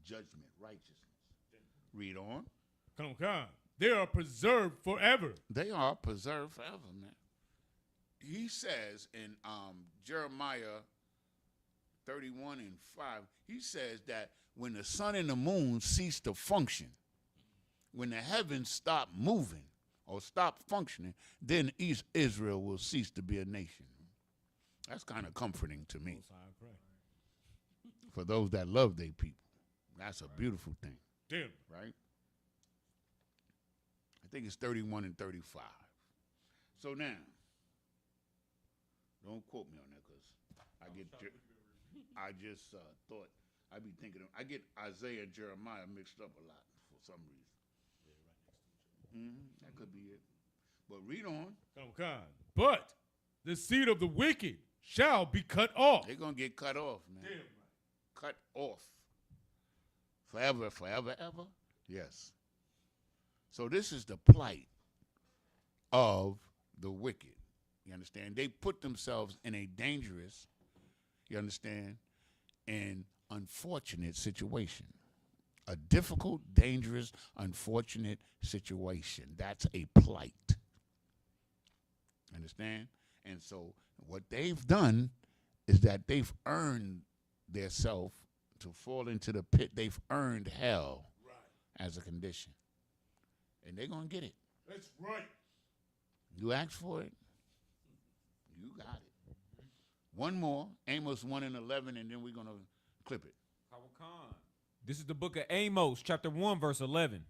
judgment, righteousness. Read on. Come. They are preserved forever. They are preserved forever, man. He says in Jeremiah 31 and 5, he says that when the sun and the moon cease to function, when the heavens stop moving or stop functioning, then Israel will cease to be a nation. That's kind of comforting to me. Most High pray. For those that love their people. That's a beautiful thing, Damn. right? I think it's 31 and 35. So now, don't quote me on that because I just thought, I get Isaiah and Jeremiah mixed up a lot for some reason. That could be it. But read on. Come. But the seed of the wicked shall be cut off. They're going to get cut off, man. Damn right. Cut off. Forever, forever, ever? Yes. So this is the plight of the wicked. You understand? They put themselves in a dangerous, you understand, and unfortunate situation. A difficult, dangerous, unfortunate situation. That's a plight. Understand? And so what they've done is that they've earned their self to fall into the pit. They've earned hell as a condition. And they're going to get it. That's right. You asked for it, you got it. One more, Amos 1 and 11, and then we're going to clip it. This is the book of Amos, chapter 1, verse 11.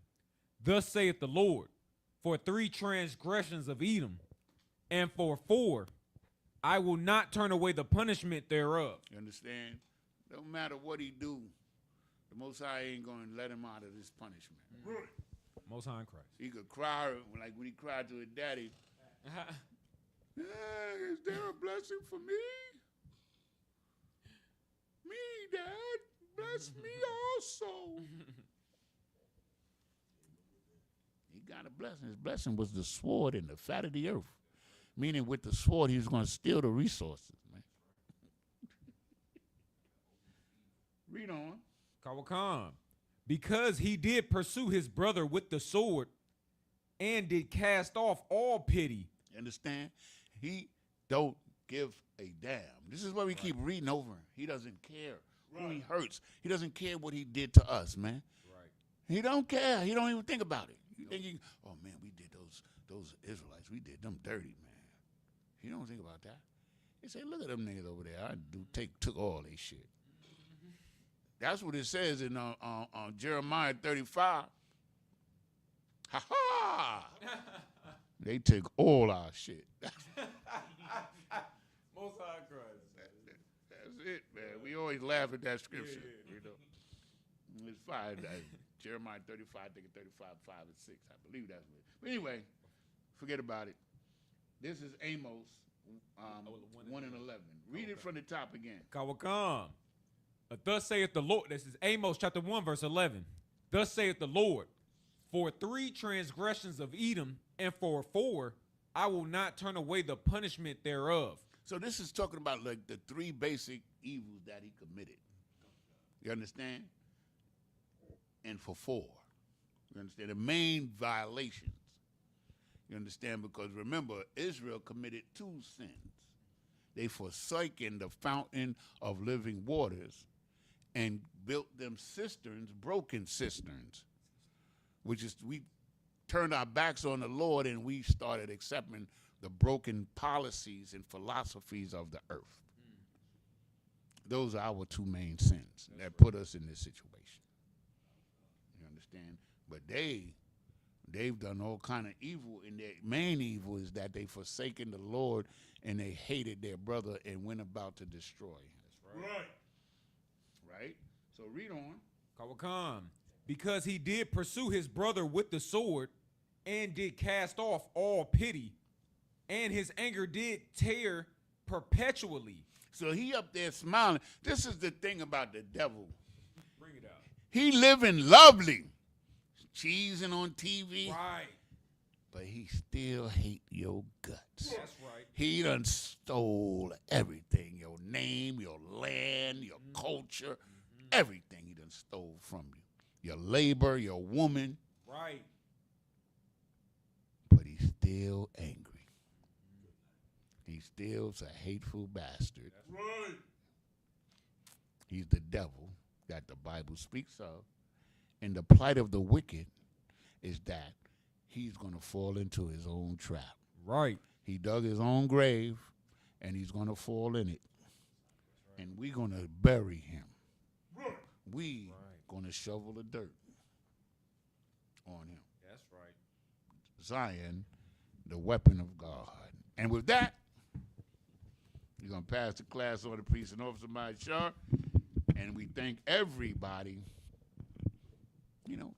Thus saith the Lord, for 3 transgressions of Edom, and for 4, I will not turn away the punishment thereof. You understand? Don't matter what he do, the Most High ain't going to let him out of this punishment. Right. Most High in Christ. He could cry, like when he cried to his daddy, is there a blessing for me? Me, Dad, bless me also. He got a blessing. His blessing was the sword and the fat of the earth. Meaning with the sword, he was going to steal the resources, man. Read on. Kawakan. Because he did pursue his brother with the sword and did cast off all pity. You understand? He don't give a damn. This is what we keep reading over. He doesn't care who he hurts. He doesn't care what he did to us, man. Right. He don't care. He don't even think about it. You think oh man, we did those Israelites. We did them dirty, man. He don't think about that. He say, look at them niggas over there. I took all they shit. That's what it says in Jeremiah 35. Ha ha! They took all our shit. Most High Christ. That's it, man. We always laugh at that scripture. You know, it's fine. Jeremiah 35, I think it's 35, 5 and 6. I believe that's what. But anyway, forget about it. This is Amos 1 and 11. Read it from the top again. Kawakan. Thus saith the Lord. This is Amos chapter 1, verse 11. Thus saith the Lord, for 3 transgressions of Edom, and for 4, I will not turn away the punishment thereof. So this is talking about like the 3 basic evils that he committed. You understand? And for 4. You understand? The main violations. You understand? Because remember, Israel committed 2 sins. They forsaken the fountain of living waters and built them cisterns, broken cisterns, which is we turned our backs on the Lord and we started accepting the broken policies and philosophies of the earth. Those are our 2 main sins that put us in this situation. You understand? But they've done all kind of evil, and their main evil is that they forsaken the Lord and they hated their brother and went about to destroy. That's right. Right? So read on. Kawakan. Because he did pursue his brother with the sword and did cast off all pity, and his anger did tear perpetually. So he up there smiling. This is the thing about the devil. Bring it out. He living lovely, cheesing on TV, Right. but he still hate your guts. That's right. He done stole everything, your name, your land, your culture, everything he done stole from you. Your labor, your woman, Right. but he's still angry. He still's a hateful bastard. Right. He's the devil that the Bible speaks of. And the plight of the wicked is that he's going to fall into his own trap. Right. He dug his own grave, and he's going to fall in it. And we're going to bury him. We going to shovel the dirt on him. That's right. Zion, the weapon of God. And with that, we're going to pass the class on to Priest and Officer Mike Shar. And we thank everybody. You know,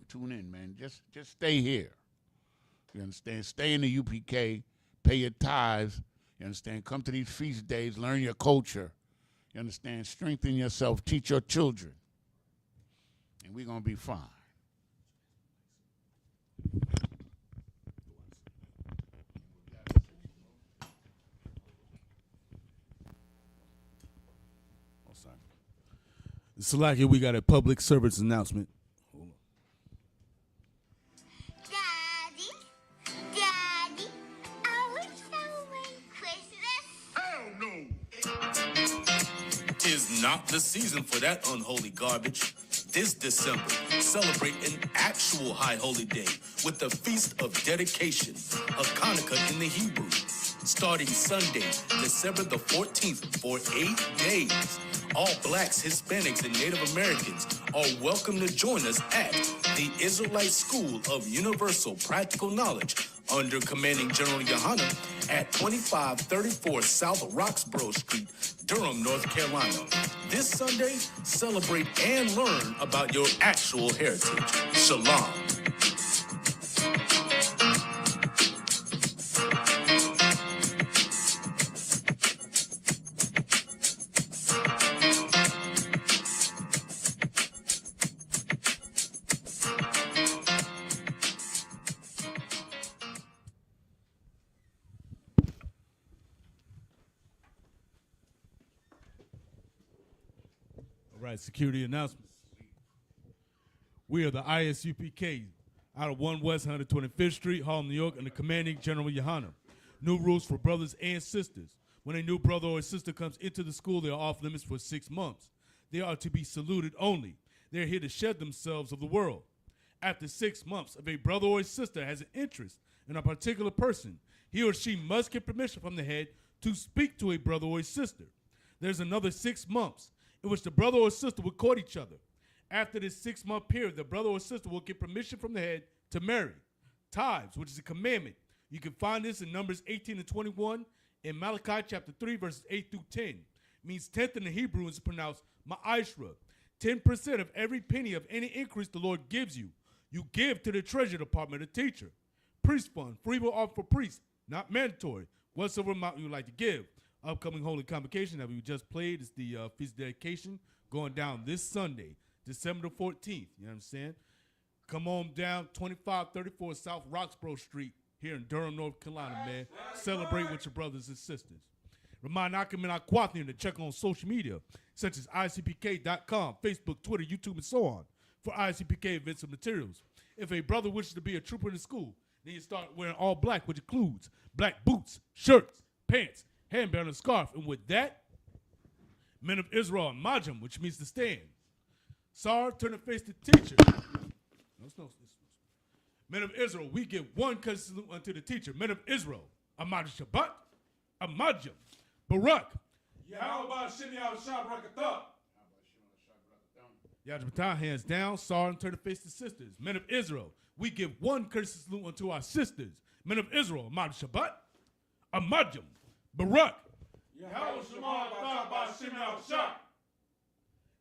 tune in, man. Just stay here. You understand? Stay in the UPK. Pay your tithes. You understand? Come to these feast days. Learn your culture. You understand? Strengthen yourself. Teach your children. And we're going to be fine. Salaki, we got a public service announcement. Hold on. Daddy, are we celebrating Christmas? Hell no! Tis not the season for that unholy garbage. This December, celebrate an actual high holy day with the Feast of Dedication, of Hanukkah in the Hebrew, starting Sunday, December the 14th for 8 days. All blacks, Hispanics, and Native Americans are welcome to join us at the Israelite School of Universal Practical Knowledge under Commanding General Yohana at 2534 South Roxborough Street, Durham, North Carolina. This Sunday, celebrate and learn about your actual heritage. Shalom. All right, security announcements. We are the ISUPK out of 1 West 125th Street, Harlem, New York, and the Commanding General Yohana. New rules for brothers and sisters. When a new brother or sister comes into the school, they are off limits for 6 months. They are to be saluted only. They are here to shed themselves of the world. After 6 months, if a brother or a sister has an interest in a particular person, he or she must get permission from the head to speak to a brother or a sister. There's another 6 months in which the brother or sister will court each other. After this 6-month period, the brother or sister will get permission from the head to marry. Tithes, which is a commandment. You can find this in Numbers 18 and 21, in Malachi chapter 3, verses 8 through 10. Means tenth in the Hebrew is pronounced ma'ashra. 10% of every penny of any increase the Lord gives you, you give to the treasury department of the teacher. Priest fund, free will offer for priests, not mandatory. Whatsoever amount you would like to give. Upcoming holy convocation that we just played is the feast of dedication going down this Sunday, December the 14th. You know what I'm saying? Come on down 2534 South Roxborough Street here in Durham, North Carolina, man. Celebrate with your brothers and sisters. Remind Akim and Aquathian to check on social media, such as ICPK.com, Facebook, Twitter, YouTube, and so on, for ICPK events and materials. If a brother wishes to be a trooper in the school, then you start wearing all black, which includes black boots, shirts, pants, handband, and scarf. And with that, men of Israel, Majam, which means to stand. Sar, turn and face the teacher. Men of Israel, we give one courteous salute unto the teacher. Men of Israel, Ahmad Shabbat, Ahmadjam, Barak, Yahweh Shini al-Shab Rakatah. Yajmatah, hands down. Sar, and turn and face the sisters. Men of Israel, we give one courteous salute unto our sisters. Men of Israel, Ahmad Shabbat, Ahmadjam, Barak, Yahweh Shema Shini al-Shab.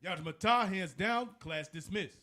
Yajmatah, hands down. Class dismissed.